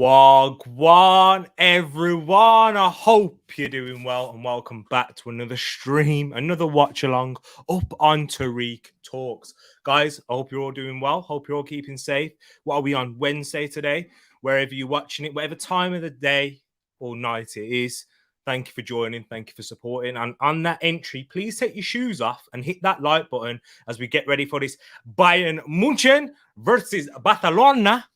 Wagwan, everyone. I hope you're doing well and welcome back to another stream, another watch along up on Tereak Talks. Guys, I hope you're all doing well. Hope you're all keeping safe. What are we on Wednesday today? Wherever you're watching it, whatever time of the day or night it is, thank you for joining. Thank you for supporting. And on that entry, please take your shoes off and hit that like button as we get ready for this Bayern Munich versus Barcelona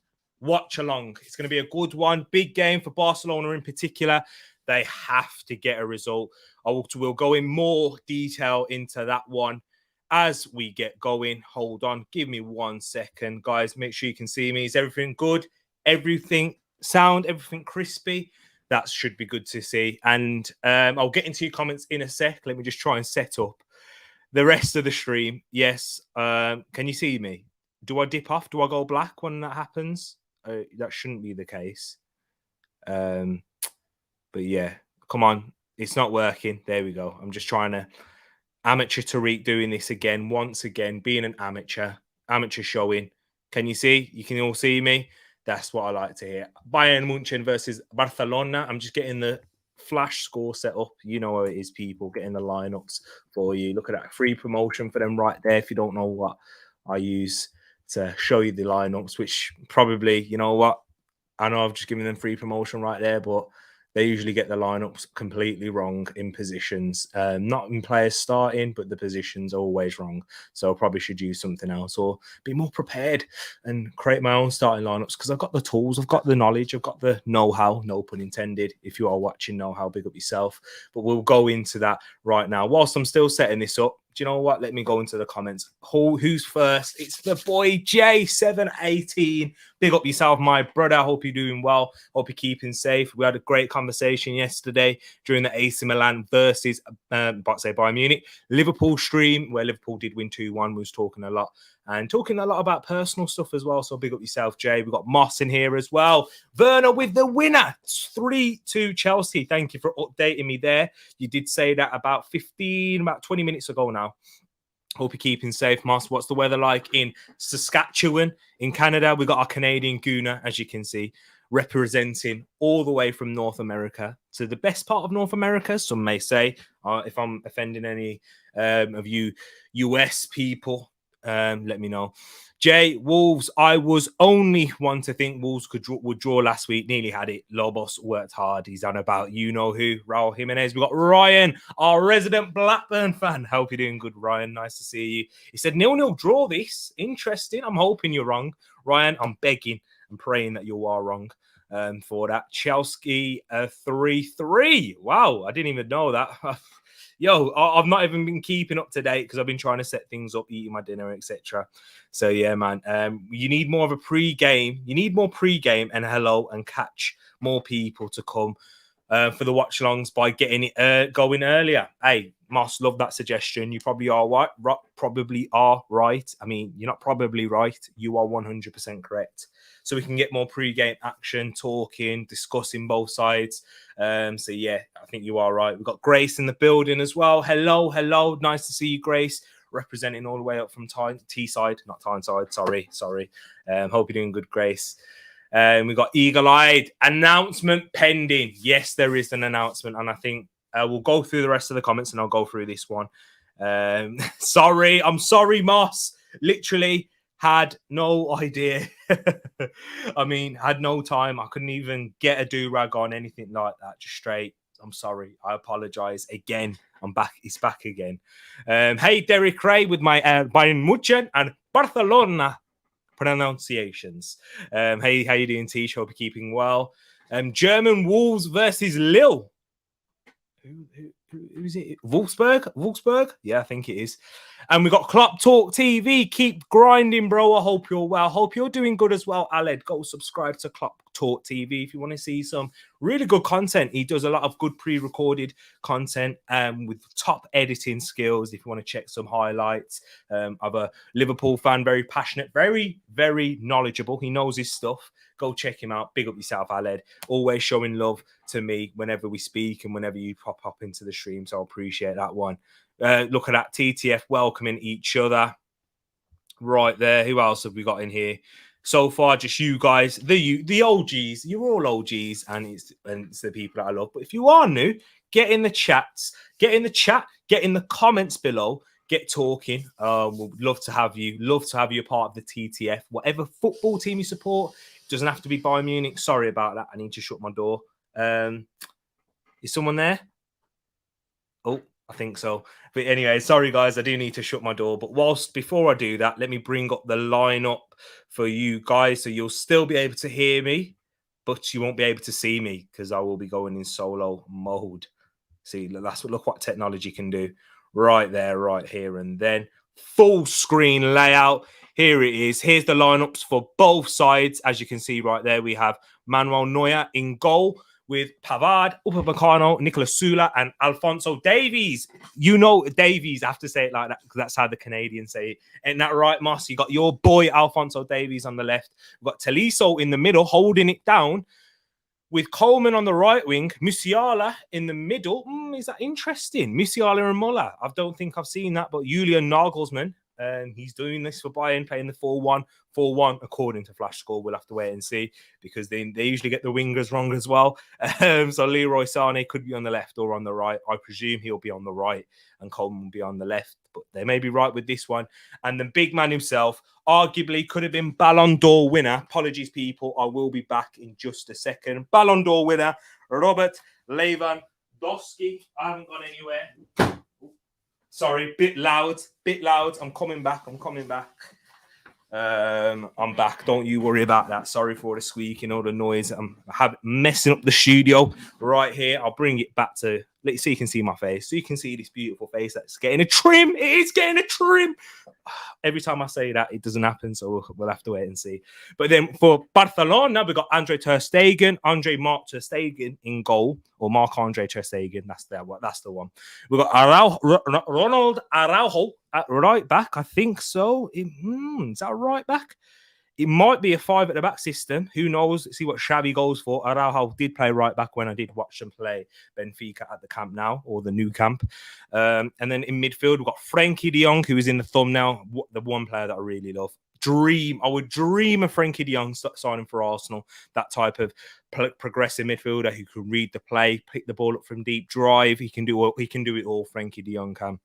watch along. It's going to be a good one. Big game for Barcelona in particular. They have to get a result. We'll go in more detail into that one as we get going. Hold on. Give me 1 second, guys. Make sure you can see me. Is everything good? Everything sound? Everything crispy? That should be good to see. And I'll get into your comments in a sec. Let me just try and set up the rest of the stream. Yes. Can you see me? Do I dip off? Do I go black when that happens? That shouldn't be the case. But yeah, come on. It's not working. There we go. I'm just trying to amateur Tereak doing this again, once again, being an amateur showing. Can you see? You can all see me. That's what I like to hear. Bayern Munich versus Barcelona. I'm just getting the flash score set up. You know how it is, people, getting the lineups for you. Look at that free promotion for them right there. If you don't know what I use to show you the lineups, which probably, you know what, I know I've just given them free promotion right there, but they usually get the lineups completely wrong in positions. Not in players starting, but the positions are always wrong. So I probably should use something else or be more prepared and create my own starting lineups because I've got the tools, I've got the knowledge, I've got the know-how, no pun intended. If you are watching, know-how, big up yourself. But we'll go into that right now. Whilst I'm still setting this up, do you know what? Let me go into the comments. Who's first? It's the boy J718. Big up yourself, my brother. Hope you're doing well. Hope you're keeping safe. We had a great conversation yesterday during the AC Milan versus Bayern Munich Liverpool stream, where Liverpool did win 2-1. We was talking a lot about personal stuff as well. So big up yourself, Jay. We've got Moss in here as well. Werner with the winner. 3-2 Chelsea. Thank you for updating me there. You did say that about 20 minutes ago now. Hope you're keeping safe, Moss. What's the weather like in Saskatchewan, in Canada? We got our Canadian Gooner, as you can see, representing all the way from North America to the best part of North America, some may say. If I'm offending any of you US people, let me know. Jay, Wolves, I was only one to think Wolves would draw last week. Nearly had it. Lobos worked hard. He's on about you-know-who. Raul Jimenez. We got Ryan, our resident Blackburn fan. Hope you're doing good, Ryan. Nice to see you. He said 0-0 draw this. Interesting. I'm hoping you're wrong. Ryan, I'm begging and praying that you are wrong for that. Chelsea 3-3. Wow, I didn't even know that. Yo, I've not even been keeping up to date because I've been trying to set things up, eating my dinner, etc. So yeah, man, you need more of a pre-game. You need more pre-game and hello and catch more people to come for the watch-alongs by getting it going earlier. Hey, Moss, love that suggestion. You probably are right. I mean, you're not probably right. You are 100% correct. So we can get more pre-game action, talking, discussing both sides. So yeah, I think you are right. We've got Grace in the building as well. Hello. Nice to see you, Grace, representing all the way up from T-side, not Tyneside. Sorry. Hope you're doing good, Grace. We've got eagle-eyed announcement pending. Yes, there is an announcement, and I think we'll go through the rest of the comments, and I'll go through this one. I'm sorry, Moss. Literally had no idea. I mean, had no time. I couldn't even get a do-rag on, anything like that. Just straight. I'm sorry. I apologize again. I'm back. It's back again. Hey, Derek Ray with my Bayern Munich and Barcelona pronunciations. Hey, how you doing, Tish? Hope you're keeping well. German Wolves versus Lille. Who is it? Wolfsburg? Yeah, I think it is. And we got Klopp Talk TV. Keep grinding, bro. I hope you're well. Hope you're doing good as well, Aled. Go subscribe to Klopp Talk TV if you want to see some really good content. He does a lot of good pre-recorded content with top editing skills. If you want to check some highlights of a Liverpool fan, very passionate, very, very knowledgeable. He knows his stuff. Go check him out. Big up yourself, Aled. Always showing love to me whenever we speak and whenever you pop up into the stream. So I appreciate that one. Look at that. TTF welcoming each other right there. Who else have we got in here? So far, just you guys, the OGs. You're all OGs, and it's the people that I love. But if you are new, get in the chats, get in the chat, get in the comments below, get talking. We'd love to have you. Love to have you a part of the TTF. Whatever football team you support, it doesn't have to be Bayern Munich. Sorry about that. I need to shut my door. Is someone there? Oh, I think so. But anyway, sorry guys, I do need to shut my door. But before I do that, let me bring up the lineup for you guys, so you'll still be able to hear me, but you won't be able to see me because I will be going in solo mode. See, look what technology can do. Right there, right here, and then full screen layout. Here it is. Here's the lineups for both sides. As you can see right there, we have Manuel Neuer in goal, with Pavard, Upamecano, Nicolas Sula, and Alphonso Davies. You know Davies, I have to say it like that because that's how the Canadians say it. Ain't that right, Moss? You got your boy Alphonso Davies on the left. We've got Tolisso in the middle, holding it down, with Coleman on the right wing, Musiala in the middle. Is that interesting? Musiala and Muller. I don't think I've seen that, but Julian Nagelsmann, he's doing this for Bayern, playing the 4-1 according to Flash Score. We'll have to wait and see because they usually get the wingers wrong as well. So Leroy Sané could be on the left or on the right. I presume he'll be on the right and Coleman will be on the left, but they may be right with this one. And the big man himself, arguably could have been Ballon d'Or winner. Apologies, people. I will be back in just a second. Ballon d'Or winner, Robert Lewandowski. I haven't gone anywhere. Sorry, bit loud. I'm coming back. I'm back. Don't you worry about that. Sorry for the squeaking or the noise. I'm messing up the studio right here. I'll bring it back to so you can see my face. So you can see this beautiful face that's getting a trim. It is getting a trim. Every time I say that, it doesn't happen. So we'll have to wait and see. But then for Barcelona, we've got Marc Ter Stegen in goal, or Marc-Andre Ter Stegen. That's the one. We've got Ronald Araujo at right back. I think so. Is that right back? It might be a 5 at the back system. Who knows? See what Xavi goes for. Araujo did play right back when I did watch them play Benfica at the Camp Nou, or the new camp. And then in midfield, we've got Frenkie de Jong, who is in the thumbnail. The one player that I really love. I would dream of Frenkie de Jong signing for Arsenal. That type of progressive midfielder who can read the play, pick the ball up from deep, drive. He can do it all. Frenkie de Jong can.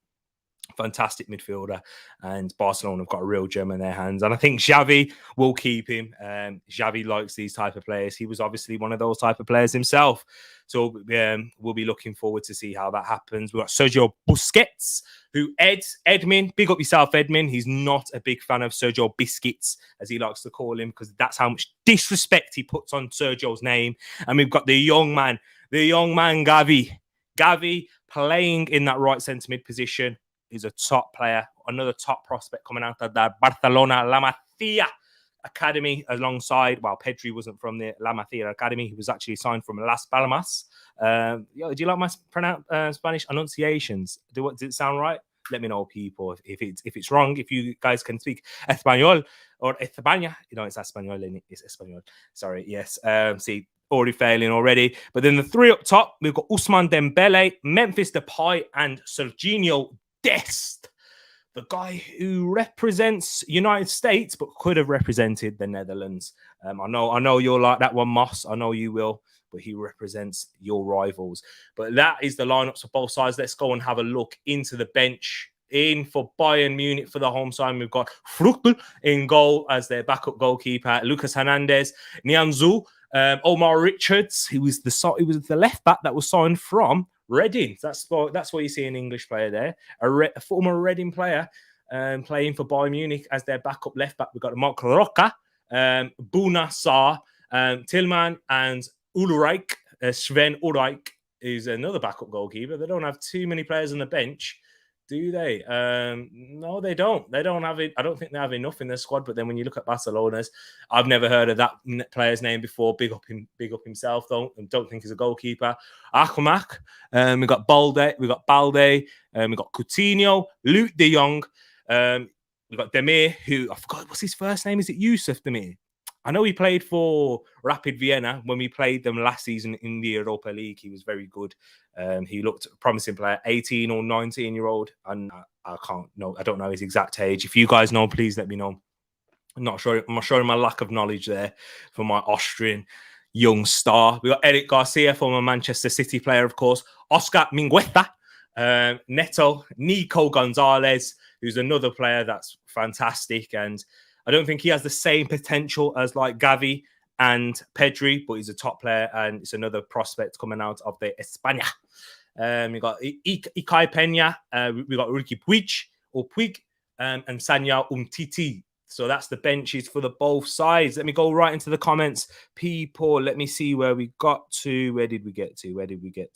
Fantastic midfielder, and Barcelona have got a real gem in their hands, and I think Xavi will keep him. Xavi likes these type of players. He was obviously one of those type of players himself, so we'll be looking forward to see how that happens. We've got Sergio Busquets, who Edmin, big up yourself, Edmin. He's not a big fan of Sergio Biscuits, as he likes to call him, because that's how much disrespect he puts on Sergio's name. And we've got the young man Gavi playing in that right centre mid position. Is a top player, another top prospect coming out of the Barcelona La Masia Academy alongside, Pedri wasn't from the La Masia Academy. He was actually signed from Las Palmas. Do you like my Spanish enunciations? Does it sound right? Let me know, people, if it's wrong. If you guys can speak Espanol or España, it's Espanol, it's Espanol. Sorry, yes. See, already failing already. But then the three up top, we've got Ousmane Dembele, Memphis Depay, and Serginho Dest, the guy who represents United States but could have represented the Netherlands. I know you'll like that one, Moss. I know you will, but he represents your rivals. But that is the lineups for both sides. Let's go and have a look into the bench. In for Bayern Munich for the home side, we've got Fruchtel in goal as their backup goalkeeper, Lucas Hernandez, Nianzou, Omar Richards, who was the left back that was signed from Reading. That's what you see an English player there. A former Reading player playing for Bayern Munich as their backup left back. We've got Mark Roca, Buna Sarr, Tillman, and Ulreich. Sven Ulreich is another backup goalkeeper. They don't have too many players on the bench, do they? No, they don't. They don't have it. I don't think they have enough in their squad. But then when you look at Barcelona's, I've never heard of that player's name before. Big up himself, though. And don't think he's a goalkeeper. Akmak. We got Balde. We got Coutinho, Luke De Jong. We got Demir, who I forgot what's his first name. Is it Yusuf Demir? I know he played for Rapid Vienna when we played them last season in the Europa League. He was very good. He looked a promising player, 18 or 19-year-old. And I don't know his exact age. If you guys know, please let me know. I'm not showing my lack of knowledge there for my Austrian young star. We got Eric Garcia, former Manchester City player, of course. Oscar Mingueza, Nico Gonzalez, who's another player that's fantastic. And I don't think he has the same potential as like Gavi and Pedri, but he's a top player and it's another prospect coming out of the España. We got Ikai Peña, we got Ricky Puig, and Sanya Umtiti. So that's the benches for the both sides. Let me go right into the comments, people. Let me see where we got to. Where did we get to? Where did I get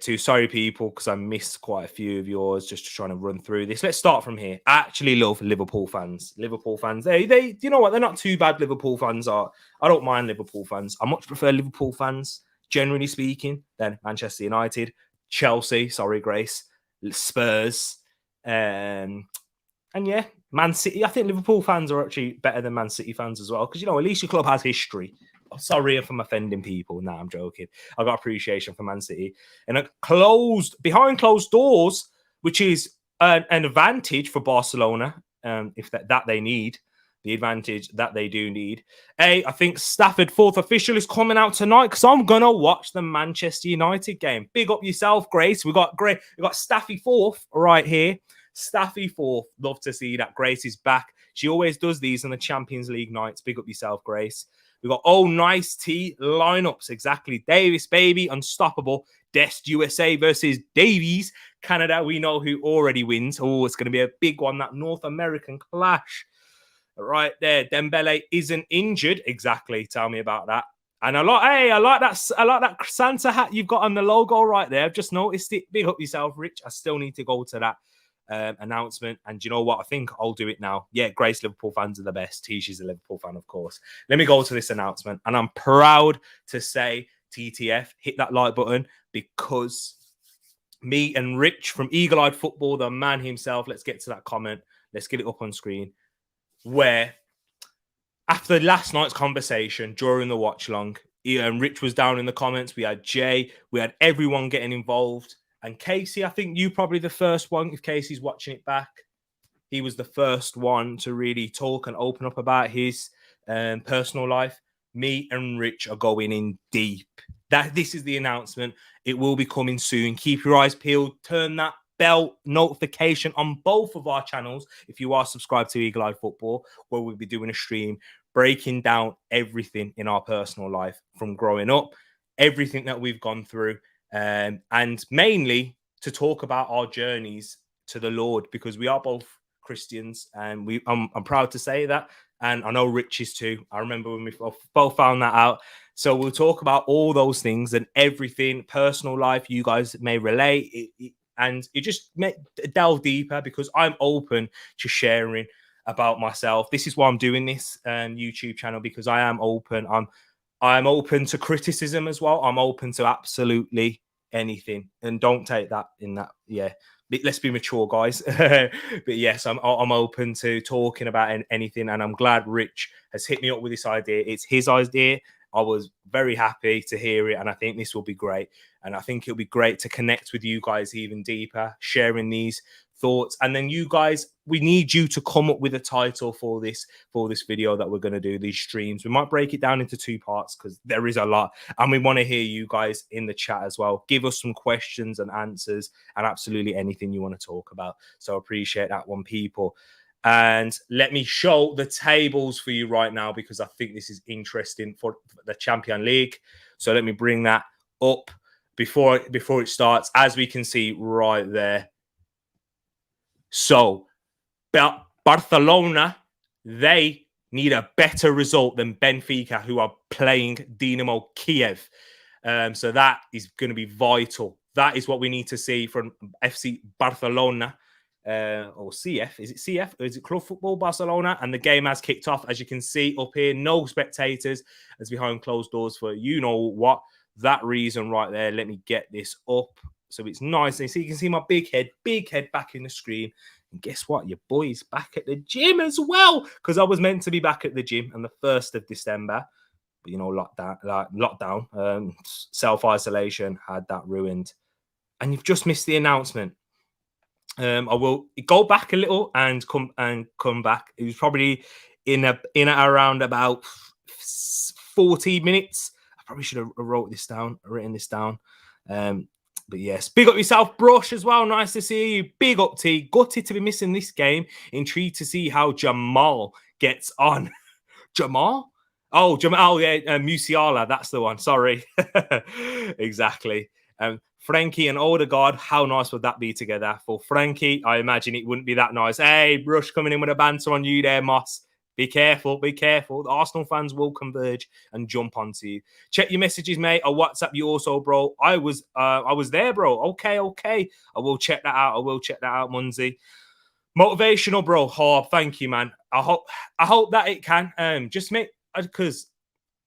to? Sorry, people, because I missed quite a few of yours just trying to run through this. Let's start from here. I actually love Liverpool fans. They you know what? They're not too bad, Liverpool fans are. I don't mind Liverpool fans. I much prefer Liverpool fans, generally speaking, than Manchester United, Chelsea, sorry, Grace, Spurs, and yeah, Man City. I think Liverpool fans are actually better than Man City fans as well, because, you know, at least your club has history. Sorry if I'm offending people. Nah, I'm joking. I got appreciation for Man City. And behind closed doors, which is an advantage for Barcelona, if that they need, the advantage that they do need. I think Stafford fourth official is coming out tonight because I'm gonna watch the Manchester United game. Big up yourself, Grace. We got Staffy fourth right here. Staffy fourth. Love to see that. Grace is back. She always does these on the Champions League nights. Big up yourself, Grace. We got nice tea lineups. Exactly. Davis, baby, unstoppable. Dest USA versus Davies. Canada, we know who already wins. Oh, it's going to be a big one, that North American clash. Right there. Dembele isn't injured. Exactly. Tell me about that. And I like that Santa hat you've got on the logo right there. I've just noticed it. Big up yourself, Rich. I still need to go to that announcement. And you know what? I think I'll do it now. Yeah, Grace, Liverpool fans are the best. She's a Liverpool fan, of course. Let me go to this announcement. And I'm proud to say, TTF, hit that like button, because me and Rich from Eagle Eyed Football, the man himself, let's get to that comment. Let's get it up on screen. Where after last night's conversation during the watch long, Rich was down in the comments. We had Jay, we had everyone getting involved. And Casey, I think you probably the first one, if Casey's watching it back, he was the first one to really talk and open up about his personal life. Me and Rich are going in deep. This is the announcement. It will be coming soon. Keep your eyes peeled. Turn that bell notification on both of our channels if you are subscribed to Eagle Eye Football, where we'll be doing a stream breaking down everything in our personal life from growing up, everything that we've gone through, and mainly to talk about our journeys to the Lord, because we are both Christians, and I'm proud to say that, and I know Rich is too. I remember when we both found that out. So we'll talk about all those things and everything, personal life you guys may relate, and it just may delve deeper, because I'm open to sharing about myself. This is why I'm doing this YouTube channel, because I am open. I'm open to criticism as well. I'm open to absolutely anything, and don't take that in that. Yeah, let's be mature, guys. But yes, I'm open to talking about anything, and I'm glad Rich has hit me up with this idea. It's his idea. I was very happy to hear it, and I think this will be great. And I think it'll be great to connect with you guys even deeper, sharing these thoughts. And then you guys, we need you to come up with a title for this video that we're going to do, these streams. We might break it down into two parts because there is a lot, and we want to hear you guys in the chat as well. Give us some questions and answers and absolutely anything you want to talk about. So appreciate that one, people. And let me show the tables for you right now, because I think this is interesting for the Champions League. So let me bring that up before it starts. As we can see right there. So Barcelona, they need a better result than Benfica, who are playing Dinamo Kiev. So that is going to be vital. That is what we need to see from FC Barcelona. Or CF, is it CF or is it Club Football Barcelona? And the game has kicked off, as you can see up here. No spectators, as behind closed doors for you know what, that reason right there. Let me get this up so it's nice. And so you can see my big head back in the screen. And guess what? Your boy's back at the gym as well, because I was meant to be back at the gym on the 1st of December. But you know, lockdown, self-isolation had that ruined. And you've just missed the announcement. I will go back a little and come back. It was probably in around about 40 minutes. I probably should have written this down. But yes, big up yourself, Brush, as well. Nice to see you. Big up T. Gutted to be missing this game. Intrigued to see how Jamal gets on. Jamal? Oh, Jamal, yeah, Musiala, that's the one. Sorry. Exactly. Frankie and Odegaard, how nice would that be together? For Frankie, I imagine it wouldn't be that nice. Hey, Rush coming in with a banter on you there, Moss. Be careful, be careful. The Arsenal fans will converge and jump onto you. Check your messages, mate. I'll WhatsApp you also, bro. I was there, bro. Okay. I will check that out. Munzi. Motivational, bro. Oh, thank you, man. I hope that it can. Just make, because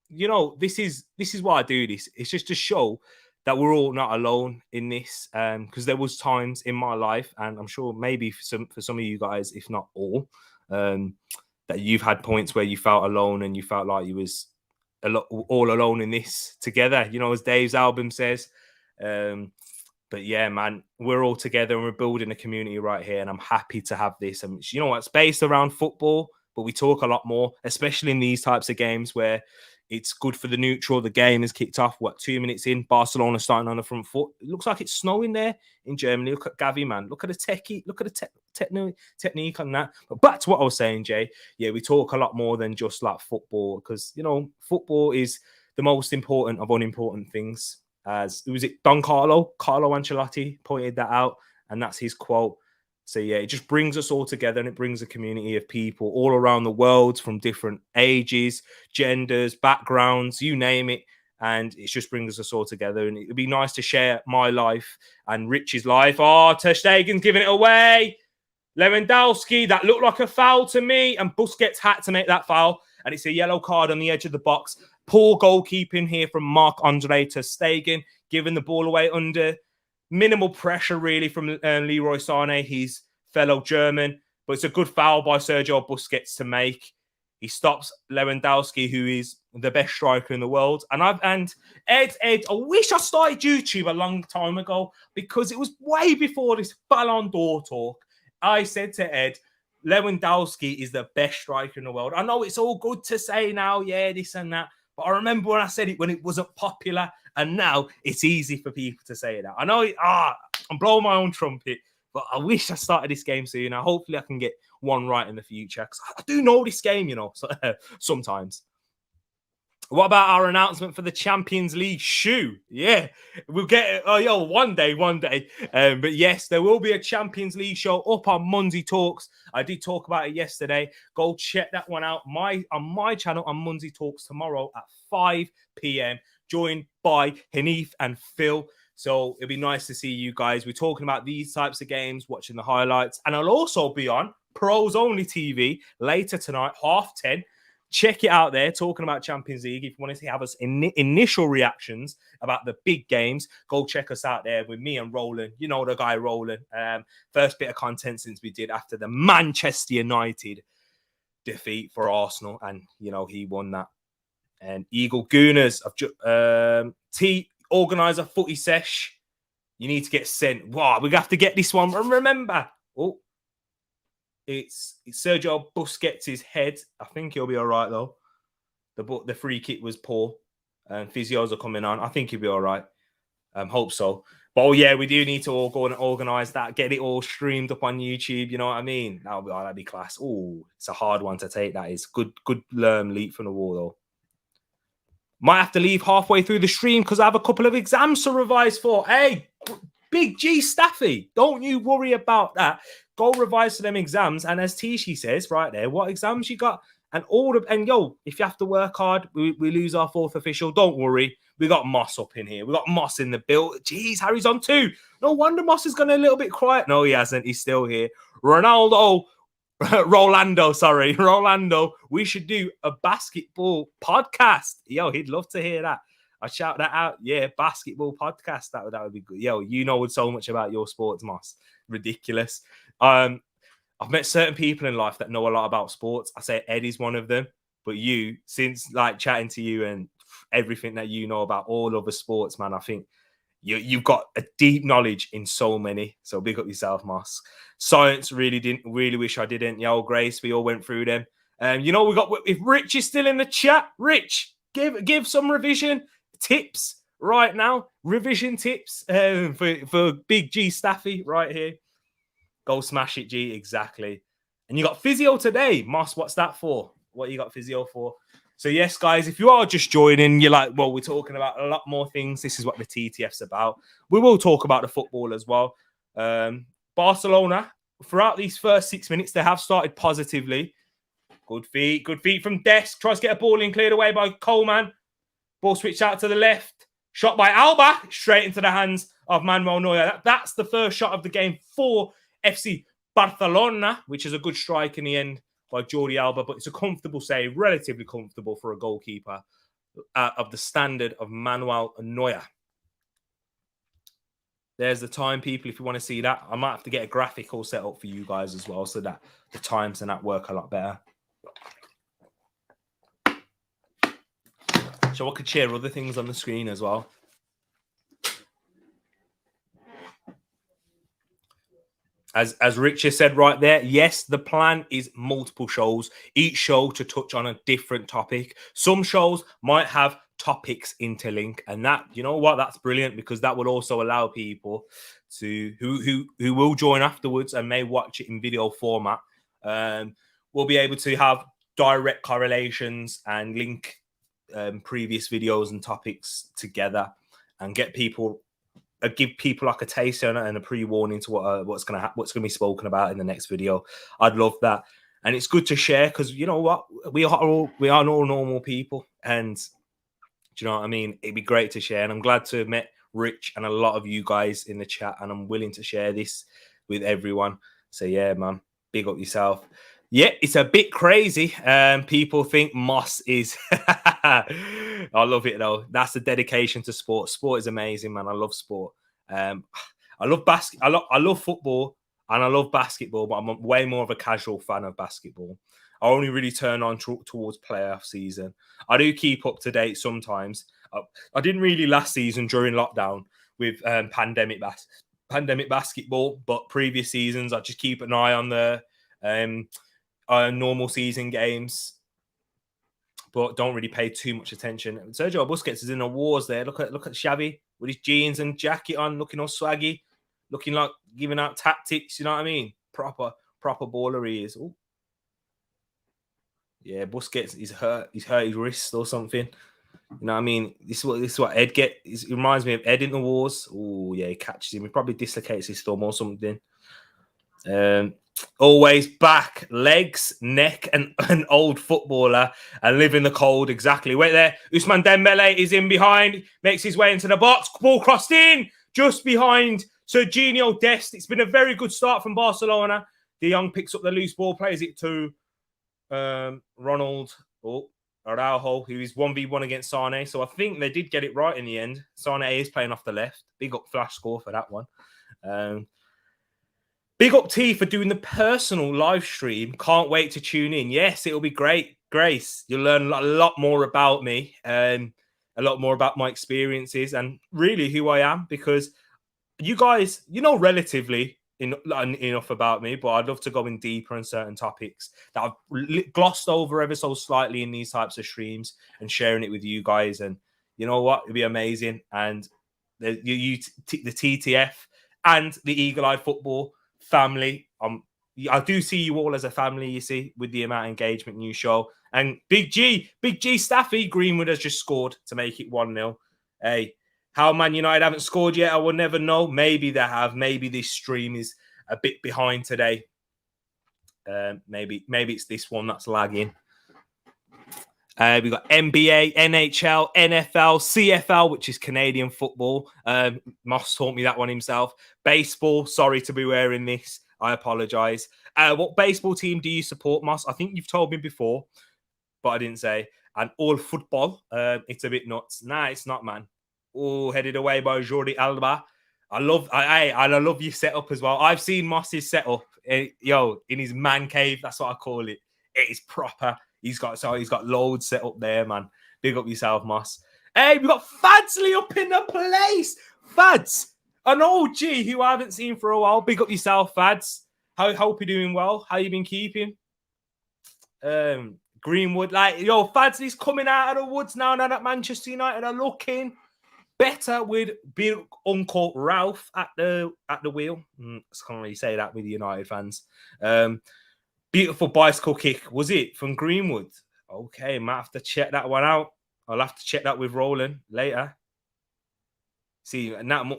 this is why I do this. It's just to show that we're all not alone in this. Because there was times in my life, and I'm sure maybe for some of you guys, if not all, that you've had points where you felt alone and you felt like you was all alone in this together. As Dave's album says. But yeah, man, we're all together and we're building a community right here. And I'm happy to have this. And it's based around football, but we talk a lot more, especially in these types of games where it's good for the neutral. The game is kicked off, 2 minutes in? Barcelona starting on the front foot. It looks like it's snowing there in Germany. Look at Gavi, man. Look at the techie. Look at the technique on that. But back to what I was saying, Jay. Yeah, we talk a lot more than just like football because, football is the most important of unimportant things. As was it Carlo Ancelotti pointed that out, and that's his quote. So yeah, it just brings us all together, and it brings a community of people all around the world from different ages, genders, backgrounds, you name it, and it just brings us all together. And it'd be nice to share my life and Rich's life. Oh, Ter Stegen's giving it away. Lewandowski, that looked like a foul to me, and Busquets had to make that foul, and it's a yellow card on the edge of the box. Poor goalkeeping here from Marc-Andre Ter Stegen, giving the ball away under minimal pressure, really, from Leroy Sané, his fellow German. But it's a good foul by Sergio Busquets to make. He stops Lewandowski, who is the best striker in the world. And Ed, I wish I started YouTube a long time ago because it was way before this Ballon d'Or talk. I said to Ed, Lewandowski is the best striker in the world. I know it's all good to say now, yeah, this and that. But I remember when I said it when it wasn't popular, and now it's easy for people to say that. I know I'm blowing my own trumpet, but I wish I started this game soon. Hopefully I can get one right in the future because I do know this game, sometimes. What about our announcement for the Champions League shoe? Yeah, we'll get it. Oh, one day. But yes, there will be a Champions League show up on Munzi Talks. I did talk about it yesterday. Go check that one out on my channel on Munzi Talks tomorrow at 5 p.m. Joined by Hanif and Phil. So it'll be nice to see you guys. We're talking about these types of games, watching the highlights. And I'll also be on Pros Only TV later tonight, 10:30. Check it out there, talking about Champions League. If you want to have us initial reactions about the big games, go check us out there with me and Roland. You know the guy Roland. First bit of content since we did after the Manchester United defeat for Arsenal. And, he won that. And Eagle Gooners organise a footy sesh. You need to get sent. Wow, we have to get this one. Remember. Oh. It's Sergio Busquets' head. I think he'll be all right, though. The free kick was poor. And physios are coming on. I think he'll be all right. Hope so. But, we do need to all go and organise that. Get it all streamed up on YouTube. You know what I mean? That'd be class. Oh, it's a hard one to take. That is. Good leap from the wall, though. Might have to leave halfway through the stream because I have a couple of exams to revise for. Hey, Big G Staffy, don't you worry about that. Go revise for them exams. And as Tishi says right there, what exams you got? And if you have to work hard, we lose our fourth official. Don't worry. We got Moss up in here. We got Moss in the build. Jeez, Harry's on 2. No wonder Moss is going a little bit quiet. No, he hasn't. He's still here. Rolando, we should do a basketball podcast. He'd love to hear that. I shout that out. Yeah, basketball podcast. That would be good. You know so much about your sports, Moss. Ridiculous. I've met certain people in life that know a lot about sports. I say Eddie's one of them. But you, since chatting to you and everything that you know about all other sports, man, I think you've got a deep knowledge in so many. So big up yourself, Moss. Science really wish I didn't. Yo, Grace, we all went through them. We got, if Rich is still in the chat, Rich, give some revision tips right now. Revision tips for Big G Staffy right here. Go smash it, G. Exactly. And you got physio today. Moss, what's that for? What you got physio for? So yes, guys, if you are just joining, you're like, well, we're talking about a lot more things. This is what the TTF's about. We will talk about the football as well. Barcelona, throughout these first 6 minutes, they have started positively. Good feet from Desk. Tries to get a ball in, cleared away by Coleman. Ball switched out to the left. Shot by Alba, straight into the hands of Manuel Neuer. That's the first shot of the game for FC Barcelona, which is a good strike in the end by Jordi Alba, but it's a comfortable save, relatively comfortable for a goalkeeper of the standard of Manuel Neuer. There's the time, people, if you want to see that. I might have to get a graphic all set up for you guys as well so that the times and that work a lot better. So I could share other things on the screen as well. As Richard said right there, yes, the plan is multiple shows, each show to touch on a different topic. Some shows might have topics interlink, and that, you know what, that's brilliant, because that will also allow people to who will join afterwards and may watch it in video format. We'll be able to have direct correlations and link previous videos and topics together and get people. Give people like a taster and a pre-warning to what's going to be spoken about in the next video. I'd love that, and it's good to share, because you know what, we are all normal people, and do you know what I mean? It'd be great to share, and I'm glad to have met Rich and a lot of you guys in the chat, and I'm willing to share this with everyone. So yeah, man, big up yourself. Yeah, it's a bit crazy. People think Moss is. I love it though. That's the dedication to sport. Sport is amazing, man. I love sport. I love I love football and I love basketball, but I'm way more of a casual fan of basketball. I only really turn on towards playoff season. I do keep up to date sometimes. I didn't really last season during lockdown with pandemic basketball, but previous seasons I just keep an eye on the normal season games, but don't really pay too much attention. Sergio Busquets is in a wars there. Look at Xavi with his jeans and jacket on, looking all swaggy, looking like giving out tactics. You know what I mean? Proper baller he is. Ooh. Yeah, Busquets is hurt. He's hurt his wrist or something. You know what I mean? This is what Ed get. It reminds me of Ed in the wars. Oh yeah, he catches him. He probably dislocates his thumb or something. Always back, legs, neck, and an old footballer and live in the cold. Exactly. Wait there. Ousmane Dembele is in behind, makes his way into the box. Ball crossed in just behind Serginho Dest. It's been a very good start from Barcelona. De Jong picks up the loose ball, plays it to Ronald Araujo, who is 1v1 against Sane. So I think they did get it right in the end. Sane is playing off the left. Big up flash score for that one. Big up T for doing the personal live stream. Can't wait to tune in. Yes, it'll be great. Grace, you'll learn a lot more about me and a lot more about my experiences and really who I am, because you guys, you know, relatively enough about me, but I'd love to go in deeper on certain topics that I've glossed over ever so slightly in these types of streams and sharing it with you guys. And you know what? It'd be amazing. And the TTF and the Eagle Eye Football family. I do see you all as a family, you see, with the amount of engagement new show. And Big G Staffy, Greenwood has just scored to make it 1-0. Hey, how Man United haven't scored yet, I will never know. Maybe they have. Maybe this stream is a bit behind today. Maybe it's this one that's lagging. We've got NBA, NHL, NFL, CFL, which is Canadian football. Moss taught me that one himself. Baseball, sorry to be wearing this. I apologise. What baseball team do you support, Moss? I think you've told me before, but I didn't say. And all football, it's a bit nuts. Nah, it's not, man. Oh, headed away by Jordi Alba. I love your setup as well. I've seen Moss's setup, in his man cave. That's what I call it. It is proper. He's got loads set up there, man. Big up yourself, Moss. Hey, we got Fadsley up in the place. Fads, an OG who I haven't seen for a while. Big up yourself, Fads. Hope you're doing well. How you been keeping? Greenwood, like, yo, Fads is coming out of the woods now that Manchester United are looking better with big Uncle Ralph at the wheel. I can't really say that with the United fans. Beautiful bicycle kick, was it, from Greenwood? Okay, might have to check that one out. I'll have to check that with Roland later. See, now I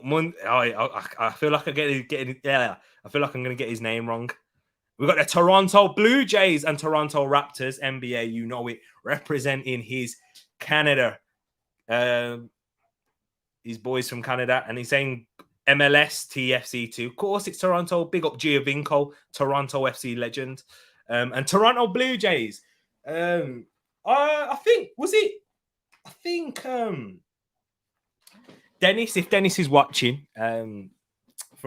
feel like I feel like I'm gonna get his name wrong. We've got the Toronto Blue Jays and Toronto Raptors, NBA, you know it, representing his Canada. His boys from Canada, and he's saying MLS TFC2. Of course, it's Toronto. Big up Giovinco, Toronto FC legend. And Toronto Blue Jays. I think Dennis, if Dennis is watching, from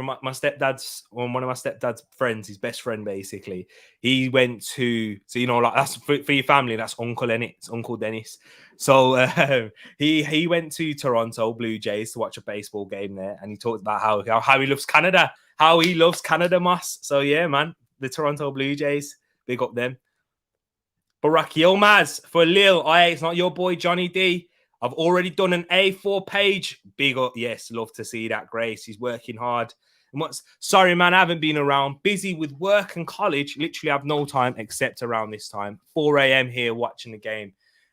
my stepdad's, one of my stepdad's friends, his best friend, basically, he went to, so, you know, like, that's for your family, that's Uncle Dennis. It's Uncle Dennis. So he went to Toronto Blue Jays to watch a baseball game there, and he talked about how he loves Canada, Moss. So yeah, man, the Toronto Blue Jays, big up them. Barack Yilmaz for Lille. It's not your boy Johnny D. I've already done an A4 page. Big up. Yes, love to see that, Grace. He's working hard. And sorry, man, I haven't been around. Busy with work and college. Literally have no time except around this time. 4 a.m. here watching the game.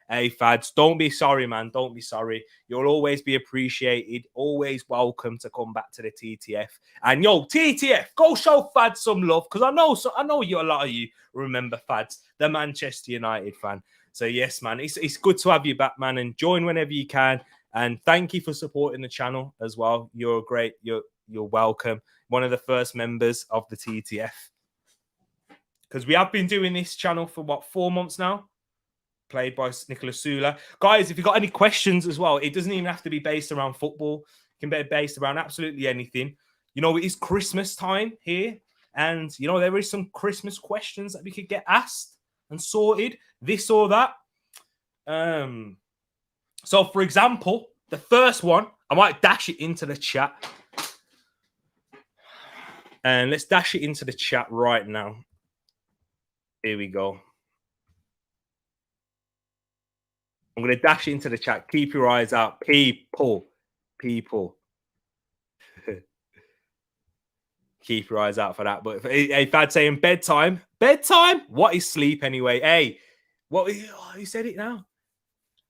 Hey, Fads, don't be sorry, man. Don't be sorry. You'll always be appreciated. Always welcome to come back to the TTF. And yo, TTF, go show Fads some love, because I know a lot of you remember Fads, the Manchester United fan. So yes, man, it's good to have you back, man, and join whenever you can. And thank you for supporting the channel as well. You're great. You're welcome. One of the first members of the TTF, because we have been doing this channel for 4 months now. Played by Nicolas Sula. Guys, if you've got any questions as well, it doesn't even have to be based around football. It can be based around absolutely anything. You know, it is Christmas time here, and you know, there is some Christmas questions that we could get asked and sorted, this or that. So for example, the first one, I might dash it into the chat. And let's dash it into the chat right now. Here we go. I'm going to dash it into the chat. Keep your eyes out. People. Keep your eyes out for that. But if I'd saying bedtime, what is sleep anyway? Hey, you said it now.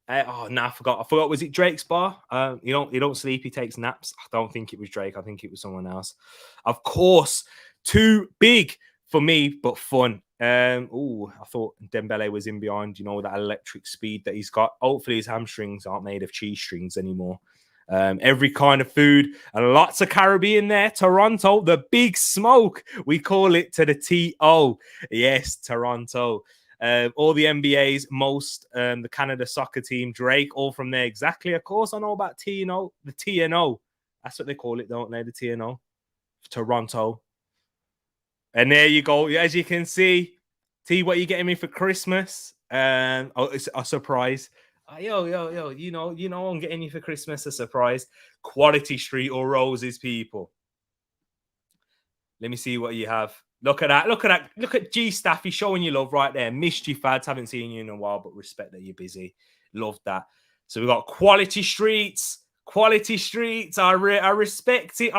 I forgot. Was it Drake's bar? You don't sleep. He takes naps. I don't think it was Drake. I think it was someone else. Of course, too big for me, but fun. I thought Dembele was in behind. You know, that electric speed that he's got. Hopefully, his hamstrings aren't made of cheese strings anymore. Every kind of food and lots of Caribbean there. Toronto, the big smoke. We call it to the T-O. Yes, Toronto. All the NBA's, the Canada soccer team, Drake, all from there. Exactly. Of course, I know about TNO, the TNO. That's what they call it, don't they? The TNO. Toronto. And there you go. As you can see, T, what are you getting me for Christmas? It's a surprise. Yo, you know, I'm getting you for Christmas a surprise. Quality Street or Roses, people. Let me see what you have. Look at that. Look at G Staffy showing you love right there. Missed you, Fads. Haven't seen you in a while, but respect that you're busy. Love that. So we've got Quality Streets. Quality Streets. I respect it.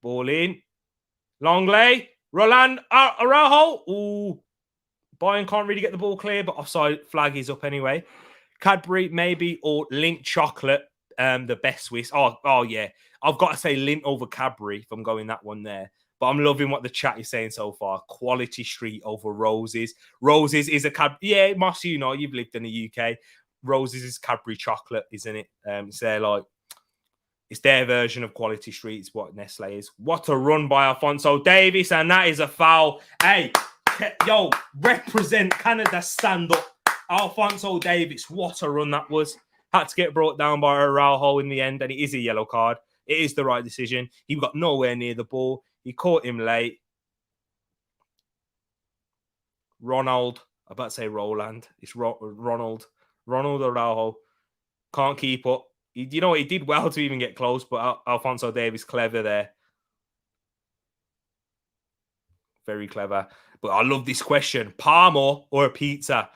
Ball in. Longley. Roland Araujo. Ooh. Bayern can't really get the ball clear, but offside flag is up anyway. Cadbury, maybe, or Lindt chocolate. The best Swiss. Oh yeah. I've got to say Lindt over Cadbury if I'm going that one there. But I'm loving what the chat is saying so far. Quality Street over Roses. Roses is a Cadbury. Yeah, Moss, you know, you've lived in the UK. Roses is Cadbury chocolate, isn't it? It's their version of Quality Street. It's what Nestle is. What a run by Alphonso Davies, and that is a foul. Hey, yo, represent Canada, stand up. Alphonso Davies, what a run that was. Had to get brought down by Araujo in the end, and it is a yellow card. It is the right decision. He got nowhere near the ball. He caught him late. Ronald. I'm about to say Roland. It's Ronald. Ronald Araujo. Can't keep up. You know what? He did well to even get close, but Alphonso Davies, clever there. Very clever. But I love this question. Parmo or a pizza?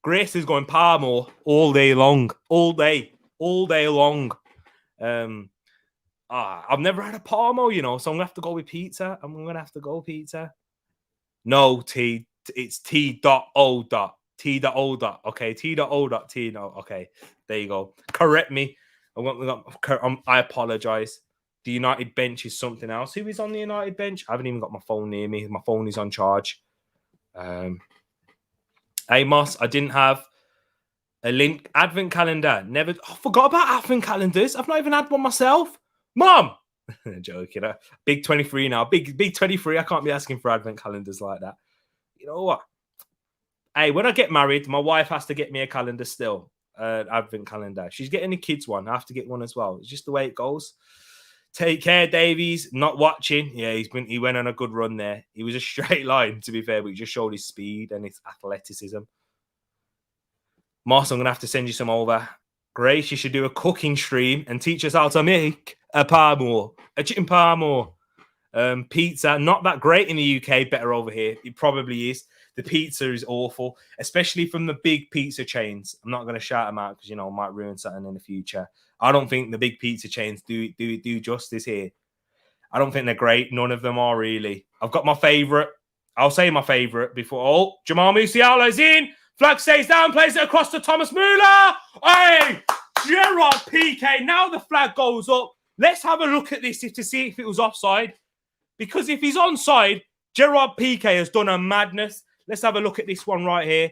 Grace is going Parmo all day long. All day long. I've never had a Parmo, so I'm going to have to go with pizza. I'm going to have to go pizza. No, it's T.O. T.O. Okay, T.O. T. No, okay. There you go. Correct me. I apologize. The United bench is something else. Who is on the United bench? I haven't even got my phone near me. My phone is on charge. Amos, I didn't have a link advent calendar. Never. I forgot about advent calendars. I've not even had one myself. Mom, joking. Big 23 now. Big 23. I can't be asking for advent calendars like that. You know what? Hey, when I get married, my wife has to get me a calendar still. Advent calendar. She's getting the kids one. I have to get one as well. It's just the way it goes. Take care, Davies. Not watching. Yeah, he went on a good run there. He was a straight line, to be fair, but he just showed his speed and his athleticism. Moss, I'm gonna have to send you some over. Grace, you should do a cooking stream and teach us how to make a chicken parmo. Pizza, not that great in the UK, better over here. It probably is. The pizza is awful, especially from the big pizza chains. I'm not going to shout them out because, I might ruin something in the future. I don't think the big pizza chains do justice here. I don't think they're great. None of them are really. I've got my favourite. I'll say my favourite before. Oh, Jamal Musiala's in. Flag stays down, plays it across to Thomas Müller. Hey, Gerard Piqué. Now the flag goes up. Let's have a look at this to see if it was offside. Because if he's onside, Gerard Piqué has done a madness. Let's have a look at this one right here.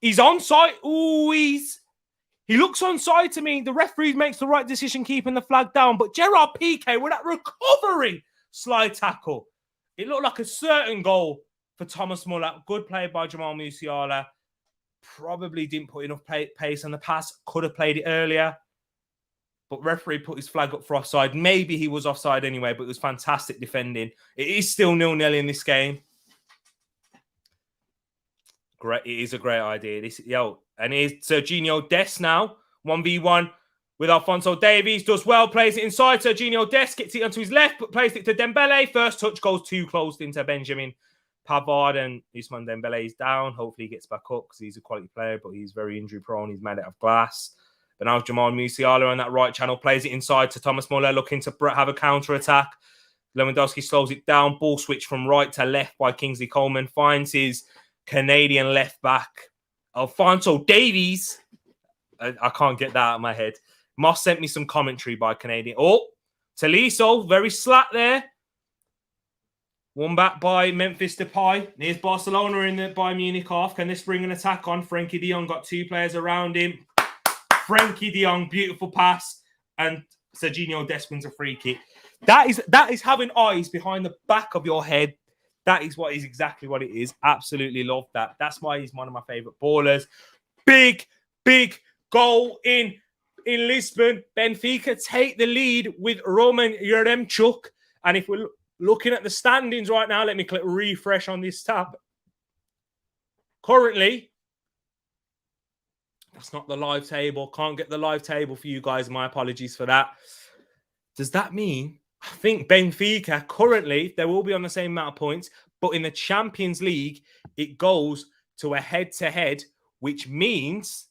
He's onside. Ooh, he looks onside to me. The referee makes the right decision keeping the flag down. But Gerard Piqué with that recovery slide tackle. It looked like a certain goal for Thomas Müller. Good play by Jamal Musiala. Probably didn't put enough pace on the pass. Could have played it earlier. But referee put his flag up for offside. Maybe he was offside anyway, but it was fantastic defending. It is still 0-0 in this game. Great. It is a great idea. And here's Serginho Dest now. 1v1 with Alphonso Davies. Does well, plays it inside. Serginho Dest gets it onto his left, but plays it to Dembele. First touch goes too close into Benjamin Pavard, and Ousmane Dembele is down. Hopefully he gets back up because he's a quality player, but he's very injury prone. He's made out of glass. But now Jamal Musiala on that right channel plays it inside to Thomas Müller, looking to have a counter-attack. Lewandowski slows it down. Ball switch from right to left by Kingsley Coleman. Finds his Canadian left back, Alphonso Davies. I can't get that out of my head. Moss sent me some commentary by Canadian. Oh, Tolisso, very slack there. One back by Memphis Depay. Here's Barcelona in the Bayern Munich half. Can this bring an attack on? Frenkie de Jong got two players around him. Frenkie de Jong, beautiful pass. And Serginho Dest wins a free kick. That is having eyes behind the back of your head. That is exactly what it is. Absolutely love that. That's why he's one of my favourite ballers. Big goal in Lisbon. Benfica take the lead with Roman Yaremchuk. And if we're looking at the standings right now, let me click refresh on this tab. Currently, that's not the live table. Can't get the live table for you guys. My apologies for that. Does that mean, I think Benfica currently, they will be on the same amount of points, but in the Champions League, it goes to a head-to-head, which means,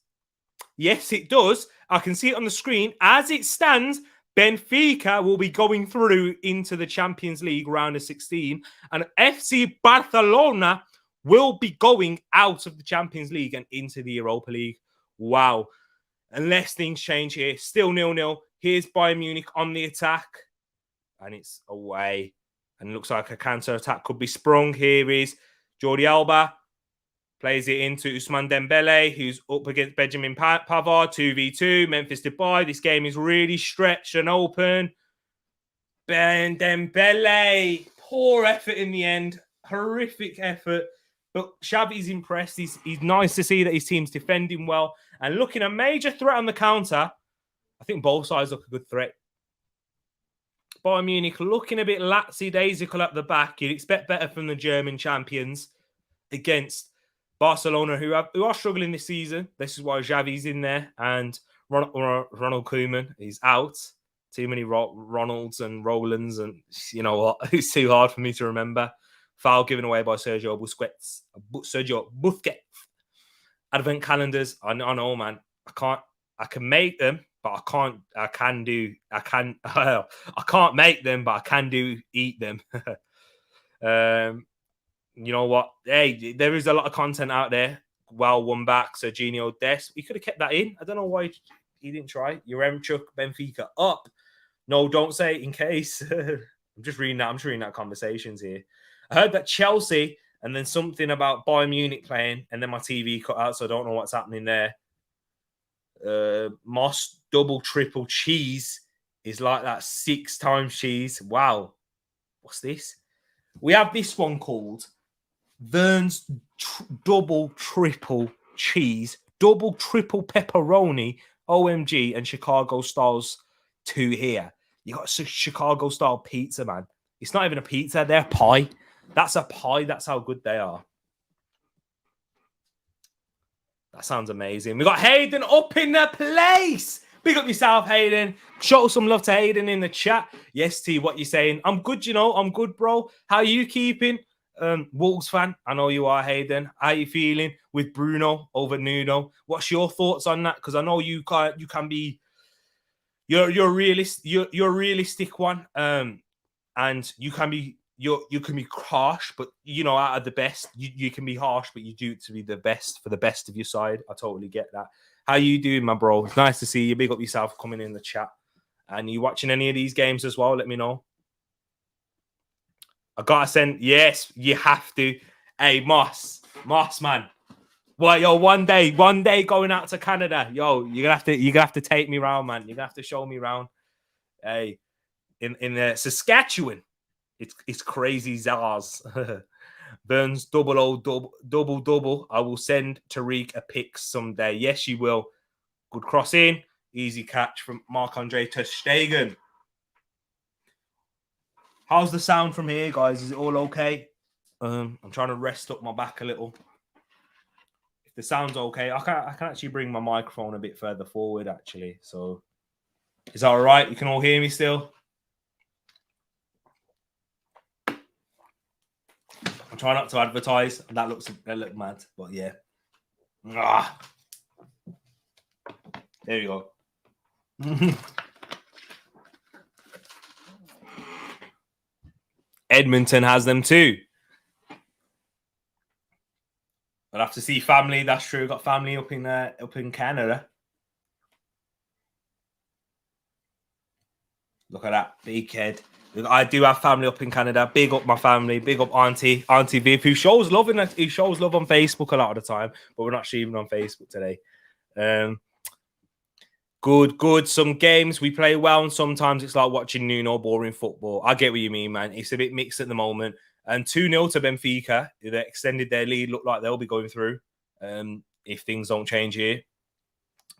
yes, it does. I can see it on the screen. As it stands, Benfica will be going through into the Champions League round of 16, and FC Barcelona will be going out of the Champions League and into the Europa League. Wow. Unless things change here. Still 0-0. Here's Bayern Munich on the attack. And it's away. And looks like a counter-attack could be sprung. Here is Jordi Alba. Plays it into Ousmane Dembele, who's up against Benjamin Pavard. 2v2. Memphis Depay. This game is really stretched and open. Ben Dembele. Poor effort in the end. Horrific effort. But Xavi's impressed. He's nice to see that his team's defending well. And looking a major threat on the counter. I think both sides look a good threat. Bayern Munich looking a bit lackadaisical at the back. You'd expect better from the German champions against Barcelona, who are struggling this season. This is why Xavi's in there. And Ronald Koeman, he's out. Too many Ronalds and Rolands, and you know what? It's too hard for me to remember. Foul given away by Sergio Busquets. Advent calendars. I know, man. I can make them, but I can't. I can't make them, but I can eat them. You know what? Hey, there is a lot of content out there. Well, one back, Serginho Dest. He could have kept that in. I don't know why he didn't try. Yaremchuk, Benfica up. No, don't say it in case. I'm just reading that conversations here. I heard that Chelsea and then something about Bayern Munich playing, and then my TV cut out, so I don't know what's happening there. Moss double triple cheese is like that 6 times cheese. Wow. What's this? We have this one called Vern's double triple cheese, double triple pepperoni, OMG, and Chicago Styles 2 here. You got Chicago style pizza, man. It's not even a pizza, they're pie. That's a pie. That's how good they are. That sounds amazing. We got Hayden up in the place. Big up yourself, Hayden. Show some love to Hayden in the chat. Yes, T, what you saying? I'm good, you know. I'm good, bro. How you keeping? Wolves fan, I know you are, Hayden. How you feeling with Bruno over Nuno? What's your thoughts on that? Because I know you can be. You're a realistic one. And you can be harsh, but you know, out of the best, you can be harsh, but you do it to be the best for the best of your side. I totally get that. How you doing, my bro? It's nice to see you. Big up yourself coming in the chat. And you watching any of these games as well? Let me know. I gotta send. Yes, you have to. Hey, Moss, man. Well, yo, one day going out to Canada, yo, you're gonna have to take me round, man. You're gonna have to show me round. Hey, in Saskatchewan, it's crazy zars. Burns double. I will send Tereak a pic someday. Yes, you will. Good cross in, easy catch from Marc-Andre ter Stegen. How's the sound from here, guys? Is it all okay? I'm trying to rest up my back a little. If the sound's okay, I can actually bring my microphone a bit further forward, actually. So, is that all right? You can all hear me still? I'm trying not to advertise. That looks mad, but yeah. There you go. Edmonton has them too. I'll have to see family. That's true. Got family up in Canada. Look at that big head. I do have family up in Canada. Big up my family. Big up Auntie Viv, who shows love on Facebook a lot of the time, but we're not streaming on Facebook today. Good. Some games we play well, and sometimes it's like watching Nuno boring football. I get what you mean, man. It's a bit mixed at the moment. And 2-0 to Benfica. They extended their lead. Look like they'll be going through if things don't change here.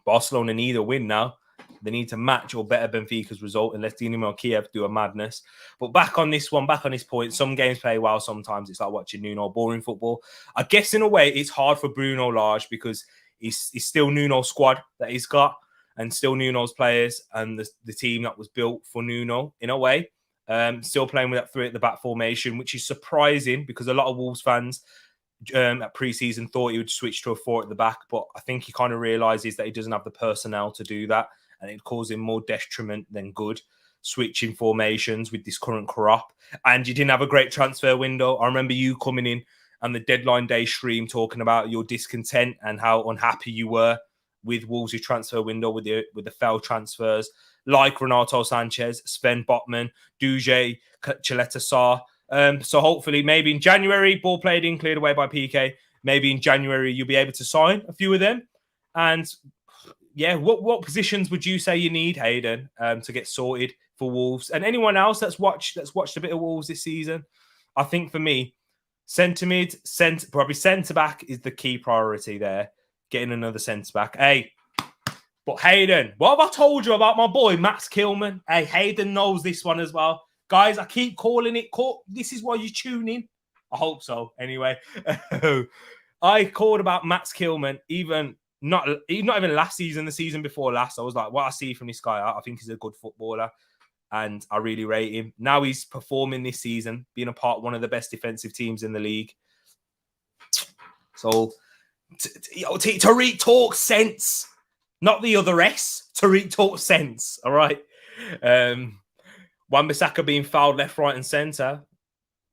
Barcelona need a win now. They need to match or better Benfica's result unless Dinamo Kiev do a madness. But back on this point, some games play well. Sometimes it's like watching Nuno boring football. I guess in a way it's hard for Bruno Lage because he's still Nuno's squad that he's got and still Nuno's players and the team that was built for Nuno in a way. Still playing with that 3 at the back formation, which is surprising because a lot of Wolves fans at pre-season thought he would switch to a 4 at the back, but I think he kind of realizes that he doesn't have the personnel to do that, and it caused him more detriment than good switching formations with this current crop. And you didn't have a great transfer window. I remember you coming in and the deadline day stream talking about your discontent and how unhappy you were with Wolves' transfer window with the failed transfers like Renato Sanchez, Sven Botman, Duje, Chaleta Sarr. So hopefully maybe in January, ball played in, cleared away by PK. Maybe in January you'll be able to sign a few of them. And yeah, what positions would you say you need, Hayden, to get sorted for Wolves? And anyone else that's watched a bit of Wolves this season? I think for me, probably centre back is the key priority there. Getting another centre back. Hey, but Hayden, what have I told you about my boy Max Kilman? Hey, Hayden knows this one as well. Guys, I keep calling it. This is why you tune in. I hope so. Anyway, I called about Max Kilman even not even last season, the season before last. I was like, what I see from this guy, I think he's a good footballer, and I really rate him. Now he's performing this season, being a part of one of the best defensive teams in the league. So, Tereak talks sense, not the other S. Tereak talks sense. All right. Wan-Bissaka being fouled left, right, and centre.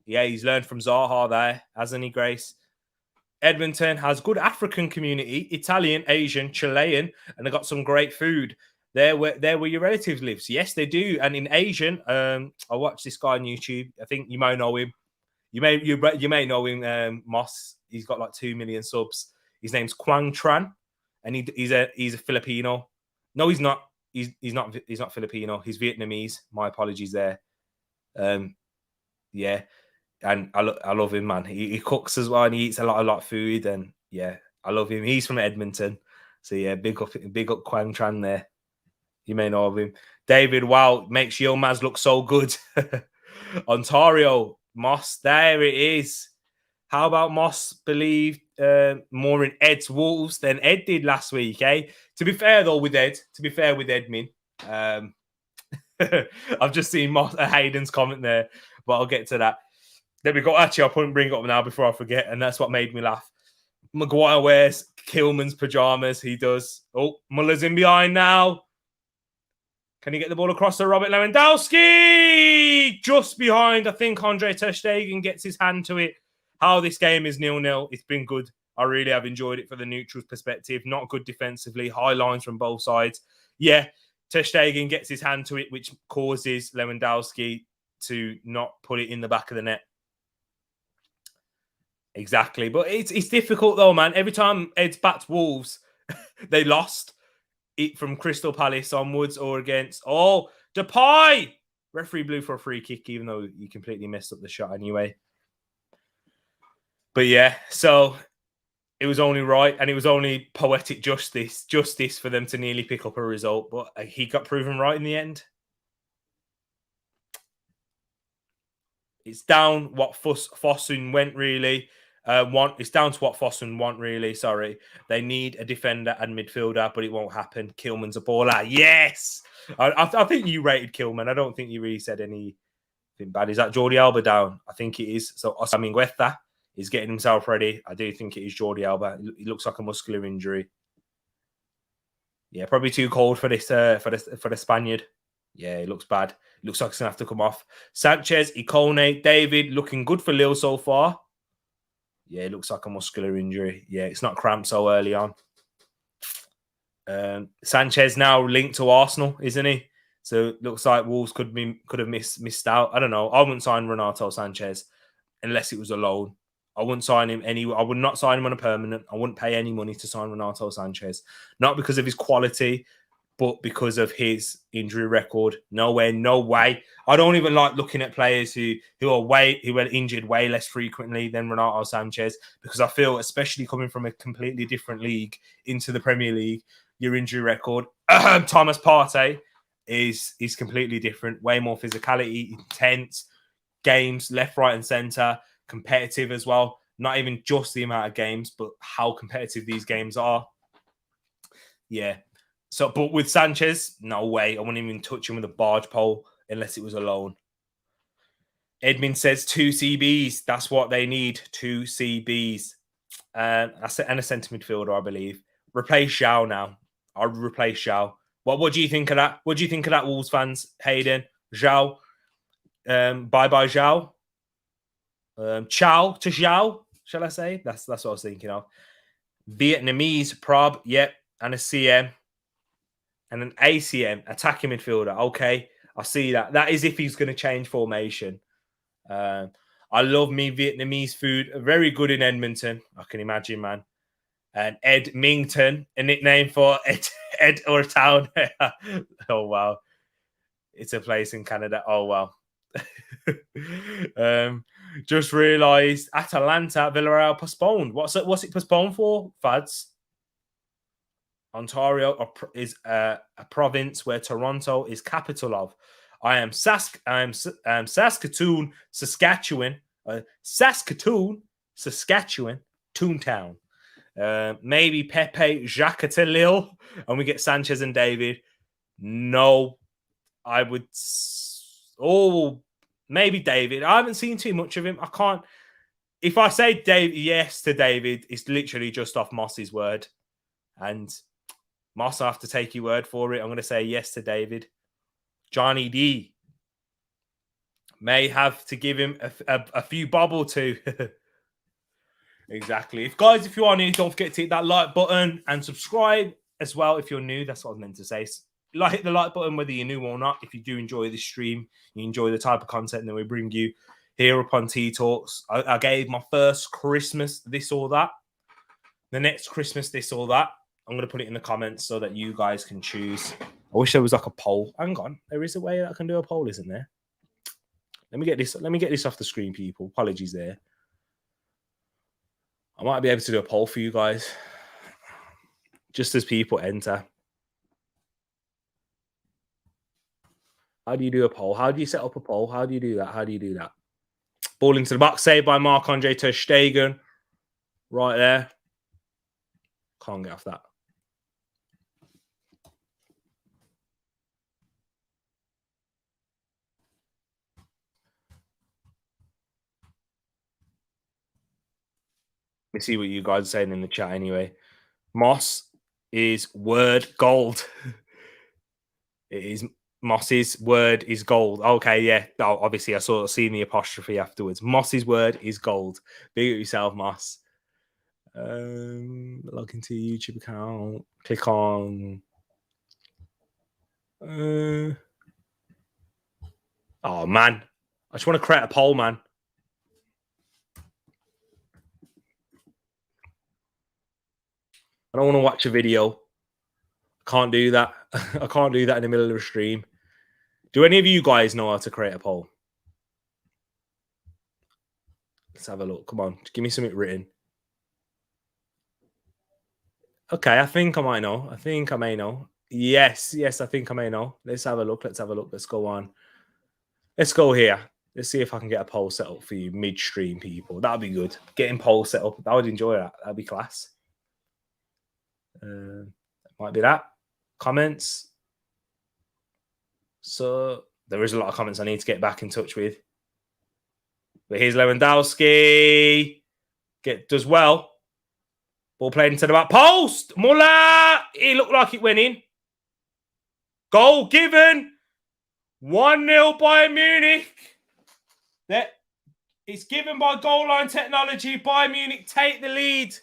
Yeah, he's learned from Zaha there, hasn't he, Grace? Edmonton has good African community, Italian, Asian, Chilean, and they got some great food. There where your relatives live. Yes, they do. And in Asian, I watched this guy on YouTube. I think you might know him. You may know him, Moss. He's got like 2 million subs. His name's Quang Tran, and he's a Filipino. No, he's not. He's not Filipino. He's Vietnamese. My apologies there. Yeah. And I love him, man. He cooks as well, and he eats a lot of food. And yeah, I love him. He's from Edmonton, so yeah, big up Quang Tran there. You may know of him. David, wow, makes Yilmaz look so good. Ontario, Moss, there it is. How about Moss believe more in Ed's Wolves than Ed did last week, eh? To be fair though, with Edmin, I've just seen Hayden's comment there, but I'll get to that. There we go. Actually, I'll bring it up now before I forget, and that's what made me laugh. Maguire wears Kilman's pajamas. He does. Oh, Muller's in behind now. Can he get the ball across to Robert Lewandowski? Just behind. I think Andre ter Stegen gets his hand to it. How this game is 0-0. It's been good. I really have enjoyed it for the neutrals perspective. Not good defensively. High lines from both sides. Yeah, ter Stegen gets his hand to it, which causes Lewandowski to not put it in the back of the net. Exactly. But it's difficult though, man. Every time Ed's backed Wolves, they lost it from Crystal Palace onwards or against... Oh, Depay! Referee blew for a free kick, even though you completely messed up the shot anyway. But yeah, so it was only right, and it was only poetic justice for them to nearly pick up a result. But he got proven right in the end. It's down what Fosun went, really. It's down to what Fosun want, really. Sorry. They need a defender and midfielder, but it won't happen. Kilman's a baller. Yes! I think you rated Kilman. I don't think you really said anything bad. Is that Jordi Alba down? I think it is. So Osamingueta is getting himself ready. I do think it is Jordi Alba. It looks like a muscular injury. Yeah, probably too cold for this for the Spaniard. Yeah, it looks bad. It looks like it's going to have to come off. Sanchez, Ikone, David, looking good for Lille so far. Yeah, it looks like a muscular injury. Yeah, it's not cramped so early on. Sanchez now linked to Arsenal, isn't he? So it looks like Wolves could have missed out. I don't know. I wouldn't sign Renato Sanchez unless it was a loan. I wouldn't sign him I would not sign him on a permanent. I wouldn't pay any money to sign Renato Sanchez. Not because of his quality, but because of his injury record. No way. I don't even like looking at players who are injured way less frequently than Renato Sanchez, because I feel, especially coming from a completely different league into the Premier League, your injury record, Thomas Partey, is completely different. Way more physicality, intense games, left, right, and centre, competitive as well. Not even just the amount of games, but how competitive these games are. Yeah. So, but with Sanchez, no way. I wouldn't even touch him with a barge pole unless it was a loan. Edmin says 2 CBs. That's what they need. 2 CBs. And a centre midfielder, I believe. Replace Zhao now. I'll replace Zhao. What do you think of that? What do you think of that, Wolves fans? Hayden, Zhao. Bye-bye, Zhao. Ciao to Zhao, shall I say? That's what I was thinking of. Vietnamese, prob, yep. And a CM. And an ACM, attacking midfielder. Okay, I see that. That is if he's going to change formation. I love me Vietnamese food. Very good in Edmonton. I can imagine, man. And Edmington, a nickname for Ed or a town. Oh, wow. It's a place in Canada. Oh, wow. Just realised Atalanta, Villarreal postponed. What's it postponed for, Fads? Ontario is a province where Toronto is capital of. I am Saskatoon, Saskatchewan, Saskatoon, Toontown. Maybe Pepe, Jacques Lille, and we get Sanchez and David. No, I would. Oh, maybe David. I haven't seen too much of him. I can't. If I say yes to David, it's literally just off Moss's word. And Moss, I have to take your word for it. I'm going to say yes to David. Johnny D may have to give him a few bob or two. Exactly. If you are new, don't forget to hit that like button and subscribe as well if you're new. That's what I was meant to say. Hit the like button whether you're new or not. If you do enjoy this stream, you enjoy the type of content that we bring you here upon Tereak Talks. I gave my first Christmas this or that. The next Christmas this or that. I'm going to put it in the comments so that you guys can choose. I wish there was like a poll. Hang on. There is a way that I can do a poll, isn't there? Let me get this off the screen, people. Apologies there. I might be able to do a poll for you guys. Just as people enter. How do you do a poll? How do you set up a poll? How do you do that? How do you do that? Ball into the box. Saved by Marc-Andre ter Stegen. Right there. Can't get off that. Let me see what you guys are saying in the chat anyway. Moss is word gold. It is Moss's word is gold. Okay, yeah. Oh, obviously, I seen the apostrophe afterwards. Moss's word is gold. Big up yourself, Moss. Log into your YouTube account. Click on. Oh man, I just want to create a poll, man. I don't want to watch a video. I can't do that. I can't do that in the middle of a stream. Do any of you guys know how to create a poll? Let's have a look. Come on, give me something written. Okay, I think I might know. I think I may know. Yes, I think I may know. Let's have a look. Let's go on. Let's go here. Let's see if I can get a poll set up for you midstream, people. That'd be good. Getting poll set up. I would enjoy that. That'd be class. Might be that. Comments. So there is a lot of comments I need to get back in touch with. But here's Lewandowski. Does well. Ball played into the back post. Muller. It looked like it went in. Goal given. 1-0 Bayern Munich. It's given by goal line technology. Bayern Munich take the lead.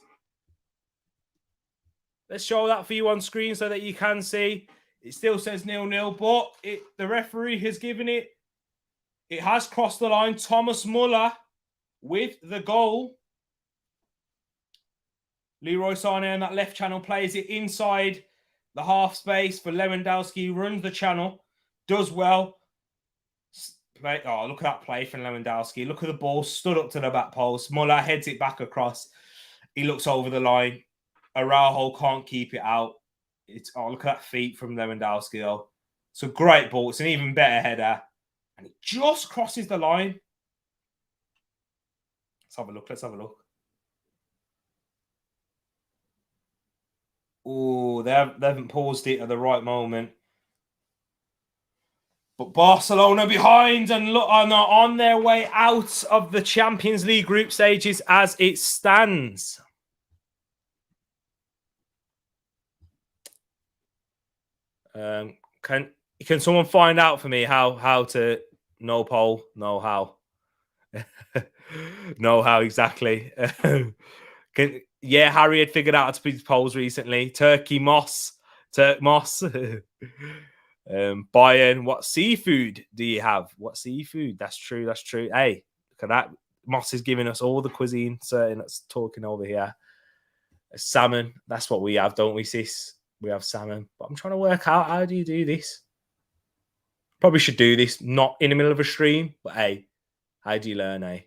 Let's show that for you on screen so that you can see. It still says 0-0, but the referee has given it. It has crossed the line. Thomas Muller with the goal. Leroy Sané on that left channel plays it inside the half space for Lewandowski. Runs the channel. Does well. Oh, look at that play from Lewandowski. Look at the ball. Stood up to the back post. Muller heads it back across. He looks over the line. Araujo can't keep it out. Look at that feet from Lewandowski, though. It's a great ball. It's an even better header. And it just crosses the line. Let's have a look. Oh, they haven't paused it at the right moment. But Barcelona behind and are on their way out of the Champions League group stages as it stands. Can someone find out for me how to no poll? No how. No how exactly. Harry had figured out how to put polls recently. Turk Moss. Bayern, what seafood do you have? What seafood? That's true. Hey, look at that. Moss is giving us all the cuisine. Certain that's talking over here. Salmon. That's what we have, don't we, sis? We have salmon. But I'm trying to work out how do you do this? Probably should do this not in the middle of a stream, but hey, how do you learn, eh?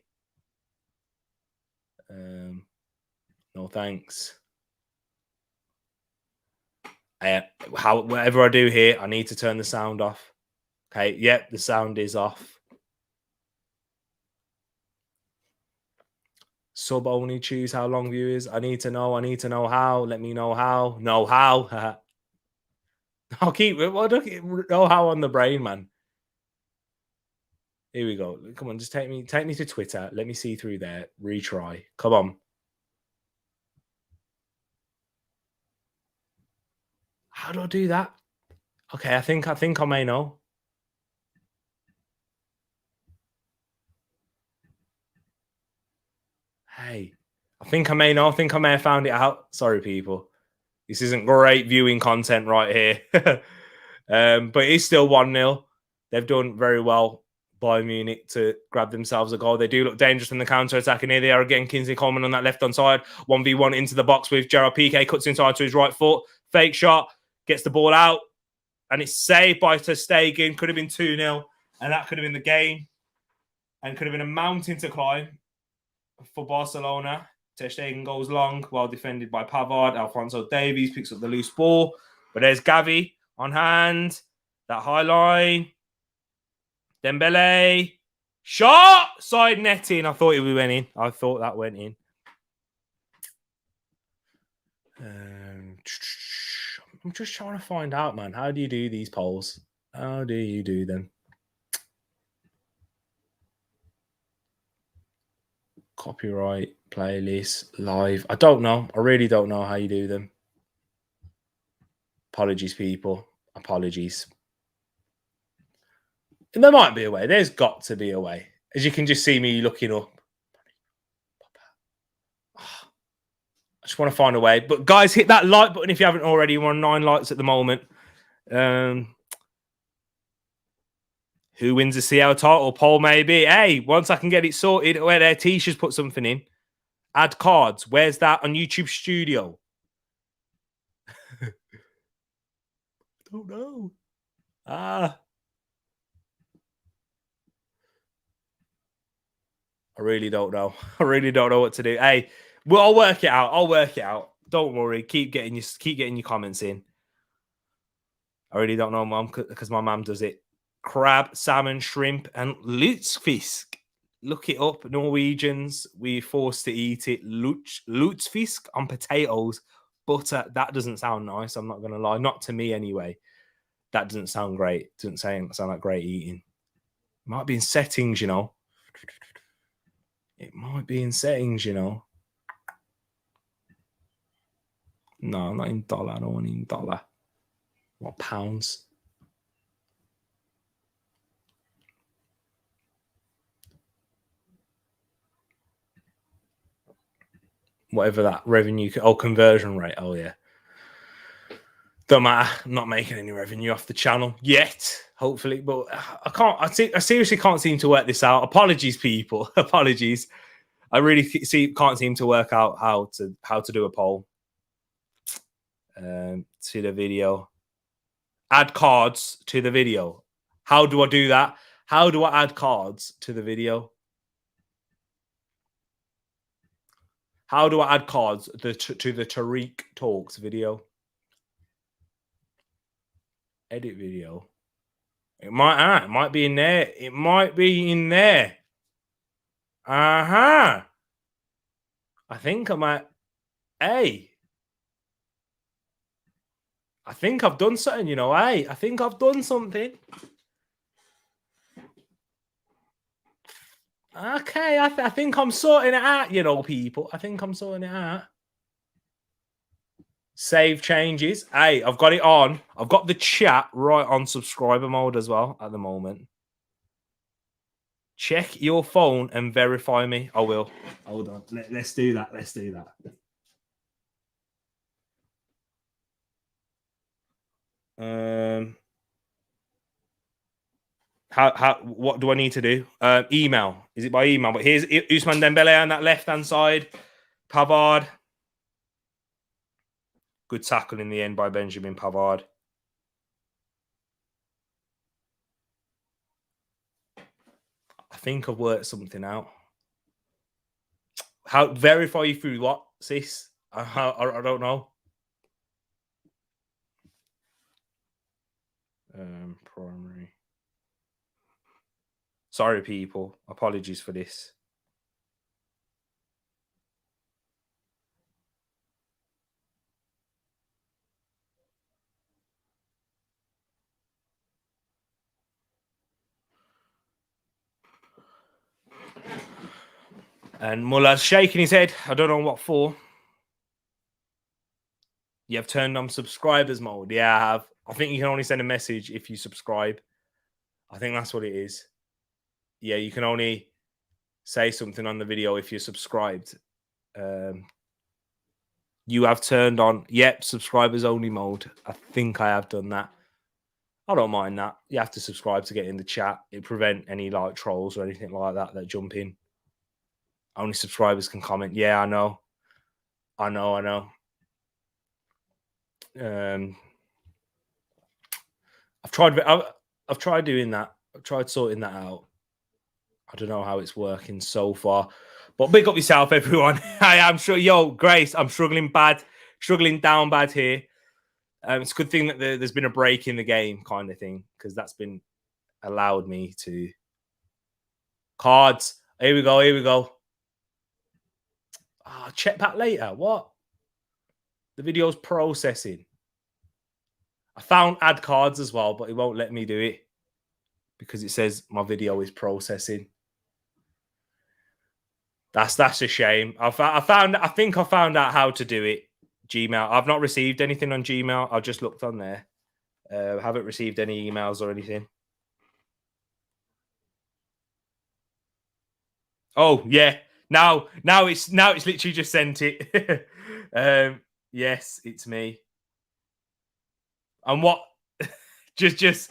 No thanks. Whatever I do here, I need to turn the sound off. Okay, yep, the sound is off. Sub only choose how long viewers. I need to know. I need to know how. Let me know how. Know how. I'll keep it. Well, know how on the brain, man. Here we go. Come on, just take me to Twitter. Let me see through there. Retry. Come on. How do I do that? Okay, I think I may know. Hey, I think I may know. I think I may have found it out. Sorry, people. This isn't great viewing content right here. But it's still 1-0. They've done very well, Bayern Munich, to grab themselves a goal. They do look dangerous in the counter-attack, and here they are again. Kingsley Coleman on that left-hand side. 1v1 into the box with Gerard Piqué. Cuts inside to his right foot. Fake shot. Gets the ball out. And it's saved by Ter Stegen. Could have been 2-0. And that could have been the game. And could have been a mountain to climb for Barcelona. Ter Stegen goes long, well defended by Pavard. Alphonso Davies picks up the loose ball. But there's Gavi on hand. That high line. Dembele. Shot! Side netting. I thought it went in. I thought that went in. I'm just trying to find out, man. How do you do these polls? How do you do them? Copyright, playlist, live. I don't know. I really don't know how you do them. Apologies, people. Apologies. And there might be a way. There's got to be a way. As you can just see me looking up. I just want to find a way. But guys, hit that like button if you haven't already. We're on 9 likes at the moment. Who wins the CL title poll? Maybe. Hey, once I can get it sorted, where their Tisha's put something in. Add cards. Where's that on YouTube Studio? I don't know. I really don't know. I really don't know what to do. Hey, well, I'll work it out. I'll work it out. Don't worry. Keep getting your comments in. I really don't know, Mum, because my mum does it. Crab, salmon, shrimp, and lutefisk. Look it up. Norwegians, we're forced to eat it. Lutefisk on potatoes, butter. That doesn't sound nice. I'm not going to lie. Not to me, anyway. That doesn't sound great. Doesn't sound like great eating. Might be in settings, you know. It might be in settings, you know. No, not in dollar. I don't want it in dollar. What, pounds? Whatever that revenue, conversion rate. Oh, yeah. Don't matter. I'm not making any revenue off the channel yet, hopefully. But I seriously can't seem to work this out. Apologies, people. Apologies. I really can't seem to work out how to do a poll. To the video. Add cards to the video. How do I do that? How do I add cards to the video? How do I add cards to the Tereak Talks video? Edit video. It might be in there. It might be in there. I think I might. Hey. I think I've done something, you know. Hey, I think I've done something. Okay, I think I'm sorting it out, you know, people. I think I'm sorting it out. Save changes. Hey, I've got it on. I've got the chat right on subscriber mode as well at the moment. Check your phone and verify me. I will. Hold on. Let's do that. Let's do that. What do I need to do? Email. Is it by email? But here's Ousmane Dembele on that left-hand side. Pavard. Good tackle in the end by Benjamin Pavard. I think I've worked something out. How verify you through what, sis? I don't know. Primary. Sorry, people. Apologies for this. And Muller's shaking his head. I don't know what for. You have turned on subscribers mode. Yeah, I have. I think you can only send a message if you subscribe. I think that's what it is. Yeah, you can only say something on the video if you're subscribed. You have turned on, subscribers only mode. I think I have done that. I don't mind that. You have to subscribe to get in the chat. It prevent any like trolls or anything like that jump in. Only subscribers can comment. Yeah, I know. I've tried doing that. I've tried sorting that out. I don't know how it's working so far. But big up yourself, everyone. I'm sure, Grace, I'm struggling down bad here. It's a good thing that there's been a break in the game kind of thing, because that's been allowed me to... Cards. Here we go. Check back later. What? The video's processing. I found add cards as well, but it won't let me do it because it says my video is processing. That's a shame. I think I found out how to do it. Gmail. I've not received anything on Gmail. I've just looked on there. Haven't received any emails or anything. Oh yeah. Now it's literally just sent it. Yes, it's me. And what? just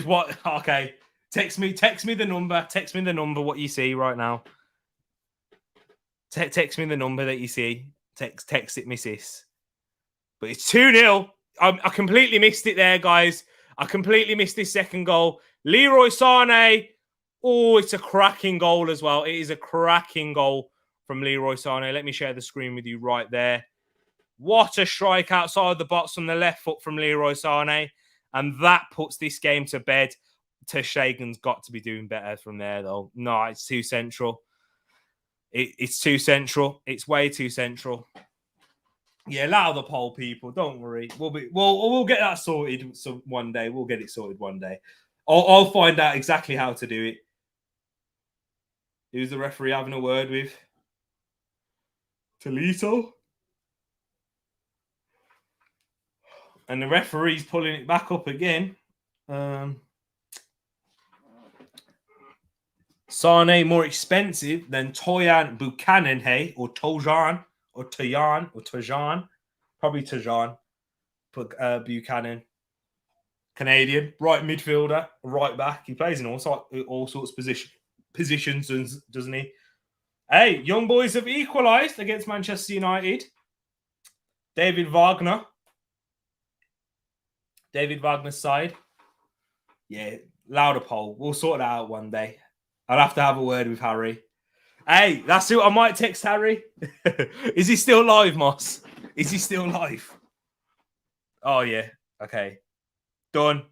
what? Okay. Text me the number. Text me the number. What you see right now. Text me the number that you see. Text it, me sis. But it's 2-0. I completely missed it there, guys. I completely missed this second goal. Leroy Sané. Oh, it's a cracking goal as well. It is a cracking goal from Leroy Sané. Let me share the screen with you right there. What a strike outside the box from the left foot from Leroy Sané. And that puts this game to bed. Ter Stegen's got to be doing better from there, though. No, it's too central. It's too central. It's way too central. Yeah, allow the poll, people. Don't worry. We'll get that sorted one day. We'll get it sorted one day. I'll find out exactly how to do it. Who's the referee having a word with? Toledo. And the referee's pulling it back up again. Sane more expensive than Toyan Buchanan, hey, or Tojan, or Toyan, or Tojan. Probably Tojan. Buchanan. Canadian. Right midfielder. Right back. He plays in all sorts of positions, doesn't he? Hey, young boys have equalised against Manchester United. David Wagner's side. Yeah, louder poll. We'll sort it out one day. I'll have to have a word with Harry. Hey, that's who I might text Harry. Is he still live, Moss? Is he still live? Oh, yeah. Okay. Done.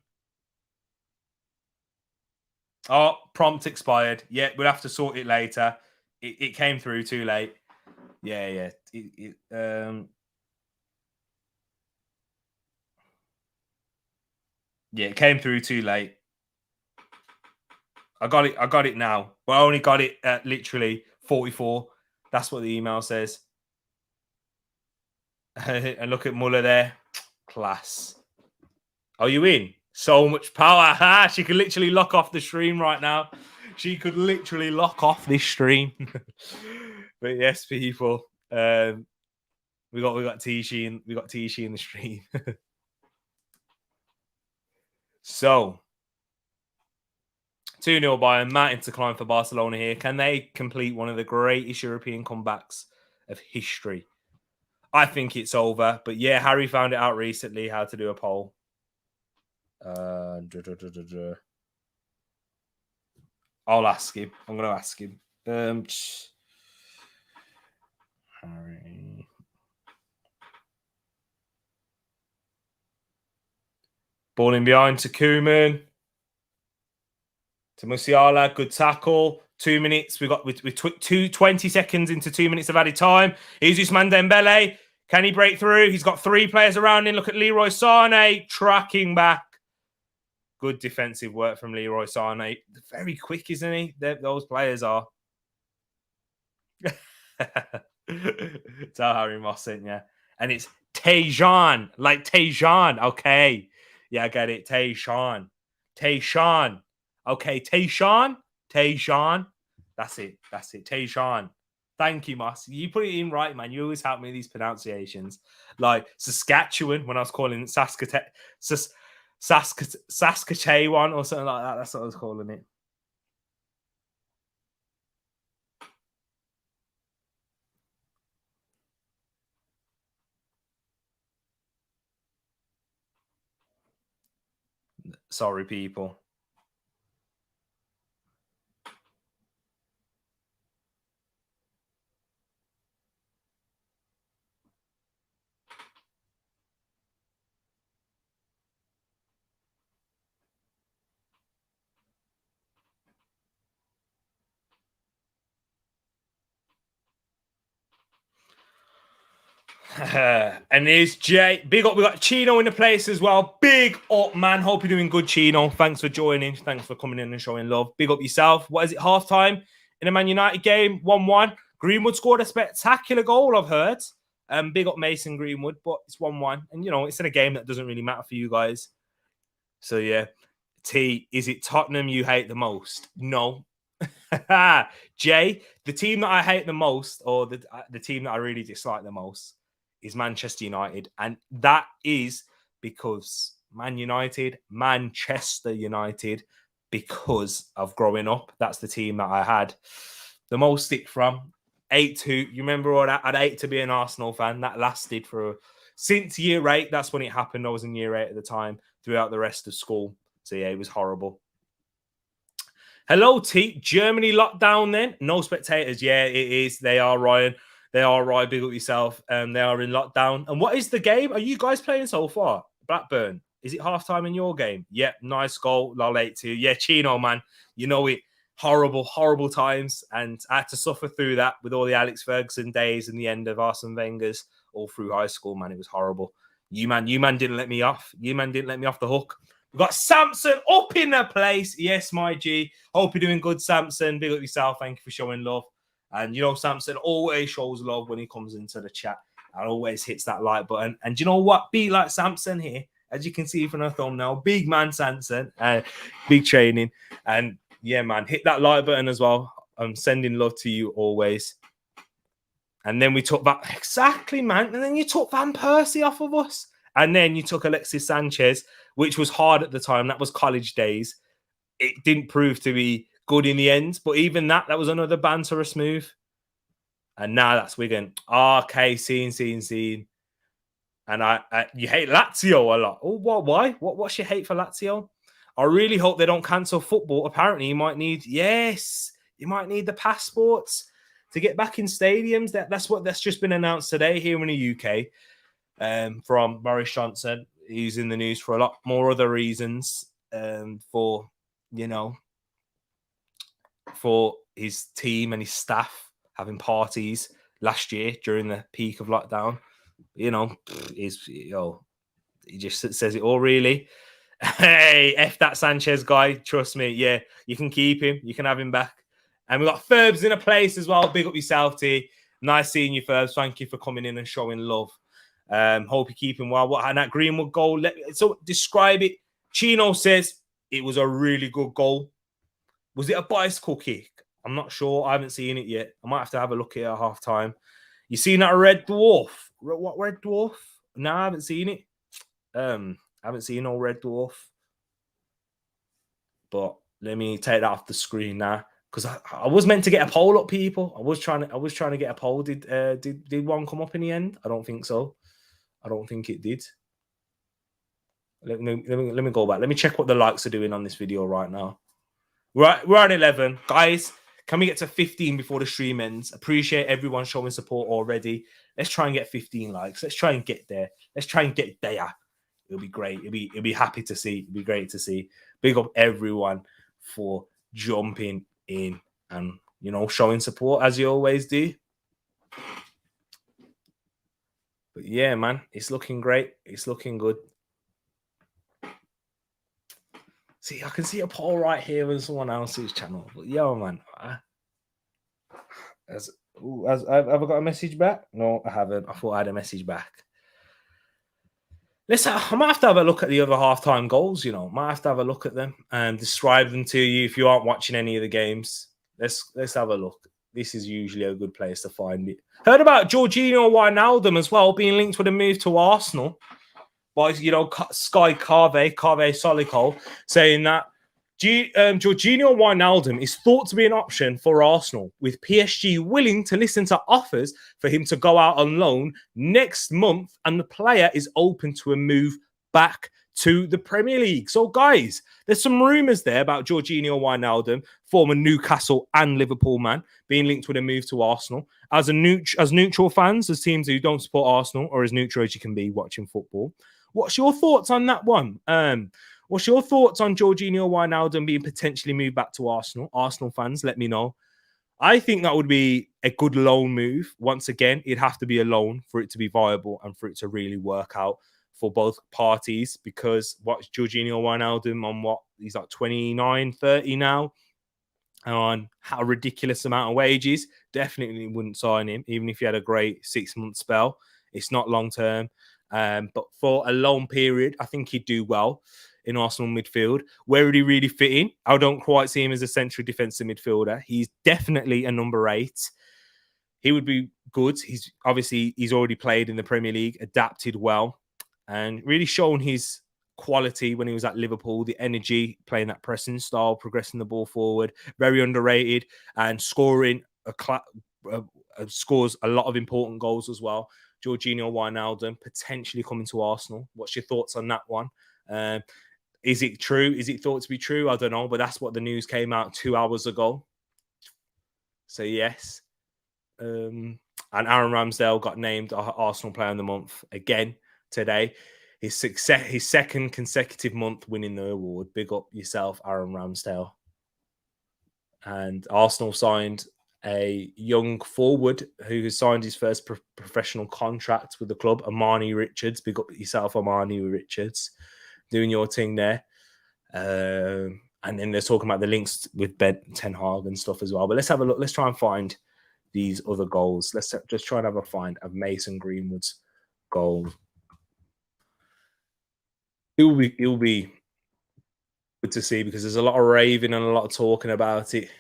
Oh, prompt expired. Yeah, we'll have to sort it later. It came through too late. Yeah. Yeah, it came through too late. I got it now. Well, I only got it at literally 44. That's what the email says. And look at Muller there. Class. Are you in? So much power. She could literally lock off the stream right now. She could literally lock off this stream. But yes, people. We got Tishi in the stream. So 2-0 Bayern, mountain to climb for Barcelona here. Can they complete one of the greatest European comebacks of history? I think it's over. But yeah, Harry found it out recently how to do a poll. I'll ask him. I'm going to ask him. Harry. Ball in behind to Koeman. To Musiala, good tackle. 2 minutes. We 20 seconds into 2 minutes of added time. Here's Ousmane Dembele. Can he break through? He's got 3 players around him. Look at Leroy Sané tracking back. Good defensive work from Leroy Sané. Very quick, isn't he? Those players are. Tell Harry Moss sent you. And it's Tejan, like Tejan. Okay. Yeah, I get it. Tejan. Tejan. Okay, Tejan. Tejan. That's it. That's it. Tejan. Thank you, Moss. You put it in right, man. You always help me with these pronunciations. Like Saskatchewan, when I was calling it Saskatchewan or something like that. That's what I was calling it. Sorry, people. And there's Jay. Big up. We got Chino in the place as well. Big up, man. Hope you're doing good, Chino. Thanks for joining. Thanks for coming in and showing love. Big up yourself. What is it? Halftime in a Man United game, 1-1. Greenwood scored a spectacular goal, I've heard. Big up Mason Greenwood, but it's 1-1. And, you know, it's in a game that doesn't really matter for you guys. So, yeah. T, is it Tottenham you hate the most? No. Jay, the team that I hate the most, or the team that I really dislike the most, is Manchester United. And that is because Manchester United, because of growing up, that's the team that I had the most stick from. 8-2. You remember all that? I'd 8 to be an Arsenal fan. That lasted since year 8. That's when it happened. I was in year 8 at the time, throughout the rest of school. So, yeah, it was horrible. Hello, T. Germany lockdown then? No spectators. Yeah, it is. They are, Ryan. They are, Ryan. Big up yourself. They are in lockdown. And what is the game? Are you guys playing so far? Blackburn. Is it halftime in your game? Yeah, nice goal. Lol 8-2. Yeah, Chino, man. You know it. Horrible, horrible times. And I had to suffer through that with all the Alex Ferguson days and the end of Arsene Wenger's all through high school, man. It was horrible. You man didn't let me off. You man didn't let me off the hook. We've got Samson up in the place. Yes, my G. Hope you're doing good, Samson. Big up yourself. Thank you for showing love. And, you know, Samson always shows love when he comes into the chat and always hits that like button. And you know what? Be like Samson here. As you can see from the thumbnail, big man Samson. Big training. And, yeah, man, hit that like button as well. I'm sending love to you always. And then we took that. Exactly, man. And then you took Van Persie off of us. And then you took Alexis Sanchez, which was hard at the time. That was college days. It didn't prove to be good in the end. But even that was another banterous move. And now that's Wigan. Okay, scene. And you hate Lazio a lot. Oh, what? Why? What's your hate for Lazio? I really hope they don't cancel football. Apparently, you might need the passports to get back in stadiums. That's just been announced today here in the UK. From Boris Johnson. He's in the news for a lot more other reasons, for his team and his staff having parties last year during the peak of lockdown. He just says it all, really. Hey, F that Sanchez guy. Trust me. Yeah, you can keep him. You can have him back. And we've got Ferbs in a place as well. Big up yourself, T. Nice seeing you, Ferbs. Thank you for coming in and showing love. Hope you're keeping well. And that Greenwood goal, so describe it. Chino says it was a really good goal. Was it a bicycle kick? I'm not sure. I haven't seen it yet. I might have to have a look at it at half time. You seen that red dwarf? What red dwarf? No, I haven't seen it. I haven't seen no red dwarf. But let me take that off the screen now. Because I was meant to get a poll up, people. I was trying to get a poll. Did one come up in the end? I don't think so. I don't think it did. Let me go back. Let me check what the likes are doing on this video right now. We're on 11. Guys, can we get to 15 before the stream ends? Appreciate everyone showing support already. Let's try and get 15 likes. Let's try and get there. Let's try and get there. It'll be great. It'll be happy to see. It'll be great to see. Big up everyone for jumping in and, showing support as you always do. But yeah, man, it's looking great. It's looking good. See, I can see a poll right here on someone else's channel. But yo, man. Have I got a message back? No, I haven't. I thought I had a message back. I might have to have a look at the other halftime goals, Might have to have a look at them and describe them to you if you aren't watching any of the games. Let's have a look. This is usually a good place to find it. Heard about Jorginho Wijnaldum as well being linked with a move to Arsenal by Sky Carve Solicol saying that Jorginho Wijnaldum is thought to be an option for Arsenal, with PSG willing to listen to offers for him to go out on loan next month, and the player is open to a move back to the Premier League. So, guys, there's some rumours there about Jorginho Wijnaldum, former Newcastle and Liverpool man, being linked with a move to Arsenal. As neutral fans, as teams who don't support Arsenal, or as neutral as you can be watching football, what's your thoughts on that one? What's your thoughts on Jorginho Wijnaldum being potentially moved back to Arsenal? Arsenal fans, let me know. I think that would be a good loan move. Once again, it'd have to be a loan for it to be viable and for it to really work out for both parties, because what's Jorginho Wijnaldum on he's like 29, 30 now, on a ridiculous amount of wages. Definitely wouldn't sign him, even if he had a great 6-month spell. It's not long term. But for a long period, I think he'd do well in Arsenal midfield. Where would he really fit in? I don't quite see him as a central defensive midfielder. He's definitely a number 8. He would be good. He's already played in the Premier League, adapted well, and really shown his quality when he was at Liverpool, the energy, playing that pressing style, progressing the ball forward, very underrated, and scoring scores a lot of important goals as well. Jorginho Wijnaldum potentially coming to Arsenal. What's your thoughts on that one? Is it true? Is it thought to be true? I don't know, but that's what the news came out 2 hours ago. So yes. And Aaron Ramsdale got named Arsenal Player of the Month again today. His second consecutive month winning the award. Big up yourself, Aaron Ramsdale. And Arsenal signed a young forward who has signed his first professional contract with the club, Amani Richards. Big up yourself, Amani Richards, doing your thing there. And then they're talking about the links with Ben Ten Hag and stuff as well. But let's have a look. Let's try and find these other goals. Let's just try and have a find of Mason Greenwood's goal. It'll be good to see, because there's a lot of raving and a lot of talking about it.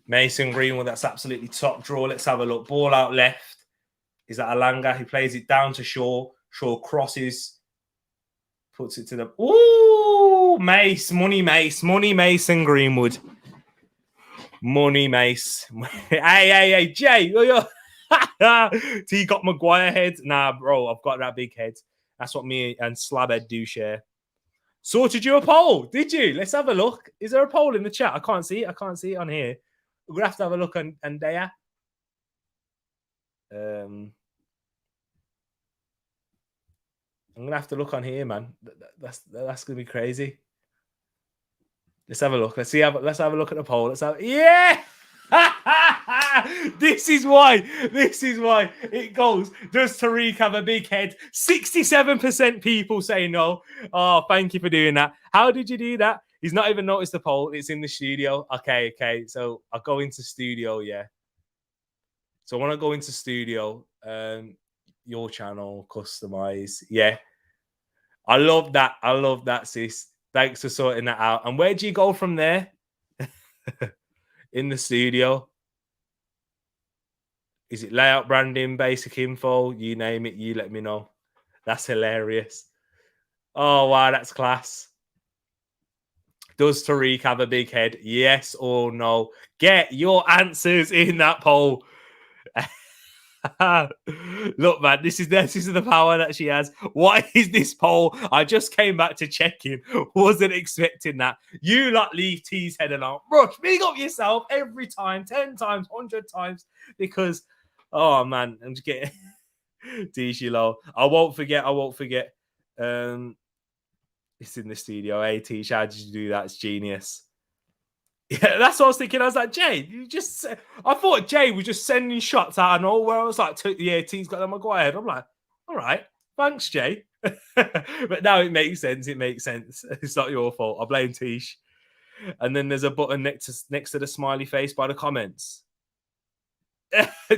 Mason Greenwood, that's absolutely top draw. Let's have a look. Ball out left. Is that Alanga? He plays it down to Shaw. Shaw crosses. Puts it to the... Ooh! Money Mason Greenwood. Money Mace. Hey, Jay. T got Maguire head. Nah, bro, I've got that big head. That's what me and Slabhead do share. Sorted you a poll, did you? Let's have a look. Is there a poll in the chat? I can't see it on here. We're going to have to have a look on there. I'm going to have to look on here, man. That's going to be crazy. Let's have a look. Let's have a look at the poll. Yeah! This is why it goes. Does Tereak have a big head? 67% people say no. Oh, thank you for doing that. How did you do that? He's not even noticed the poll. It's in the studio. Okay. So I'll go into studio, yeah. So when I go into studio, your channel, customize. Yeah. I love that, sis. Thanks for sorting that out. And where do you go from there? In the studio. Is it layout, branding, basic info? You name it, you let me know. That's hilarious. Oh, wow, that's class. Does Tereak have a big head? Yes or no? Get your answers in that poll. Look, man, this is the power that she has. What is this poll? I just came back to check in. Wasn't expecting that. You lot leave T's head alone. Rush, big up yourself every time, 10 times, 100 times, because, oh, man, I'm just getting T low. I won't forget. It's in the studio. Hey, T, how did you do that? It's genius. Yeah, that's what I was thinking. I was like, Jay, I thought Jay was just sending shots out of nowhere. I was like, yeah, T's got them Maguire. I'm like, all right. Thanks, Jay. But now it makes sense. It makes sense. It's not your fault. I blame Tish. And then there's a button next to the smiley face by the comments.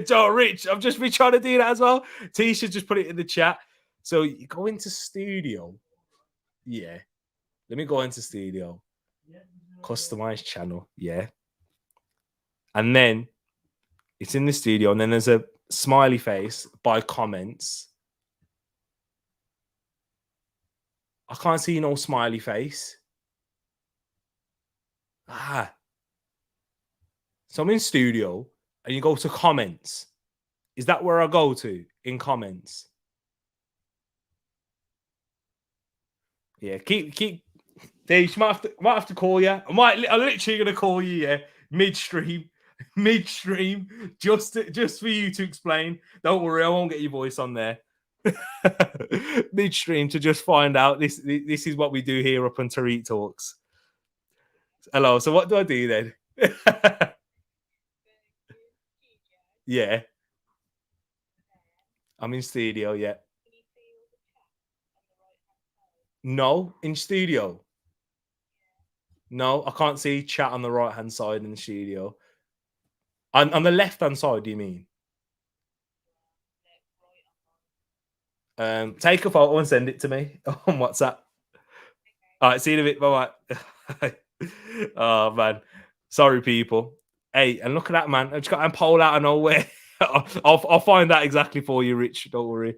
Joe Rich, I've just been trying to do that as well. Tish should just put it in the chat. So you go into studio. Yeah. Let me go into studio. Customize channel. Yeah. And then it's in the studio. And then there's a smiley face by comments. I can't see no smiley face. So I'm in studio and you go to comments. Is that where I go to in comments? Yeah, keep. Dave, might have to call you. I'm literally gonna call you. Yeah, midstream, just for you to explain. Don't worry, I won't get your voice on there. Midstream to just find out this is what we do here up on Tereak Talks. Hello. So what do I do then? Yeah, I'm in studio. Yeah. No, in studio. No, I can't see chat on the right hand side in the studio. On the left hand side, do you mean? Take a photo and send it to me on WhatsApp. All right, see you in a bit. Bye bye. Oh man, sorry people. Hey, and look at that man. I just got a pole out of nowhere. I'll find that exactly for you, Rich. Don't worry.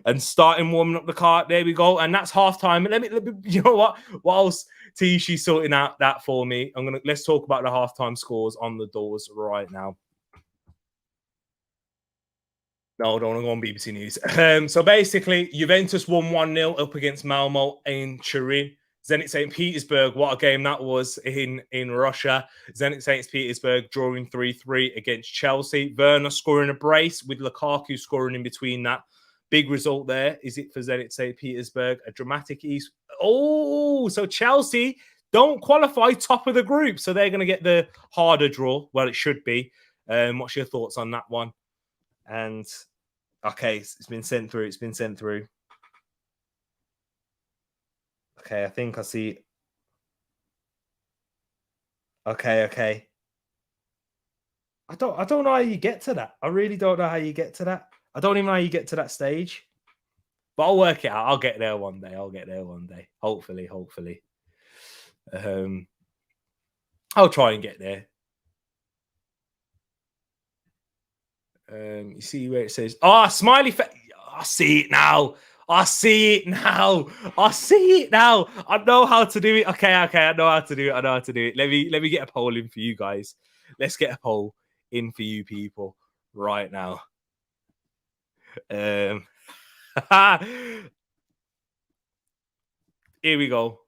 And starting warming up the car. There we go. And that's half time. Let me you know what? Whilst Tishi's sorting out that for me, let's talk about the halftime scores on the doors right now. No, don't want to go on BBC News. So basically, Juventus won 1-0 up against Malmo in Turin. Zenit St. Petersburg, what a game that was in Russia. Zenit St. Petersburg drawing 3-3 against Chelsea. Werner scoring a brace with Lukaku scoring in between that. Big result there. Is it for Zenit St. Petersburg? A dramatic east. Oh, so Chelsea don't qualify top of the group. So they're going to get the harder draw. Well, it should be. What's your thoughts on that one? And okay, it's been sent through. It's been sent through. Okay, I think I see. Okay. I don't know how you get to that. I really don't know how you get to that. I don't even know how you get to that stage. But I'll work it out. I'll get there one day. Hopefully. I'll try and get there. You see where it says, smiley face. I see it now. I know how to do it. Okay. I know how to do it. Let me get a poll in for you guys. Let's get a poll in for you people right now. Here we go.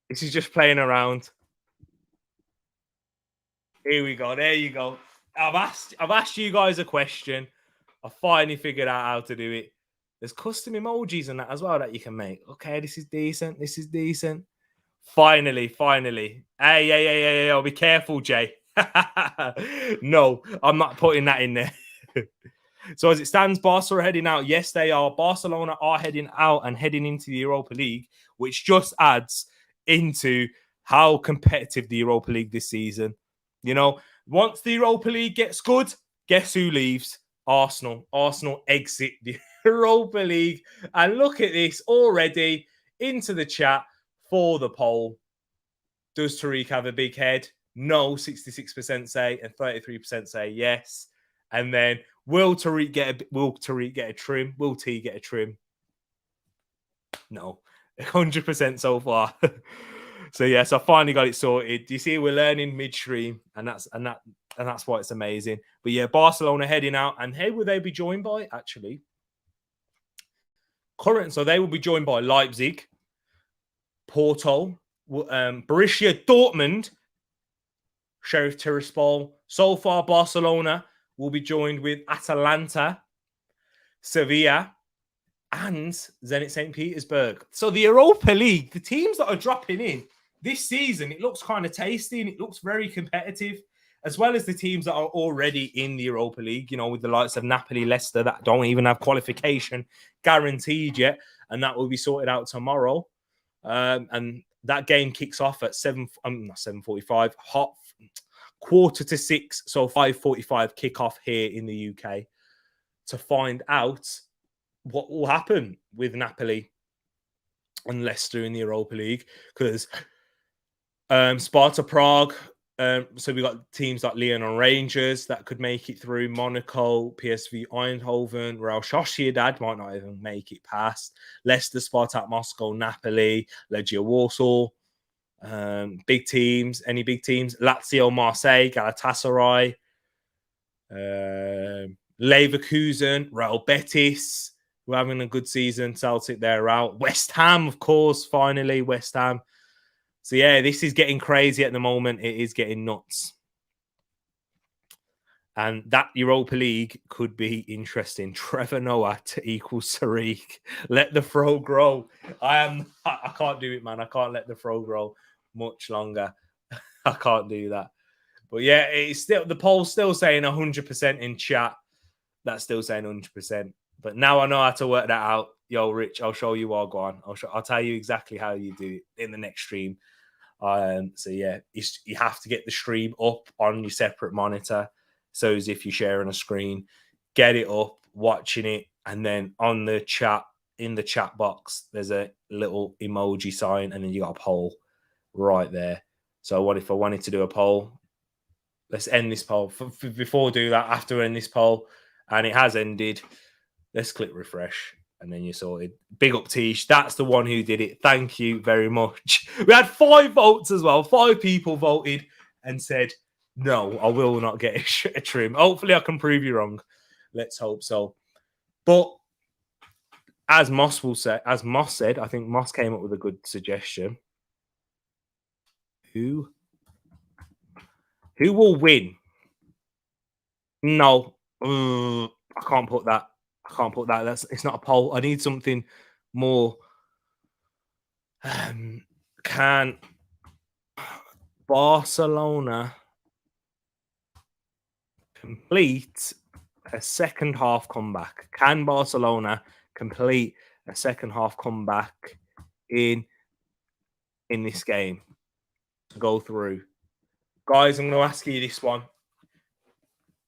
This is just playing around. Here we go. There you go. I've asked you guys a question. I finally figured out how to do it. There's custom emojis and that as well that you can make. Okay, this is decent. Finally. Hey, be careful, Jay. No, I'm not putting that in there. So as it stands, Barca are heading out. Yes, they are. Barcelona are heading out and heading into the Europa League, which just adds into how competitive the Europa League this season. You know, once the Europa League gets good, guess who leaves? Arsenal. Arsenal exit the Europa League. And look at this already into the chat for the poll. Does Tereak have a big head? No, 66% say, and 33% say yes. And then will Tereak get a trim? Will T get a trim? No, 100% so far. So yes, I finally got it sorted. You see, we're learning midstream, and that's why it's amazing. But yeah, Barcelona heading out, and who will they be joined by? Actually, so they will be joined by Leipzig, Porto, Borussia Dortmund, Sheriff Tiraspol. So far, Barcelona will be joined with Atalanta, Sevilla, and Zenit St. Petersburg. So the Europa League, the teams that are dropping in, this season it looks kind of tasty and it looks very competitive, as well as the teams that are already in the Europa League, you know, with the likes of Napoli, Leicester, that don't even have qualification guaranteed yet, and that will be sorted out tomorrow. And that game kicks off at 7:45, hot 5:45, so 5:45 kickoff here in the UK, to find out what will happen with Napoli and Leicester in the Europa League, because Sparta Prague. So we got teams like Lyon and Rangers that could make it through. Monaco, PSV Eindhoven, Real Sociedad might not even make it past. Leicester, Spartak Moscow, Napoli, Legia Warsaw. Big teams. Any big teams? Lazio, Marseille, Galatasaray, Leverkusen, Real Betis. We're having a good season. Celtic, they're out. West Ham, of course, finally, West Ham. So, yeah, this is getting crazy at the moment. It is getting nuts. And that Europa League could be interesting. Trevor Noah to equal Tereak. Let the throw grow. I can't do it, man. I can't let the throw grow much longer. I can't do that. But, yeah, it's still, the poll's still saying 100% in chat. That's still saying 100%. But now I know how to work that out. Yo, Rich, I'll show you all. Go on. I'll tell you exactly how you do it in the next stream. So yeah, you have to get the stream up on your separate monitor. So as if you're sharing a screen, get it up, watching it, and then on the chat, in the chat box, there's a little emoji sign, and then you got a poll right there. So what if I wanted to do a poll? Let's end this poll. Before we do that, after we end this poll, and it has ended, let's click refresh. And then you're sorted. Big up, Tish. That's the one who did it. Thank you very much. We had 5 votes as well. 5 people voted and said, no, I will not get a trim. Hopefully, I can prove you wrong. Let's hope so. But as Moss said, I think Moss came up with a good suggestion. Who will win? No, I can't put that. It's not a poll. I need something more. Can Barcelona complete a second half comeback? Can Barcelona complete a second half comeback in this game to go through? Guys, I'm going to ask you this one.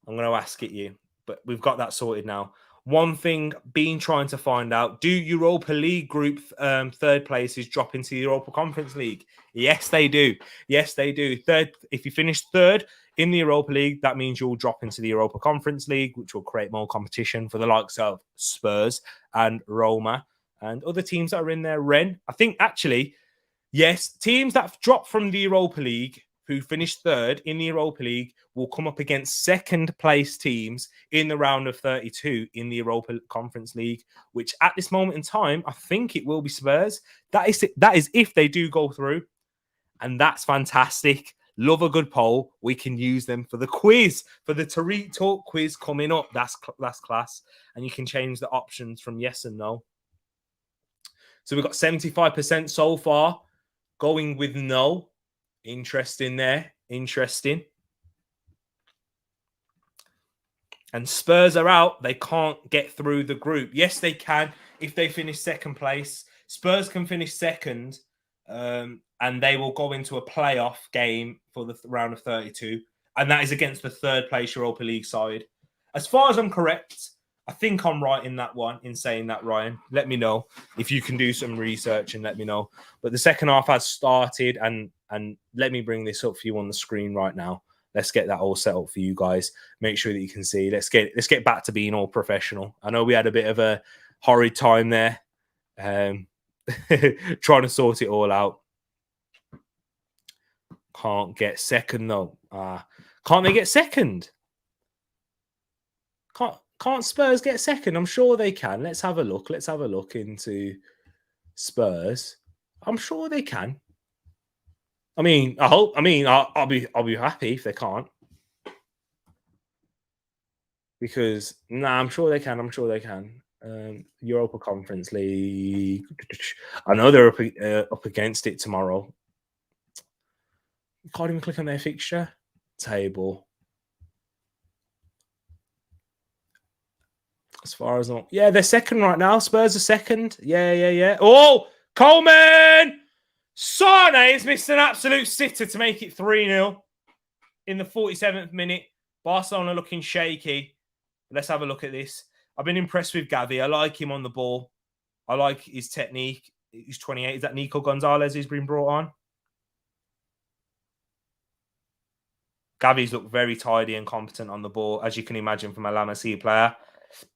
I'm going to ask it you, but we've got that sorted now. One thing been trying to find out, do Europa League group third places drop into the Europa Conference League? Yes, they do. Yes, they do. Third, if you finish third in the Europa League, that means you'll drop into the Europa Conference League, which will create more competition for the likes of Spurs and Roma and other teams that are in there. I think actually, yes, teams that drop from the Europa League who finished third in the Europa League will come up against second place teams in the round of 32 in the Europa Conference League, which at this moment in time, I think it will be Spurs. That is if they do go through. And that's fantastic. Love a good poll. We can use them for the quiz, for the Tereak Talk quiz coming up. That's class. And you can change the options from yes and no. So we've got 75% so far going with no. Interesting there. Interesting. And Spurs are out. They can't get through the group. Yes, they can if they finish second place. Spurs can finish second, and they will go into a playoff game for the round of 32. And that is against the third place Europa League side. As far as I'm correct, I think I'm right in that one, in saying that, Ryan. Let me know if you can do some research and let me know. But the second half has started, and let me bring this up for you on the screen right now. Let's get that all set up for you guys. Make sure that you can see. Let's get back to being all professional. I know we had a bit of a horrid time there, trying to sort it all out. Can't get second though. Can't they get second? Can't Spurs get second? I'm sure they can. Let's have a look. Let's have a look into Spurs. I'm sure they can. I mean, I hope. I mean, I'll be happy if they can't, because I'm sure they can. I'm sure they can. Europa Conference League. I know they're up against it tomorrow. You can't even click on their fixture table. As far as not, yeah, they're second right now. Spurs are second. Yeah. Oh, Coleman! Sane has missed an absolute sitter to make it 3-0 in the 47th minute. Barcelona looking shaky. Let's have a look at this. I've been impressed with Gavi. I like him on the ball. I like his technique. He's 28. Is that Nico Gonzalez who's been brought on? Gavi's looked very tidy and competent on the ball, as you can imagine from a La Masia player.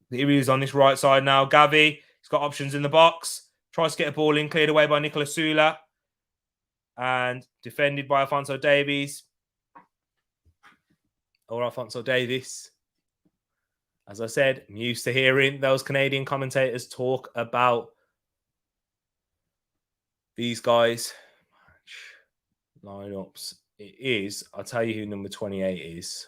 Here he is on this right side now. Gavi, he's got options in the box. Tries to get a ball in, cleared away by Nicolas Sula. And defended by Alphonso Davies. Or Alphonso Davies. As I said, I'm used to hearing those Canadian commentators talk about these guys. Lineups. It is, I'll tell you who number 28 is.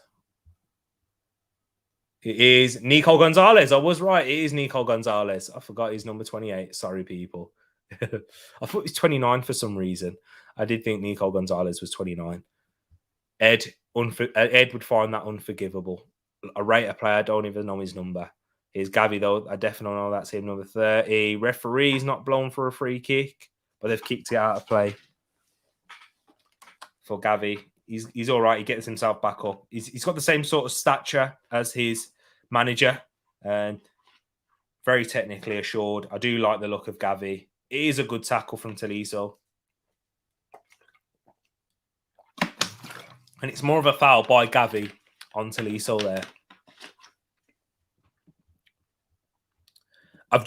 It is Nico Gonzalez. I was right. It is Nico Gonzalez. I forgot he's number 28. Sorry, people. I thought he was 29 for some reason. I did think Nico Gonzalez was 29. Ed would find that unforgivable. I rate a player. I don't even know his number. Here's Gavi, though. I definitely know that's him, number 30. Referee's not blown for a free kick, but they've kicked it out of play for Gavi. He's all right. He gets himself back up. He's got the same sort of stature as his manager, and very technically assured. I do like the look of Gavi. It is a good tackle from Tolisso. And it's more of a foul by Gavi on Tolisso there. I've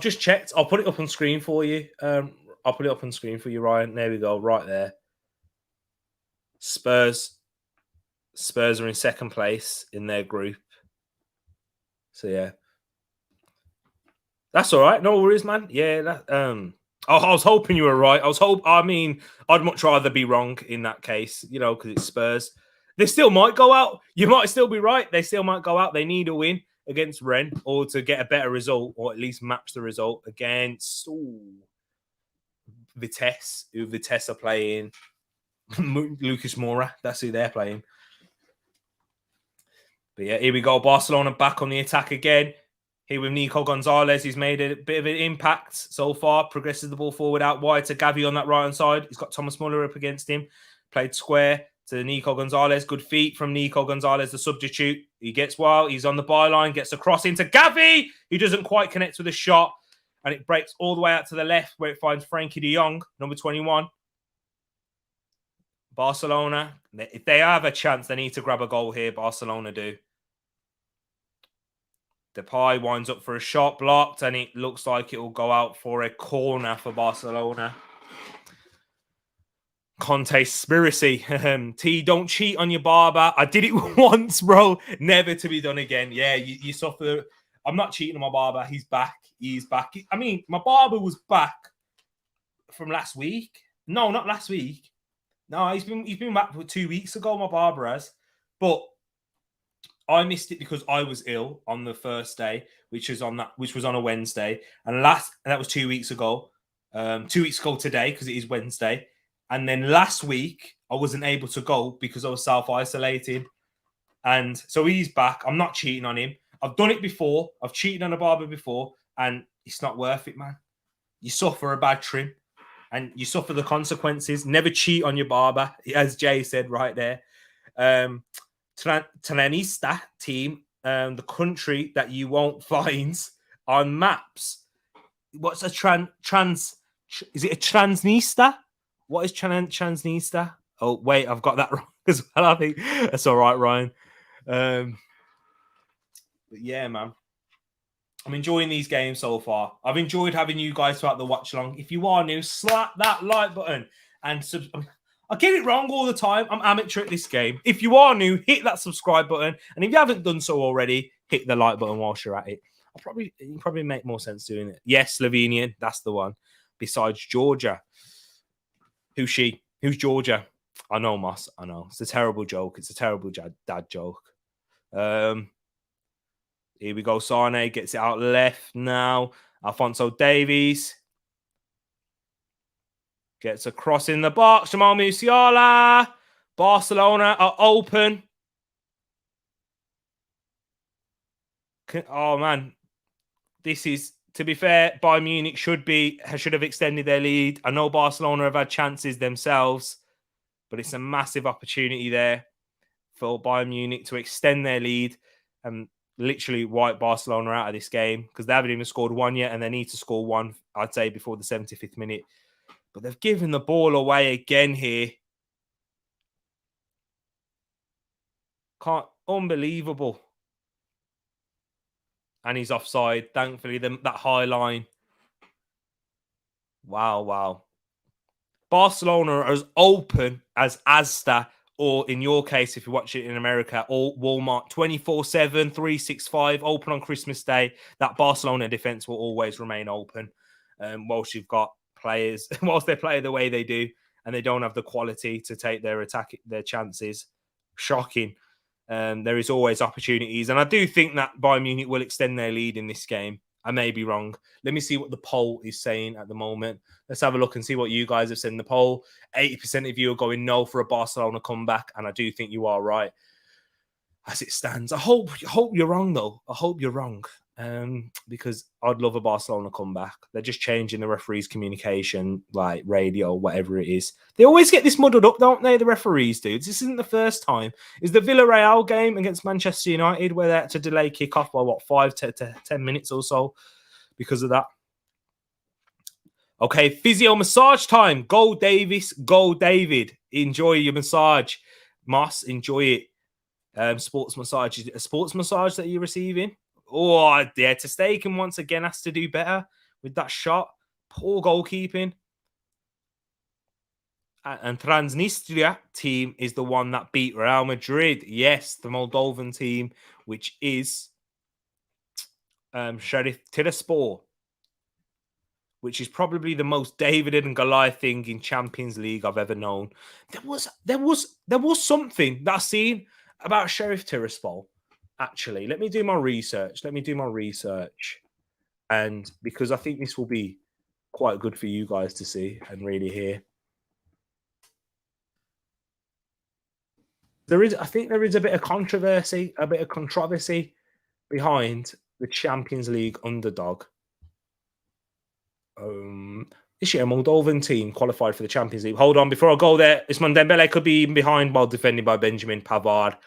just checked. I'll put it up on screen for you. I'll put it up on screen for you, Ryan. There we go, right there. Spurs are in second place in their group. So yeah. That's all right. No worries, man. Yeah, I was hoping you were right. I'd much rather be wrong in that case, because it's Spurs. They still might go out. You might still be right. They still might go out. They need a win against Rennes or to get a better result, or at least match the result against Vitesse, who Vitesse are playing. Lucas Moura, that's who they're playing. But yeah, here we go. Barcelona back on the attack again. Here with Nico Gonzalez, he's made a bit of an impact so far. Progresses the ball forward out wide to Gavi on that right-hand side. He's got Thomas Muller up against him. Played square to Nico Gonzalez. Good feet from Nico Gonzalez, the substitute. He gets wild. He's on the byline. Gets a cross into Gavi. He doesn't quite connect with a shot. And it breaks all the way out to the left where it finds Frankie de Jong, number 21. Barcelona, if they have a chance, they need to grab a goal here. Barcelona do. Depay winds up for a shot, blocked, and it looks like it will go out for a corner for Barcelona. Conte Spiracy. T, don't cheat on your barber. I did it once, bro. Never to be done again. Yeah, you suffer. I'm not cheating on my barber. He's back. He's back. I mean, my barber was back from last week. No, not last week. No, he's been back for 2 weeks ago, my barber has. But I missed it because I was ill on the first day, which was on a Wednesday. And that was 2 weeks ago. 2 weeks ago today, because it is Wednesday. And then last week, I wasn't able to go because I was self-isolating. And so he's back. I'm not cheating on him. I've done it before. I've cheated on a barber before. And it's not worth it, man. You suffer a bad trim. And you suffer the consequences. Never cheat on your barber, as Jay said right there. Tranista team, the country that you won't find on maps. What's a trans? Is it a transnista? What is transnista? Oh, wait, I've got that wrong as well. I think that's all right, Ryan. But yeah, man. I'm enjoying these games so far. I've enjoyed having you guys throughout the watch along. If you are new, slap that like button and I get it wrong all the time. I'm amateur at this game. If you are new, hit that subscribe button. And if you haven't done so already, hit the like button whilst you're at it. You probably make more sense doing it. Yes, Slovenian, that's the one. Besides Georgia. Who's she? Who's Georgia? I know, Moss. I know. It's a terrible joke. It's a terrible dad joke. Here we go. Sane gets it out left now. Alphonso Davies gets a cross in the box. Jamal Musiala. Barcelona are open. Oh, man. This is, to be fair, Bayern Munich should have extended their lead. I know Barcelona have had chances themselves, but it's a massive opportunity there for Bayern Munich to extend their lead and literally wipe Barcelona out of this game because they haven't even scored one yet and they need to score one, I'd say, before the 75th minute. But they've given the ball away again here. Unbelievable. And he's offside. Thankfully, that high line. Wow. Barcelona are as open as Asda, or in your case, if you watch it in America, or Walmart, 24/7, 365, open on Christmas Day. That Barcelona defense will always remain open whilst you've got players, whilst they play the way they do, and they don't have the quality to take their chances. Shocking. There is always opportunities. And I do think that Bayern Munich will extend their lead in this game. I may be wrong. Let me see what the poll is saying at the moment. Let's have a look and see what you guys have said in the poll. 80% of you are going no for a Barcelona comeback, and I do think you are right as it stands. I hope you're wrong, though. I hope you're wrong because I'd love a Barcelona comeback. They're just changing the referees' communication, like radio, whatever it is. They always get this muddled up, don't they, the referees, dudes? This isn't the first time. Is the Villarreal game against Manchester United where they had to delay kickoff by, 5 to 10 minutes or so because of that? Okay, physio massage time. Go, Davis. Go, David. Enjoy your massage. Moss, enjoy it. Sports massage. Is it a sports massage that you're receiving? Oh, yeah. Ter Stegen once again has to do better with that shot. Poor goalkeeping. And Transnistria team is the one that beat Real Madrid. Yes, the Moldovan team, which is Sheriff Tiraspol, which is probably the most David and Goliath thing in Champions League I've ever known. There was something that I've seen about Sheriff Tiraspol. Actually, let me do my research. And because I think this will be quite good for you guys to see and really hear. I think there is a bit of controversy behind the Champions League underdog. This year, a Moldovan team qualified for the Champions League. Hold on, before I go there, Ousmane Dembele could be behind while defended by Benjamin Pavard.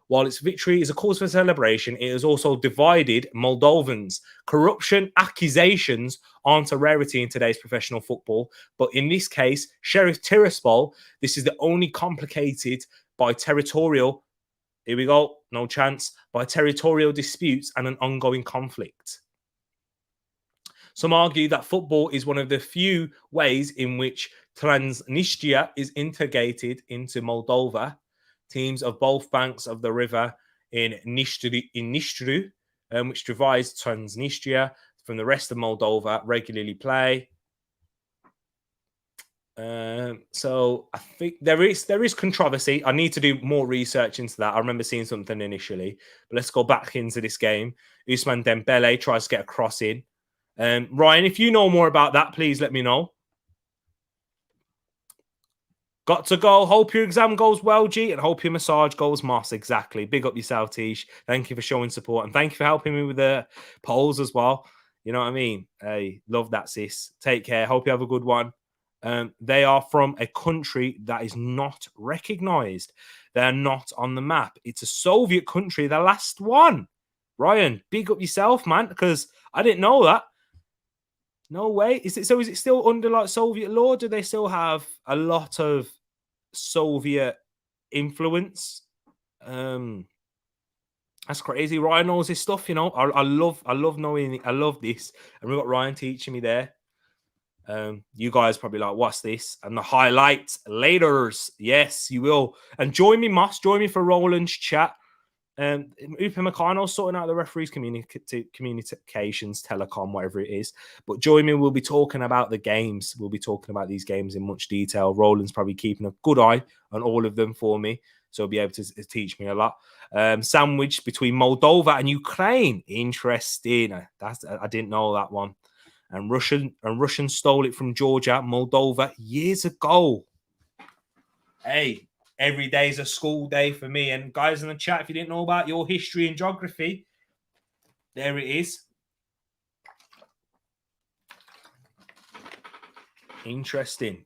While its victory is a cause for celebration, it has also divided Moldovans. Corruption accusations aren't a rarity in today's professional football, but in this case, Sheriff Tiraspol, this is the only complicated by territorial, here we go, no chance, by territorial disputes and an ongoing conflict. Some argue that football is one of the few ways in which Transnistria is integrated into Moldova. Teams of both banks of the river in Nistru, which divides Transnistria from the rest of Moldova, regularly play. So I think there is controversy. I need to do more research into that. I remember seeing something initially, but let's go back into this game. Ousmane Dembele tries to get a cross in. Ryan, if you know more about that, please let me know. Got to go. Hope your exam goes well, G, and hope your massage goes Moss. Exactly. Big up yourself, Tish. Thank you for showing support, and thank you for helping me with the polls as well. You know what I mean? Hey, love that, sis. Take care. Hope you have a good one. They are from a country that is not recognized. They're not on the map. It's a Soviet country, the last one. Ryan, big up yourself, man, because I didn't know that. No way. Is it still under like Soviet law? Do they still have a lot of Soviet influence? That's crazy. Ryan knows his stuff, you know. I love knowing. I love this, and we've got Ryan teaching me there. You guys probably like, what's this? And the highlights later. Yes, you will. And join me, Moss. Join me for Roland's chat. Upa Meccano's sorting out the referees' communications, telecom, whatever it is. But join me. We'll be talking about the games. We'll be talking about these games in much detail. Roland's probably keeping a good eye on all of them for me, so he'll be able to teach me a lot. Sandwich between Moldova and Ukraine. Interesting. I didn't know that one. And Russian stole it from Georgia, Moldova years ago. Hey, every day is a school day for me. And guys in the chat, if you didn't know about your history and geography, there it is. Interesting.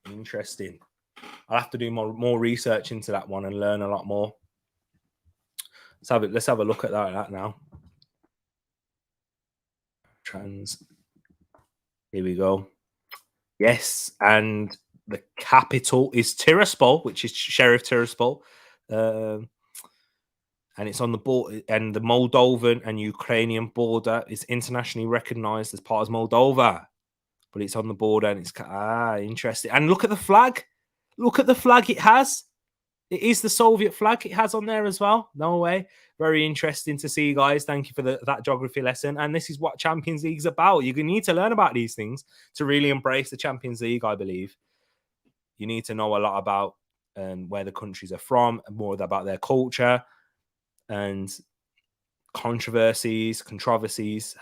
I'll have to do more research into that one and learn a lot more. Let's have a look at that now. Here we go. Yes, and the capital is Tiraspol, which is Sheriff Tiraspol. And it's on the border, and the Moldovan and Ukrainian border is internationally recognized as part of Moldova. But it's on the border, and it's interesting. And look at the flag. Look at the flag it has. It is the Soviet flag it has on there as well. No way. Very interesting to see, guys. Thank you for that geography lesson. And this is what Champions League is about. You need to learn about these things to really embrace the Champions League, I believe. You need to know a lot about where the countries are from, more about their culture and controversies,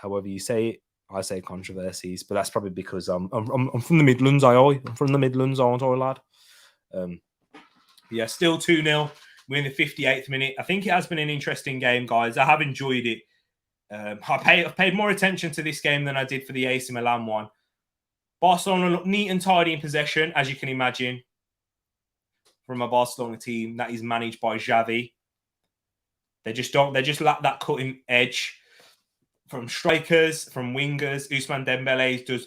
however you say it. I say controversies, but that's probably because I'm from the Midlands, I'm from the Midlands, aren't I, lad? Yeah, still 2-0. We're in the 58th minute. I think it has been an interesting game, guys. I have enjoyed it. I've paid more attention to this game than I did for the AC Milan one. Barcelona look neat and tidy in possession, as you can imagine, from a Barcelona team that is managed by Xavi. They just lack that cutting edge from strikers, from wingers. Ousmane Dembele does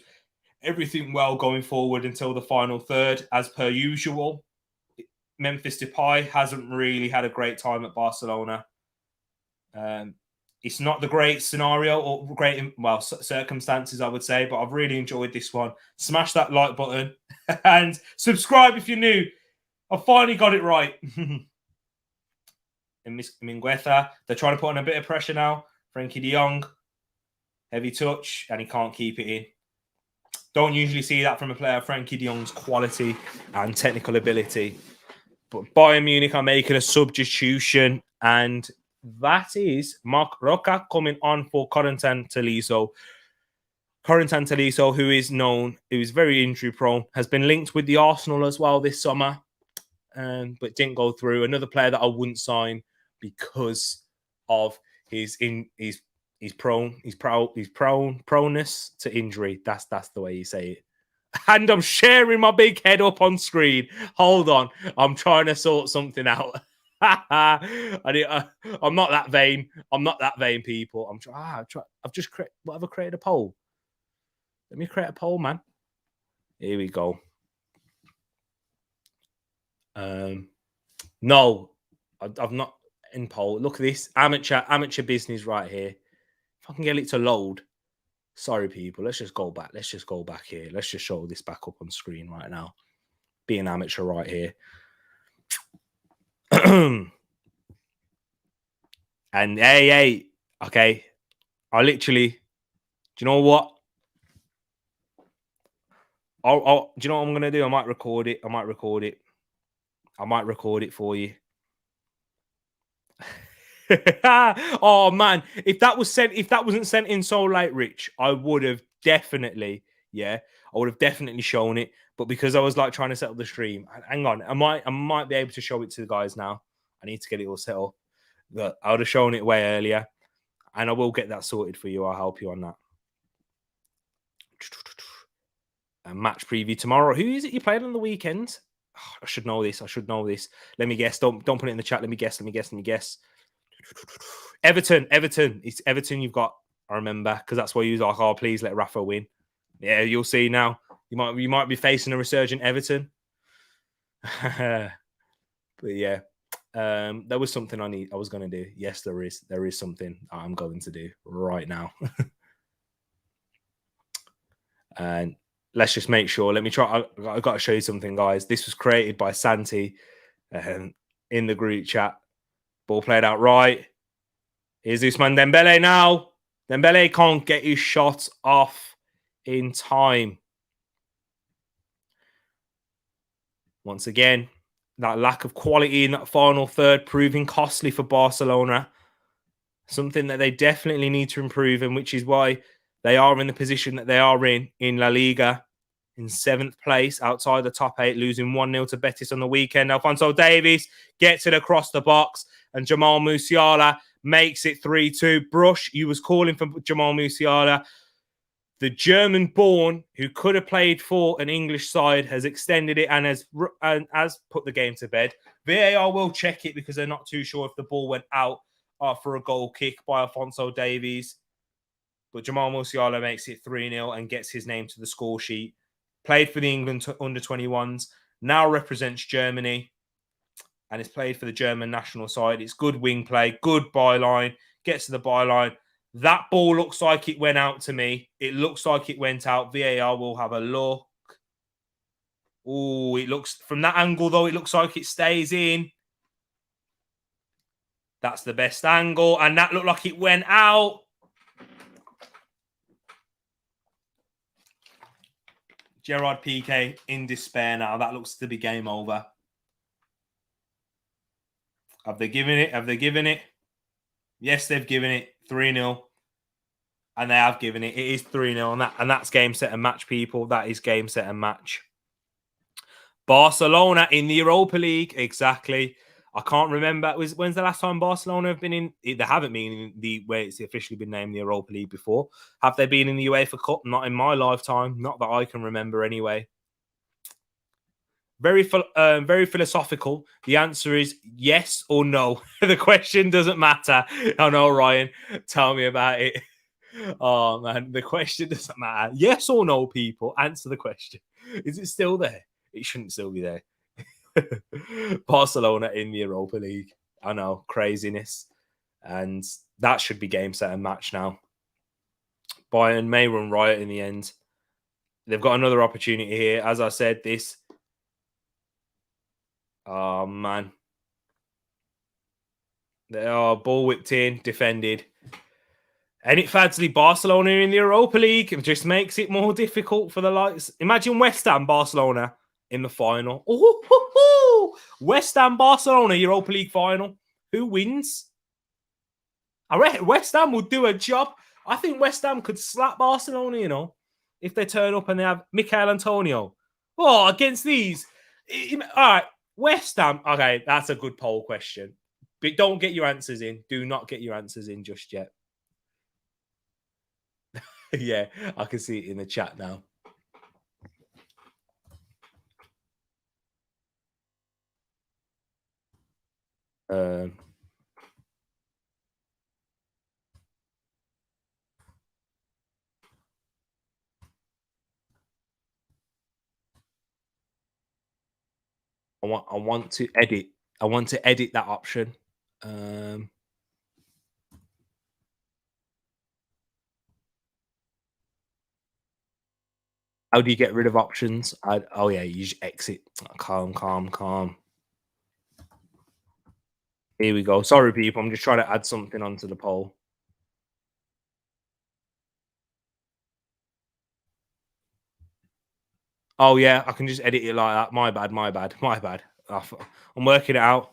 everything well going forward until the final third, as per usual. Memphis Depay hasn't really had a great time at Barcelona. It's not the great scenario or great, circumstances, I would say, but I've really enjoyed this one. Smash that like button and subscribe if you're new. I finally got it right. And Mingueza, they're trying to put on a bit of pressure now. Frankie de Jong, heavy touch, and he can't keep it in. Don't usually see that from a player of Frankie de Jong's quality and technical ability. But Bayern Munich are making a substitution, and that is Marc Roca coming on for Corentin Tolisso. Corentin Tolisso, who is very injury prone, has been linked with the Arsenal as well this summer, but didn't go through. Another player that I wouldn't sign because of his proneness to injury. That's the way you say it. And I'm sharing my big head up on screen. Hold on. I'm trying to sort something out. I'm not that vain. I'm not that vain, people. I've just created a poll. Let me create a poll, man. Here we go. No, I've not in poll. Look at this. Amateur business right here. If I can get it to load. Sorry, people. Let's just go back. Let's just go back here. Let's just show this back up on screen right now. Being amateur right here. And hey, okay. I literally, do you know what? Do you know what I'm going to do? I might record it. I might record it for you. Oh man, if that wasn't sent in so late, Rich, I would have definitely shown it. But because I was like trying to set up the stream, hang on, I might be able to show it to the guys now. I need to get it all set up. But I would have shown it way earlier, and I will get that sorted for you. I'll help you on that. A match preview tomorrow. Who is it you played on the weekend? Oh, I should know this. Let me guess. Don't put it in the chat. Let me guess. Everton. It's Everton you've got. I remember because that's why you was like, oh, please let Rafa win. Yeah, you'll see now. You might be facing a resurgent Everton. But yeah, there was something I was going to do. Yes, there is something I'm going to do right now. And let's just make sure. Let me try. I've got to show you something, guys. This was created by Santi in the group chat. Ball played out right. Here's Ousmane Dembele now. Dembele can't get his shot off in time. Once again, that lack of quality in that final third proving costly for Barcelona. Something that they definitely need to improve, and which is why they are in the position that they are in La Liga. in 7th place outside the top 8, losing 1-0 to Betis on the weekend. Alphonso Davies gets it across the box, and Jamal Musiala makes it 3-2. Brush, you was calling for Jamal Musiala. The German-born, who could have played for an English side, has extended it and has put the game to bed. VAR will check it because they're not too sure if the ball went out for a goal kick by Alphonso Davies. But Jamal Musiala makes it 3-0 and gets his name to the score sheet. Played for the England under-21s, now represents Germany, and has played for the German national side. It's good wing play, good byline, gets to the byline. That ball looks like it went out to me. It looks like it went out. VAR will have a look. Oh, it looks, from that angle though, it looks like it stays in. That's the best angle, and that looked like it went out. Gerard Piqué in despair now. That looks to be game over. Have they given it? Have they given it? Yes, they've given it 3-0. And they have given it. It is 3-0. And that's game, set, and match, people. That is game, set, and match. Barcelona in the Europa League. Exactly. I can't remember. When's the last time Barcelona have been in? They haven't been in the where it's officially been named the Europa League before. Have they been in the UEFA Cup? Not in my lifetime. Not that I can remember anyway. Very philosophical. The answer is yes or no. The question doesn't matter. I know, Ryan. Tell me about it. Oh, man. The question doesn't matter. Yes or no, people. Answer the question. Is it still there? It shouldn't still be there. Barcelona in the Europa League. I know, craziness. And that should be game, set, and match now. Bayern may run riot in the end. They've got another opportunity here. As I said, this. Oh, man. They are ball whipped in, defended. And it Fadsley, Barcelona in the Europa League. It just makes it more difficult for the likes. Imagine West Ham, Barcelona in the final. Ooh, West Ham, Barcelona, Europa League final. Who wins? I reckon West Ham would do a job. I think West Ham could slap Barcelona, you know, if they turn up and they have Mikel Antonio. Oh, against these. All right, West Ham. Okay, that's a good poll question. But don't get your answers in. Do not get your answers in just yet. Yeah, I can see it in the chat now. I want to edit. I want to edit that option. How do you get rid of options? Oh yeah, you just exit. Calm. Here we go. Sorry, people. I'm just trying to add something onto the poll. Oh yeah, I can just edit it like that. My bad. I'm working it out.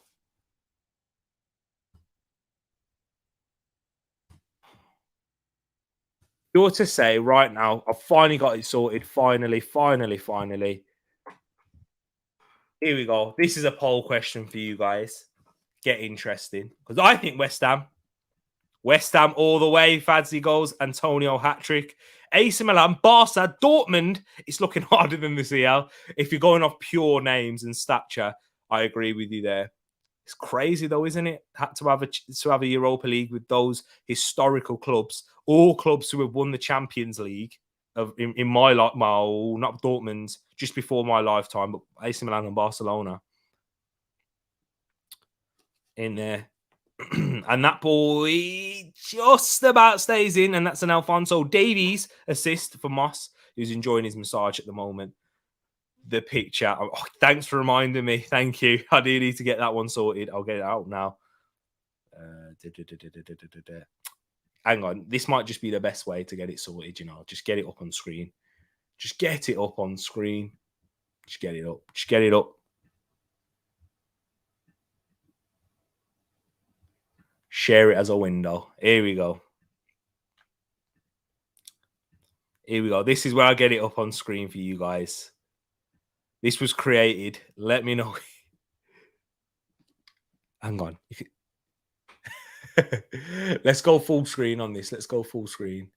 You're to say right now, I've finally got it sorted. Finally. Here we go. This is a poll question for you guys. Get interesting. Because I think West Ham all the way. Fadzi goals. Antonio hat-trick. AC Milan, Barca, Dortmund. It's looking harder than the CL. If you're going off pure names and stature, I agree with you there. It's crazy though, isn't it? Had to have a Europa League with those historical clubs, all clubs who have won the Champions League in my life. Well, not Dortmund, just before my lifetime, but AC Milan and Barcelona in there. And that ball just about stays in, and that's an Alphonso Davies assist for Moss, who's enjoying his massage at the moment. The picture. Oh, thanks for reminding me. Thank you. I do need to get that one sorted. I'll get it out now. Hang on. This might just be the best way to get it sorted, you know. Just get it up on screen. Just get it up on screen. Just get it up. Just get it up. Share it as a window. Here we go. Here we go. This is where I get it up on screen for you guys. This was created. Let me know. Hang on. Let's go full screen on this. Let's go full screen.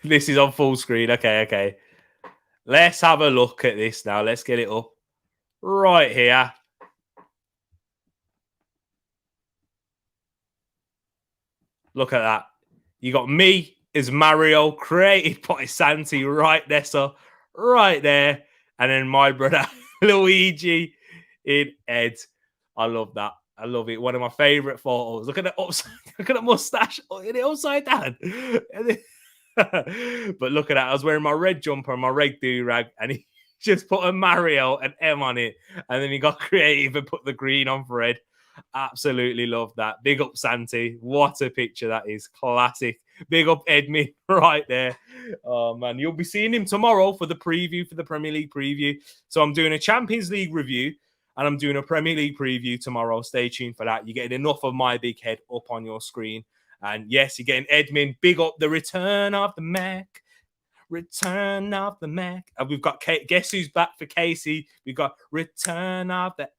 This is on full screen. Okay. Let's have a look at this now. Let's get it up right here. Look at that. You got me as Mario, created by Santi right there. So right there. And then my brother, Luigi, in Ed. I love that. I love it. One of my favorite photos. Look at the upside. Look at the mustache. Look at it upside down. But look at that. I was wearing my red jumper and my red do-rag, and he just put a Mario and M on it. And then he got creative and put the green on for Ed. Absolutely love that. Big up Santi. What a picture that is. Classic. Big up Edmin right there. Oh, man. You'll be seeing him tomorrow for the preview, for the Premier League preview. So I'm doing a Champions League review and I'm doing a Premier League preview tomorrow. Stay tuned for that. You're getting enough of my big head up on your screen. And yes, you're getting Edmin. Big up the return of the Mac. Return of the Mac. And we've got, guess who's back for Casey? We've got return of the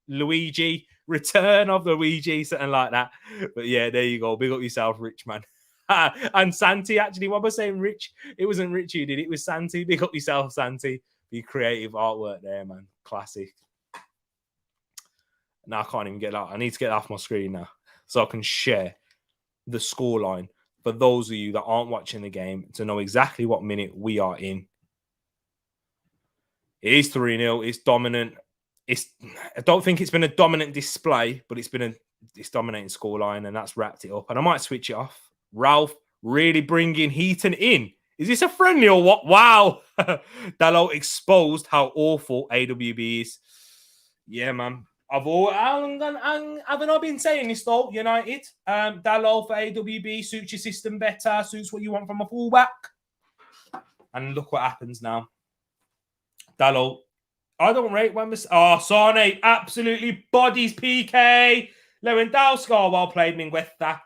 Luigi. Return of Luigi, something like that. But yeah, there you go. Big up yourself, Rich, man. And Santi, actually, what was I saying, Rich? It wasn't Rich who did it. It was Santi. Big up yourself, Santi. Your creative artwork there, man. Classic. Now I can't even get that. I need to get that off my screen now so I can share the scoreline for those of you that aren't watching the game to know exactly what minute we are in. It is 3-0. It's dominant. I don't think it's been a dominant display, but it's dominating scoreline, and that's wrapped it up. And I might switch it off. Ralph really bringing Heaton in. Is this a friendly or what? Wow. Dalot exposed how awful AWB is. Yeah, man. Haven't I been saying this though, United? Dalot for AWB suits your system better, suits what you want from a fullback. And look what happens now. Dalot. I don't rate when Sane absolutely bodies PK. Lewandowski, well played, Mingueza.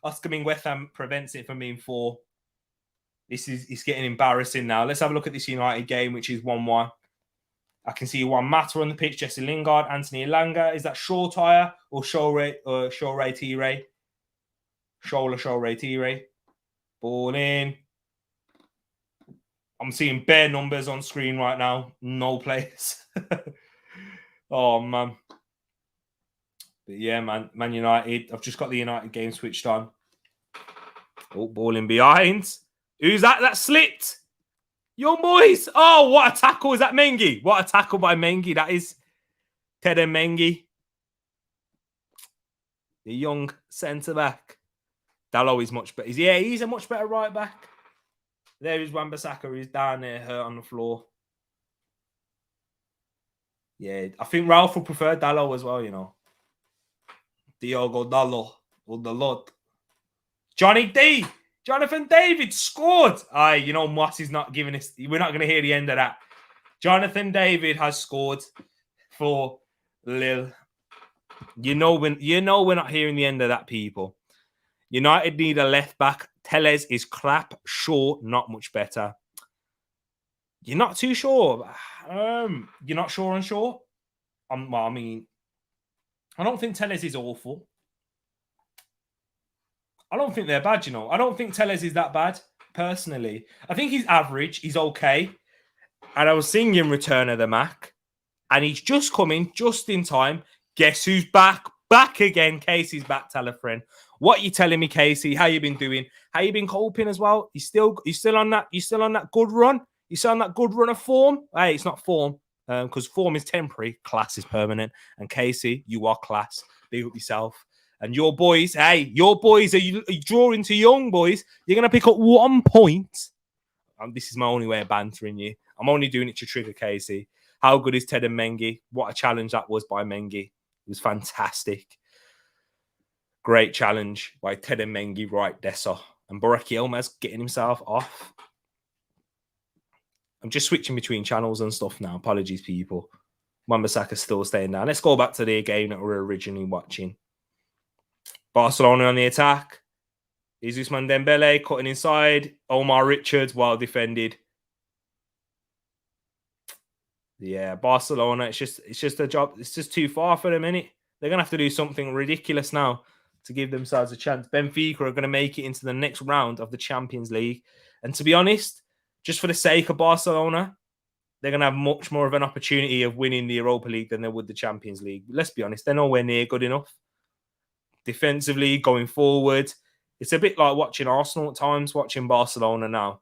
Oscar Mingueza prevents it from being 4. It's getting embarrassing now. Let's have a look at this United game, which is 1-1. I can see Juan Mata on the pitch, Jesse Lingard, Anthony Elanga. Is that Shaw Tire or Show T-Ray? Show T-Ray. Ball in. I'm seeing bare numbers on screen right now. No players. Oh, man. But yeah, man. Man United. I've just got the United game switched on. Oh, ball in behind. Who's that? That slipped. Young boys. Oh, what a tackle. Is that Mengi? What a tackle by Mengi. That is Tereak Mengi. The young centre-back. Dalot is much better. Yeah, he's a much better right-back. There is Wan-Bissaka. He's down there, hurt on the floor. Yeah, I think Ralph would prefer Dalot as well, Diogo Dalot or Dalot. Jonathan David scored. Moss is not giving us. We're not going to hear the end of that. Jonathan David has scored for Lille. We're not hearing the end of that, people. United need a left back. Telles is crap. Shaw, not much better. You're not too sure. You're not sure on Shaw? I don't think Telles is awful. I don't think they're bad, I don't think Telles is that bad, personally. I think he's average. He's okay. And I was singing Return of the Mac. And he's just coming just in time. Guess who's back? Back again. Casey's back, tell a friend. What are you telling me, Casey? How you been doing? How you been coping as well? You still on that good run? You still on that good run of form? Hey, it's not form. Because form is temporary. Class is permanent. And Casey, you are class. Big up yourself. And your boys, are you drawing to young boys? You're going to pick up 1 point. This is my only way of bantering you. I'm only doing it to trigger Casey. How good is Tereak Mengi? What a challenge that was by Mengi. It was fantastic. Great challenge by Tereak Mengi right there. And Boreki Elmas getting himself off. I'm just switching between channels and stuff now. Apologies, people. Wan-Bissaka's still staying down. Let's go back to the game that we were originally watching. Barcelona on the attack. Is Ousmane Dembele cutting inside? Omar Richards, well defended. Yeah, Barcelona. It's just a job. It's just too far for them, innit? They're gonna have to do something ridiculous now to give themselves a chance. Benfica are gonna make it into the next round of the Champions League. And to be honest, just for the sake of Barcelona, they're gonna have much more of an opportunity of winning the Europa League than they would the Champions League. Let's be honest, they're nowhere near good enough. Defensively, going forward, it's a bit like watching Arsenal at times, watching Barcelona now.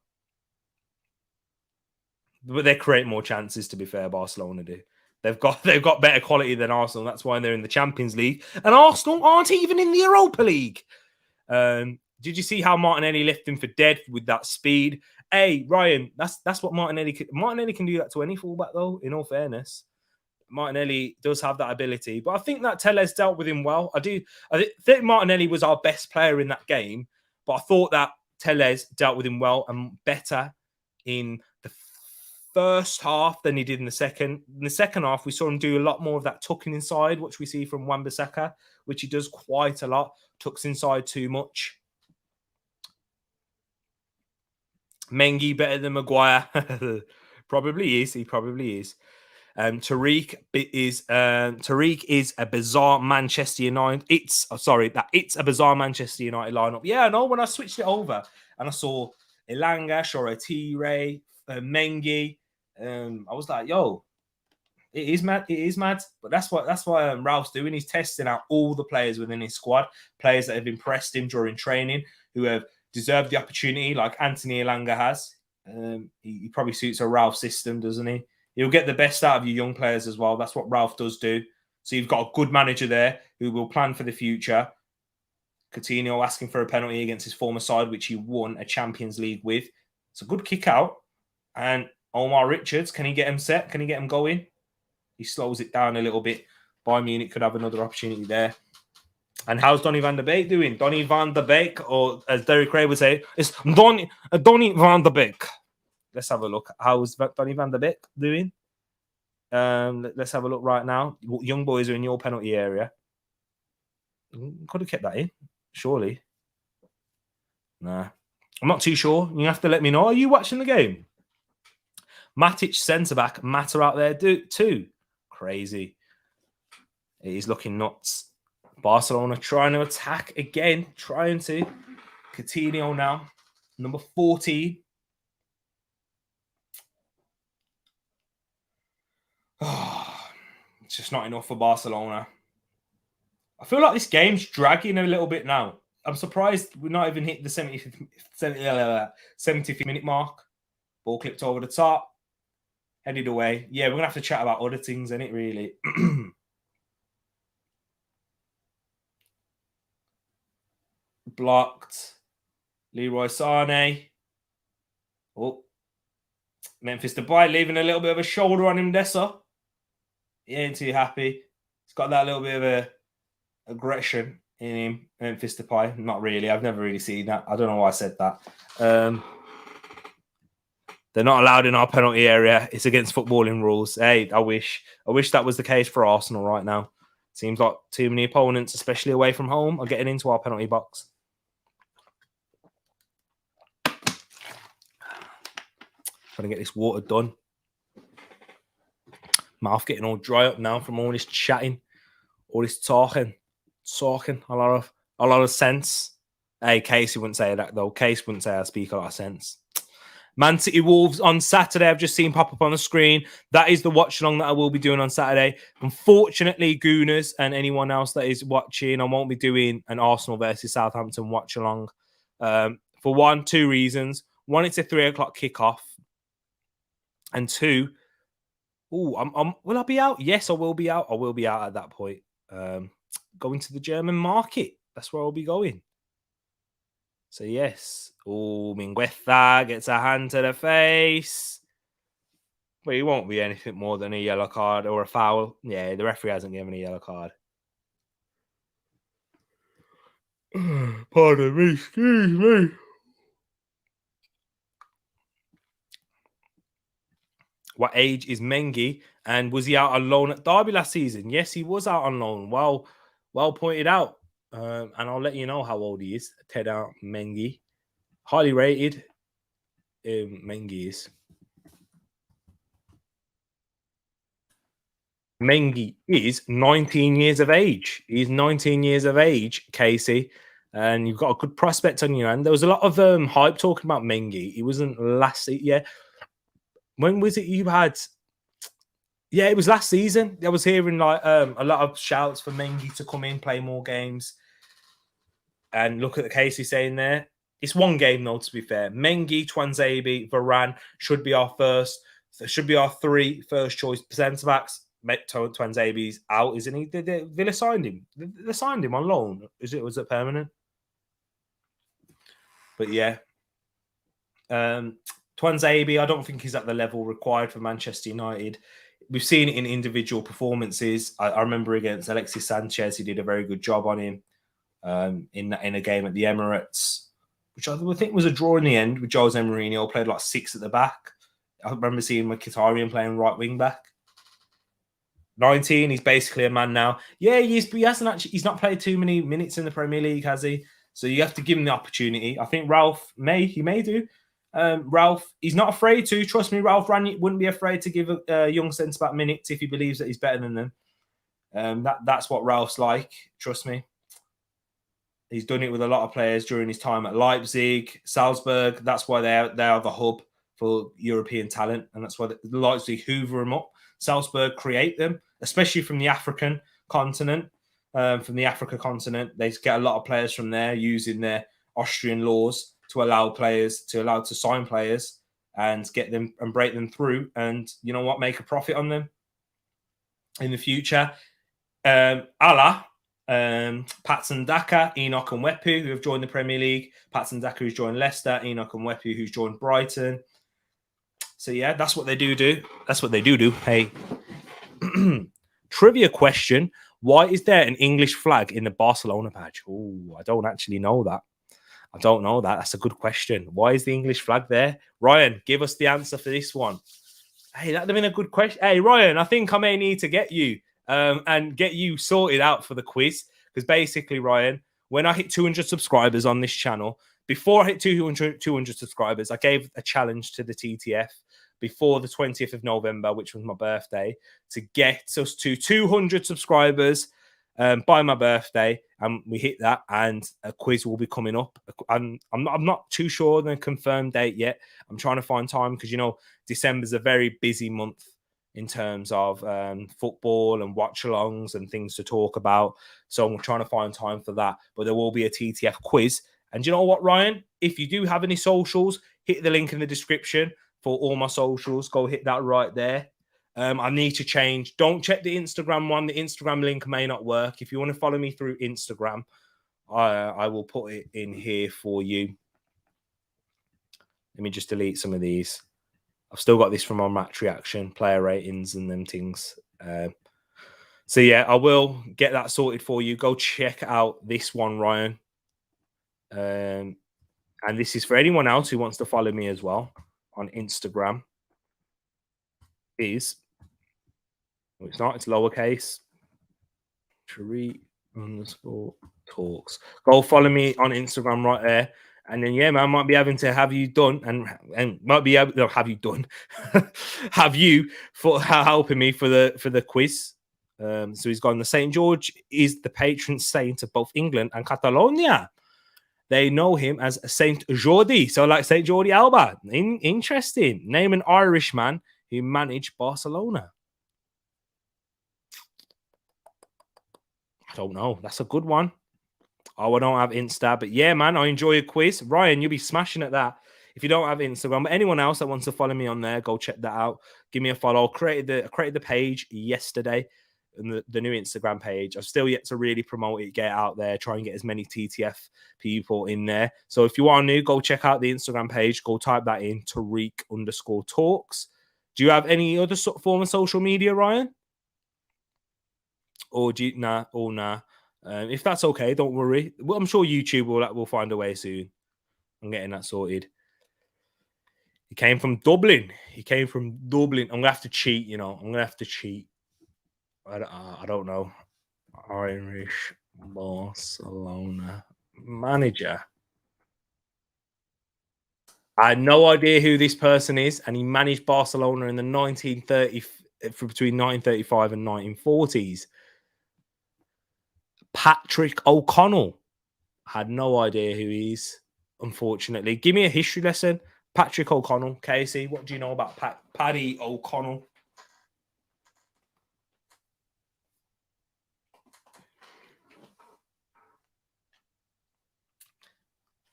But they create more chances, to be fair, Barcelona do. They've got better quality than Arsenal. That's why they're in the Champions League. And Arsenal aren't even in the Europa League. Did you see how Martinelli left him for dead with that speed? Hey, Ryan, that's what Martinelli can do that to any fullback, though, in all fairness. Martinelli does have that ability. But I think that Telles dealt with him well. I think Martinelli was our best player in that game. But I thought that Telles dealt with him well and better in the first half than he did in the second. In the second half, we saw him do a lot more of that tucking inside, which we see from Wan-Bissaka, which he does quite a lot. Tucks inside too much. Mengi better than Maguire. Probably is. He probably is. Tereak is a bizarre Manchester United. It's a bizarre Manchester United lineup. Yeah, no. When I switched it over and I saw Elanga, Shoretire, Mengi, I was like, yo, it is mad. It is mad. But that's why Ralph's doing. He's testing out all the players within his squad, players that have impressed him during training, who have deserved the opportunity, like Anthony Elanga has. He probably suits a Ralph system, doesn't he? He'll get the best out of your young players as well. That's what Ralph does do. So you've got a good manager there who will plan for the future. Coutinho asking for a penalty against his former side, which he won a Champions League with. It's a good kick out. And Omar Richards, can he get him set? Can he get him going? He slows it down a little bit. Bayern Munich could have another opportunity there. And how's Donny van der Beek doing? Donny van der Beek, or as Derek Ray would say, it's Donny van der Beek. Let's have a look. How's Donny van der Beek doing? Let's have a look right now. Young boys are in your penalty area. Could have kept that in, surely. Nah. I'm not too sure. You have to let me know. Are you watching the game? Matic centre-back. Matter out there too. Crazy. He's looking nuts. Barcelona trying to attack again. Trying to. Coutinho now. Number 14. It's just not enough for Barcelona. I feel like this game's dragging a little bit now. I'm surprised we're not even hit the 70th minute mark. Ball clipped over the top. Headed away. Yeah, we're going to have to chat about other things, isn't it, really? Blocked. Leroy Sané. Oh. Memphis Depay leaving a little bit of a shoulder on him, Dessa. He ain't too happy. He's got that little bit of a aggression in him, Memphis Depay. Not really. I've never really seen that. I don't know why I said that. They're not allowed in our penalty area. It's against footballing rules. Hey, I wish that was the case for Arsenal right now. Seems like too many opponents, especially away from home, are getting into our penalty box. Trying to get this water done. Mouth getting all dry up now from all this chatting, all this talking, a lot of sense. Hey, Casey wouldn't say that though. Case wouldn't say I speak a lot of sense. Man City Wolves on Saturday. I've just seen pop up on the screen. That is the watch along that I will be doing on Saturday. Unfortunately, Gooners and anyone else that is watching, I won't be doing an Arsenal versus Southampton watch along. For two reasons. One, it's a 3:00 kickoff. And two, will I be out? Yes, I will be out. I will be out at that point. Going to the German market. That's where I'll be going. So, yes. Oh, Mingueza gets a hand to the face. Well, it won't be anything more than a yellow card or a foul. Yeah, the referee hasn't given a yellow card. Pardon me, excuse me. What age is Mengi? And was he out on loan at Derby last season? Yes, he was out on loan. Well pointed out. And I'll let you know how old he is. Tereak Mengi, highly rated. Mengi is. Mengi is 19 years of age. He's 19 years of age, Casey. And you've got a good prospect on your hand. There was a lot of hype talking about Mengi. He wasn't last year. When was it you had? Yeah, it was last season. I was hearing like a lot of shouts for Mengi to come in, play more games. And look at the case he's saying there. It's one game though, to be fair. Mengi, Twanzebe, Varane should be our first. Should be our three first choice centre backs. Twanzebe's out, isn't he? Villa signed him. They signed him on loan. Was it permanent? But yeah. Twanzebe, I don't think he's at the level required for Manchester United. We've seen it in individual performances. I remember against Alexis Sanchez, he did a very good job on him in a game at the Emirates, which I think was a draw in the end with Jose Mourinho. Played like 6 at the back. I remember seeing Mkhitaryan playing right wing back. 19, he's basically a man now. Yeah, he's not played too many minutes in the Premier League, has he? So you have to give him the opportunity. I think he may do. Ralph, he's not afraid to. Trust me, Ralph Rangnick wouldn't be afraid to give a young centre-back minutes if he believes that he's better than them. That's what Ralph's like. Trust me. He's done it with a lot of players during his time at Leipzig, Salzburg. That's why they are the hub for European talent, and that's why the Leipzig hoover them up. Salzburg create them, especially from the African continent. They get a lot of players from there using their Austrian laws to allow to sign players and get them and break them through, and you know what, make a profit on them in the future. Patson Daka, Enoch and Wepu, who have joined the Premier League. Patson Daka, who's joined Leicester. Enoch and Wepu, who's joined Brighton. So yeah, that's what they do. That's what they do. Hey, trivia question: why is there an English flag in the Barcelona badge? Oh, I don't actually know that. That's a good question. Why is the English flag there? Ryan, give us the answer for this one. Hey, that'd have been a good question. Hey, Ryan, I think I may need to get you and get you sorted out for the quiz. Because basically, Ryan, when I hit 200 subscribers on this channel, before I hit 200 subscribers, I gave a challenge to the TTF before the 20th of November, which was my birthday, to get us to 200 subscribers by my birthday. And we hit that, and a quiz will be coming up. I'm not too sure on the confirmed date yet. I'm trying to find time because, you know, December's a very busy month in terms of football and watch-alongs and things to talk about. So I'm trying to find time for that. But there will be a TTF quiz. And you know what, Ryan? If you do have any socials, hit the link in the description for all my socials. Go hit that right there. I need to change. Don't check the Instagram one. The Instagram link may not work. If you want to follow me through Instagram, I will put it in here for you. Let me just delete some of these. I've still got this from our match reaction, player ratings and them things. So yeah, I will get that sorted for you. Go check out this one, Ryan. And this is for anyone else who wants to follow me as well on Instagram. It's not, it's lowercase. Tereak _talks. Go follow me on Instagram right there. And then, yeah, man, might be having to have you done and might be able to have you done. Have you for helping me for the quiz. So he's gone. The St. George is the patron saint of both England and Catalonia. They know him as Saint Jordi. So like Saint Jordi Alba. Interesting. Name an Irishman who managed Barcelona. I don't know. That's a good one. Oh, I don't have Insta, but yeah, man, I enjoy a quiz. Ryan, you'll be smashing at that. If you don't have Instagram, but anyone else that wants to follow me on there, go check that out. Give me a follow. I created the page yesterday, and the new Instagram page. I've still yet to really promote it, get it out there, try and get as many TTF people in there. So if you are new, go check out the Instagram page. Go type that in, Tereak_Talks. Do you have any other form of social media, Ryan? Or do you, nah? If that's okay, don't worry. Well, I'm sure YouTube will find a way soon. I'm getting that sorted. He came from Dublin. I'm gonna have to cheat. I don't know. Irish Barcelona manager. I had no idea who this person is, and he managed Barcelona in the 1930 between 1935 and 1940s. Patrick O'Connell. I had no idea who he is, unfortunately. Give me a history lesson. Patrick O'Connell, Casey. What do you know about Paddy O'Connell?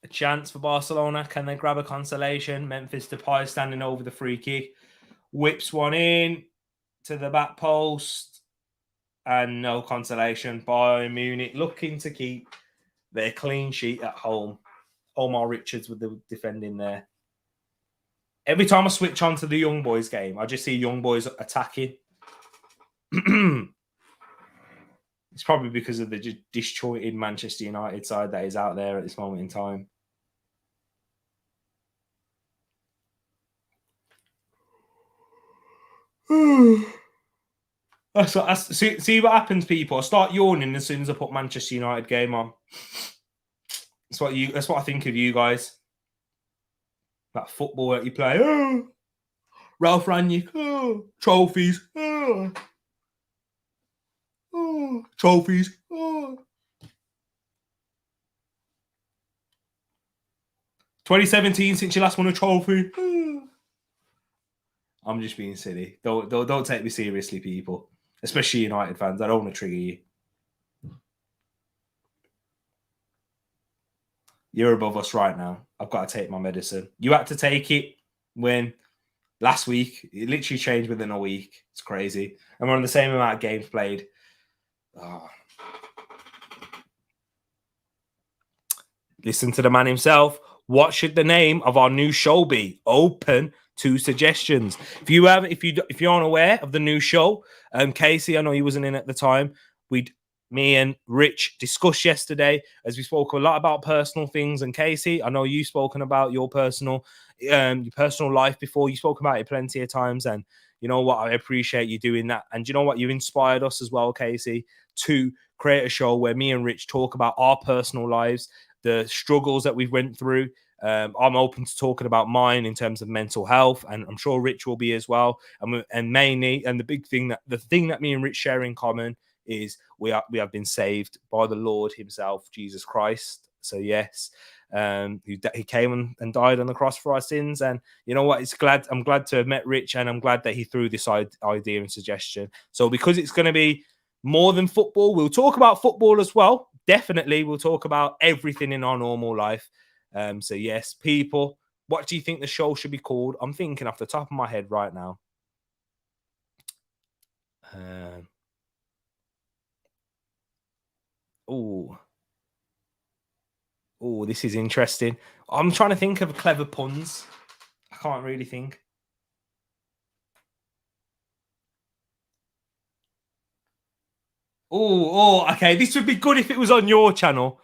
A chance for Barcelona. Can they grab a consolation? Memphis Depay standing over the free kick. Whips one in to the back post. And no consolation. Bayern Munich looking to keep their clean sheet at home. Omar Richards with the defending there. Every time I switch on to the Young Boys game, I just see Young Boys attacking. It's probably because of the disjointed Manchester United side that is out there at this moment in time. See what happens, people. I start yawning as soon as I put Manchester United game on. That's what I think of you guys. That football that you play. Oh, Ralph Rangnick. Oh, trophies. Oh, trophies. Oh. 2017 since you last won a trophy. Oh. I'm just being silly. Don't take me seriously, people. Especially United fans. I don't want to trigger you. You're above us right now. I've got to take my medicine. You had to take it when last week. It literally changed within a week. It's crazy. And we're on the same amount of games played. Oh. Listen to the man himself. What should the name of our new show be? Open to suggestions. If you're unaware of the new show, Casey, I know you wasn't in at the time. Me and Rich discussed yesterday as we spoke a lot about personal things. And Casey, I know you've spoken about your personal life before. You spoke about it plenty of times, and you know what? I appreciate you doing that. And you know what? You inspired us as well, Casey, to create a show where me and Rich talk about our personal lives, the struggles that we've went through. I'm open to talking about mine in terms of mental health, and I'm sure Rich will be as well. And mainly, and the thing that me and Rich share in common is we have been saved by the Lord himself, Jesus Christ. So yes, he came and died on the cross for our sins. And you know what? I'm glad to have met Rich, and I'm glad that he threw this idea and suggestion. So because it's going to be more than football, we'll talk about football as well. Definitely, we'll talk about everything in our normal life. So yes, people, what do you think the show should be called? I'm thinking off the top of my head right now. Oh, this is interesting. I'm trying to think of clever puns. I can't really think. Okay. This would be good if it was on your channel.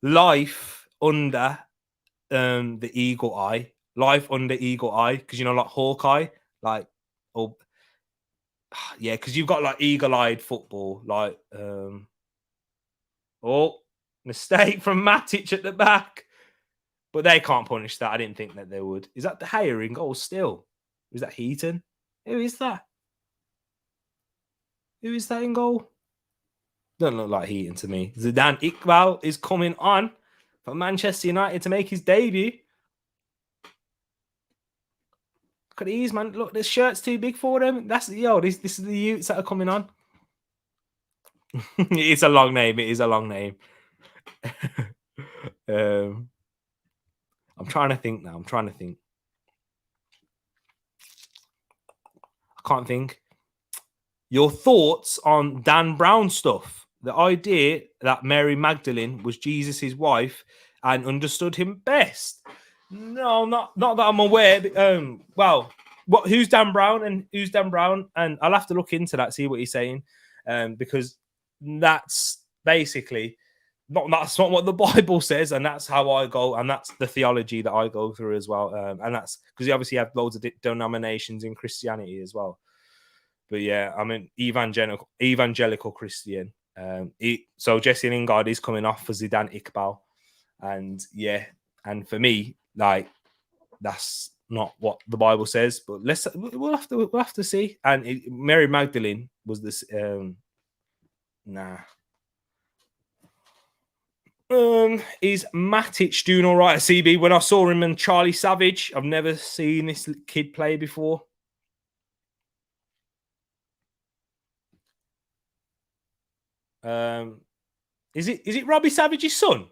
Life under the eagle eye. Life under eagle eye. Because you know, like Hawkeye, like yeah, because you've got like eagle-eyed football, like mistake from Matic at the back. But they can't punish that. I didn't think that they would. Is that the Hayer in goal still? Is that Heaton? Who is that? Who is that in goal? Doesn't look like Heaton to me. Zidane Iqbal is coming on for Manchester United to make his debut. Look at these, man. Look, this shirt's too big for them. This is the Utes that are coming on. It's a long name. It is a long name. I'm trying to think now. I can't think. Your thoughts on Dan Brown stuff? The idea that Mary Magdalene was Jesus's wife and understood him best. No, not that I'm aware. Who's Dan Brown and who's Dan Brown? And I'll have to look into that, see what he's saying, because that's basically that's not what the Bible says, and that's how I go, and that's the theology that I go through as well. And that's because you obviously have loads of denominations in Christianity as well. But yeah, I'm an evangelical Christian. So Jesse Lingard is coming off for Zidane Iqbal, and for me, like, that's not what the Bible says. But we'll have to see. And Mary Magdalene was this. Nah. Is Matic doing all right at CB? When I saw him and Charlie Savage, I've never seen this kid play before. Is it Robbie Savage's son?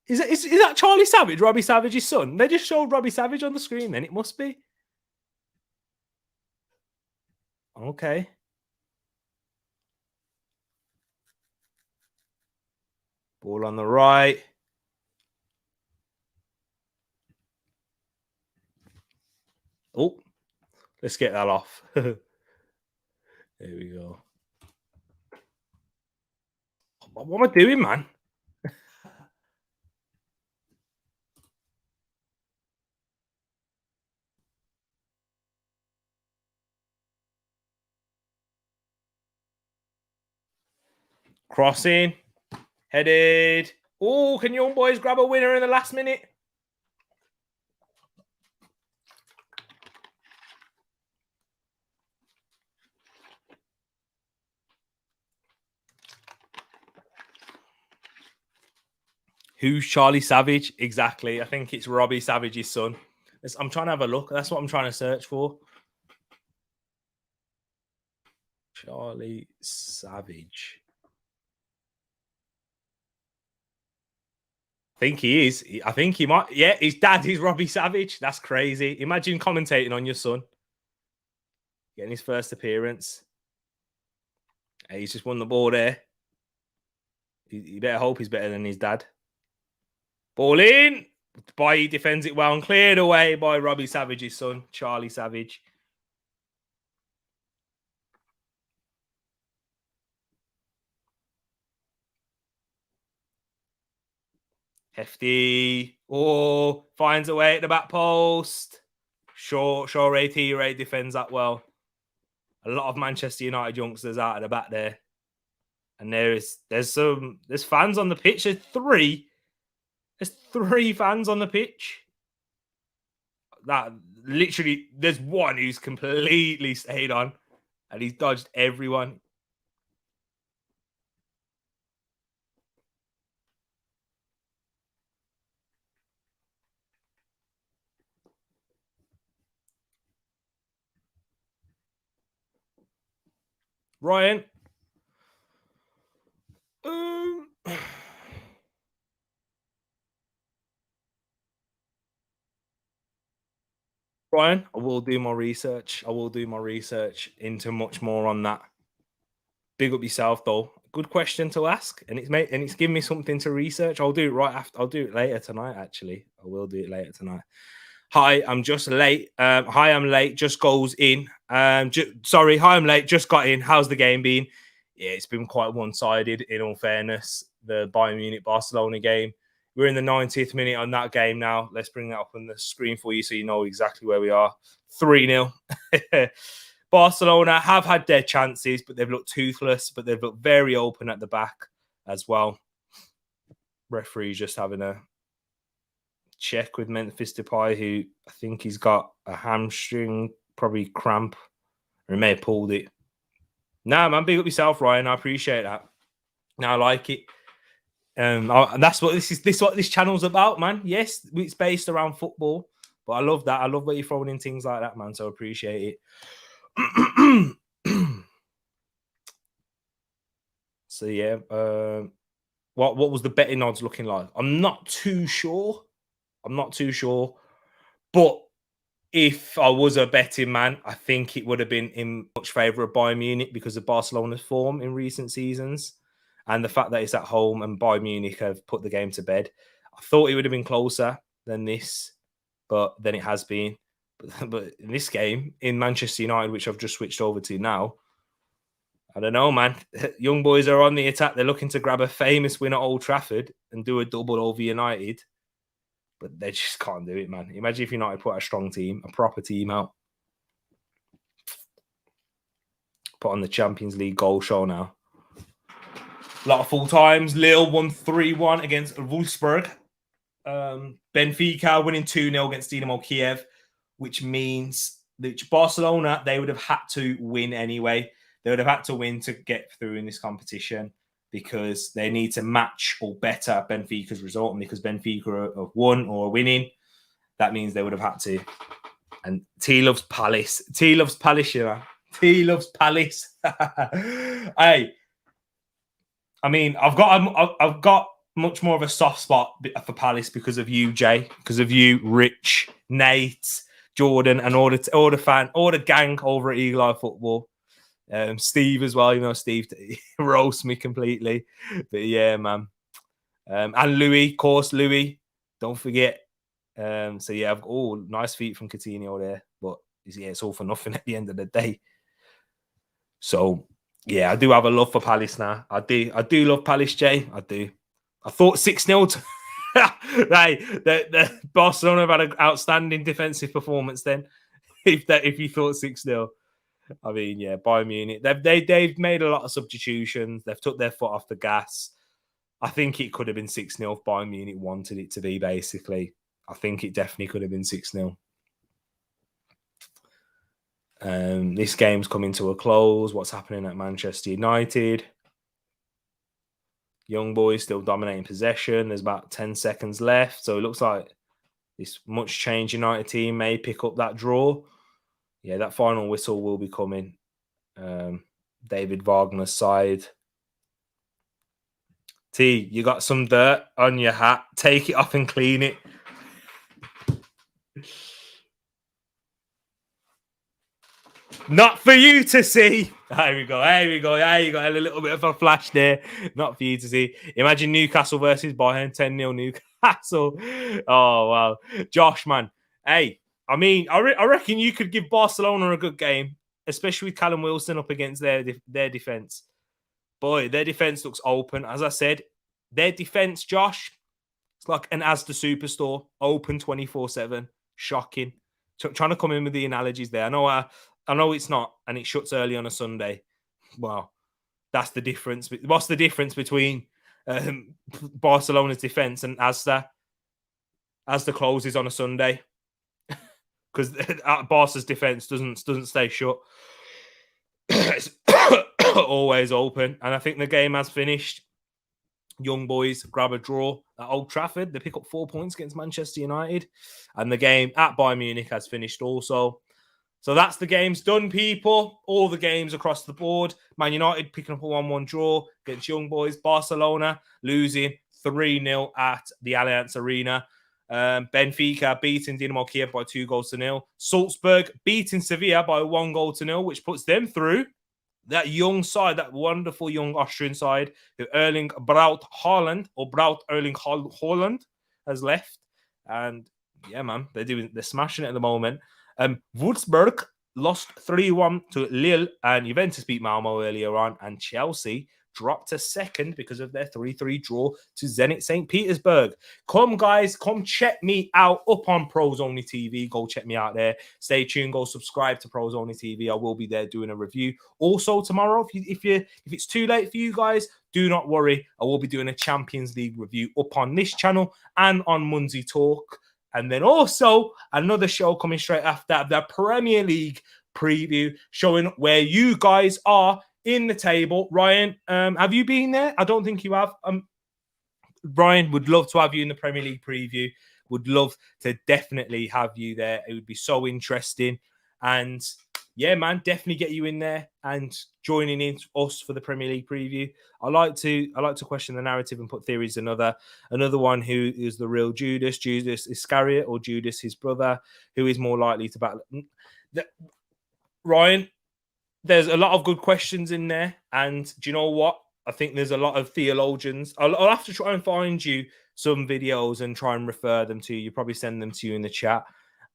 Is that Charlie Savage, Robbie Savage's son? They just showed Robbie Savage on the screen. Then it must be. Okay. Ball on the right. Oh, let's get that off. There we go. What am I doing, man? Crossing. Headed. Oh, can young boys grab a winner in the last minute? Who's Charlie Savage? Exactly. I think it's Robbie Savage's son. I'm trying to have a look. That's what I'm trying to search for. Charlie Savage. I think he is. I think he might. Yeah, his dad is Robbie Savage. That's crazy. Imagine commentating on your son. Getting his first appearance. Hey, he's just won the ball there. You better hope he's better than his dad. Ball in. He defends it well and cleared away by Robbie Savage's son, Charlie Savage. Hefty. Oh, finds a way at the back post. Sure, Ray defends that well. A lot of Manchester United youngsters out at the back there. And there's fans on the pitch. There's three fans on the pitch. That literally, there's one who's completely stayed on, and he's dodged everyone. Ryan. Ryan, I will do my research. Into much more on that. Big up yourself, though. Good question to ask, and it's giving me something to research. I'll do it right after. I'll do it later tonight. Actually, I will do it later tonight. Hi, I'm just late. Hi, I'm late. Just goes in. Sorry, hi, I'm late. Just got in. How's the game been? Yeah, it's been quite one-sided. In all fairness, the Bayern Munich Barcelona game. We're in the 90th minute on that game now. Let's bring that up on the screen for you so you know exactly where we are. 3-0. Barcelona have had their chances, but they've looked toothless, but they've looked very open at the back as well. Referee's just having a check with Memphis Depay, who I think he's got a hamstring, probably cramp, or he may have pulled it. Nah, man, big up yourself, Ryan. I appreciate that. Now I like it. And that's what this channel's about, man. Yes, it's based around football, but I love that. I love that you're throwing in things like that, man. So I appreciate it. So yeah, what was the betting odds looking like? I'm not too sure. But if I was a betting man, I think it would have been in much favour of Bayern Munich because of Barcelona's form in recent seasons and the fact that it's at home and Bayern Munich have put the game to bed. I thought it would have been closer than this, but then it has been. But in this game, in Manchester United, which I've just switched over to now, I don't know, man. Young boys are on the attack. They're looking to grab a famous win at Old Trafford and do a double over United. But they just can't do it, man. Imagine if United put a strong team, a proper team out. put on the Champions League goal show now. A lot of full times. Lille won 3-1 against Wolfsburg. Benfica winning 2-0 against Dinamo Kiev, which means that Barcelona, they would have had to win anyway. They would have had to win to get through in this competition because they need to match or better Benfica's result. And because Benfica have won or are winning, that means they would have had to. And T loves Palace. T loves Palace, you know. T loves Palace. Hey, I mean, I've got much more of a soft spot for Palace because of you, Jay, because of you, Rich, Nate, Jordan, and all the gang over at Eagle Eye Football. Steve as well, you know, Steve roasts me completely. But yeah, man. And Louis, of course, Louis, don't forget. So yeah, I've got nice feet from Coutinho there, but yeah, it's all for nothing at the end of the day. So yeah, I do have a love for Palace now. I do love Palace, Jay. I do. I thought 6-0. Hey, the Barcelona have had an outstanding defensive performance then. If you thought 6-0. I mean, yeah, Bayern Munich. They've made a lot of substitutions. They've took their foot off the gas. I think it could have been 6-0 if Bayern Munich wanted it to be, basically. I think it definitely could have been 6-0. This game's coming to a close. What's happening at Manchester United? Young boys still dominating possession. There's about 10 seconds left. So it looks like this much change United team may pick up that draw. Yeah, that final whistle will be coming. David Wagner's side. T, you got some dirt on your hat. Take it off and clean it. Not for you to see. There we go. Yeah, you got a little bit of a flash there. Not for you to see. Imagine Newcastle versus Bayern, 10-0 Newcastle. Oh, wow. Josh, man. Hey, I mean, I reckon you could give Barcelona a good game, especially with Callum Wilson up against their defense. Boy, their defense looks open. As I said, their defense, Josh, it's like an Asda superstore, open 24/7. Shocking. Trying to come in with the analogies there. I know it's not, and it shuts early on a Sunday. Well, that's the difference. What's the difference between Barcelona's defense and Asda? Asda closes on a Sunday because Barca's defense doesn't stay shut. It's always open, and I think the game has finished. Young boys grab a draw at Old Trafford. They pick up 4 points against Manchester United, and the game at Bayern Munich has finished also. So that's the games done, people. All the games across the board. Man United picking up a 1-1 draw against Young Boys. Barcelona losing 3-0 at the Allianz Arena. Benfica beating Dinamo Kiev by 2-0. Salzburg beating Sevilla by 1-0, which puts them through. That young side, that wonderful young Austrian side, who Erling Braut Haaland has left. And yeah, man, they're smashing it at the moment. Wolfsburg lost 3-1 to Lille, and Juventus beat Malmo earlier on, and Chelsea dropped to second because of their 3-3 draw to Zenit St. Petersburg. Come, guys, come check me out up on Pros Only TV. Go check me out there. Stay tuned. Go subscribe to Pros Only TV. I will be there doing a review. Also, tomorrow, if it's too late for you guys, do not worry. I will be doing a Champions League review up on this channel and on Munzi Talk. And then also another show coming straight after, the Premier League preview, showing where you guys are in the table. Ryan, have you been there? I don't think you have. Ryan, would love to have you in the Premier League preview. Would love to definitely have you there. It would be so interesting. And yeah, man, definitely get you in there and joining in us for the Premier League preview. I like to question the narrative and put theories. Another one who is the real Judas Iscariot, or Judas, his brother, who is more likely to battle. Ryan, there's a lot of good questions in there, and do you know what? I think there's a lot of theologians. I'll have to try and find you some videos and try and refer them to you. Probably send them to you in the chat,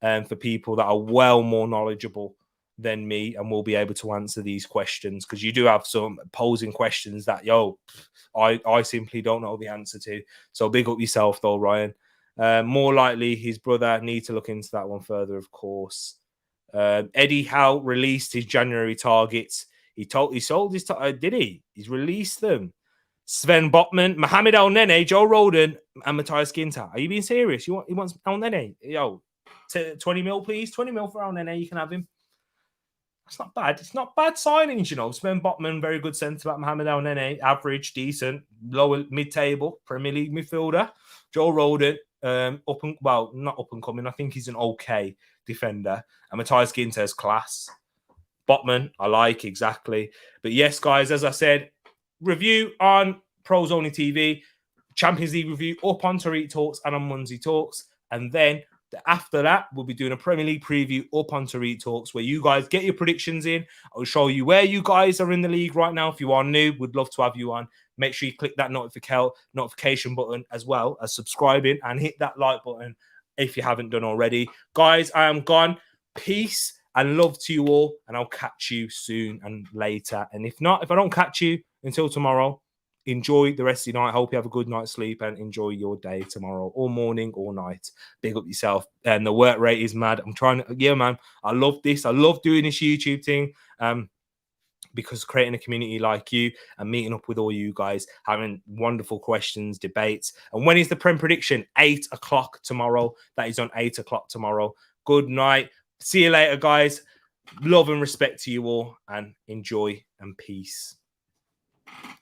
for people that are well more knowledgeable than me and will be able to answer these questions, because you do have some posing questions that I simply don't know the answer to. So big up yourself though, Ryan. More likely his brother, need to look into that one further, of course. Eddie Howe released his January targets. He sold his did he? He's released them. Sven Botman, Mohamed El Nene, Joe Roden, and Matthias Ginter. Are you being serious? He wants El Nene. Yo, 20 mil, please. 20 mil for El Nene. You can have him. That's not bad. It's not bad signings, you know. Sven Botman, very good centre back. Mohamed El Nene, average, decent, lower mid-table, Premier League midfielder. Joe Roden, not up and coming. I think he's an okay defender. And Matthias Ginter's class. Botman, I like exactly. But yes, guys, as I said, review on Pros Only TV, Champions League review up on Tereak Talks and on Munzie Talks. And then after that, we'll be doing a Premier League preview up on Tereak Talks where you guys get your predictions in. I'll show you where you guys are in the league right now. If you are new, we'd love to have you on. Make sure you click that notification button as well as subscribing and hit that like button if you haven't done already. Guys, I am gone. Peace and love to you all, and I'll catch you soon and later. And if I don't catch you until tomorrow, enjoy the rest of your night. Hope you have a good night's sleep and enjoy your day tomorrow, or morning, or night. Big up yourself. And the work rate is mad. Man, I love this. I love doing this YouTube thing because creating a community like you and meeting up with all you guys, having wonderful questions, debates. And when is the Prem prediction? 8 o'clock tomorrow. That is on 8 o'clock tomorrow. Good night. See you later, guys. Love and respect to you all, and enjoy and peace.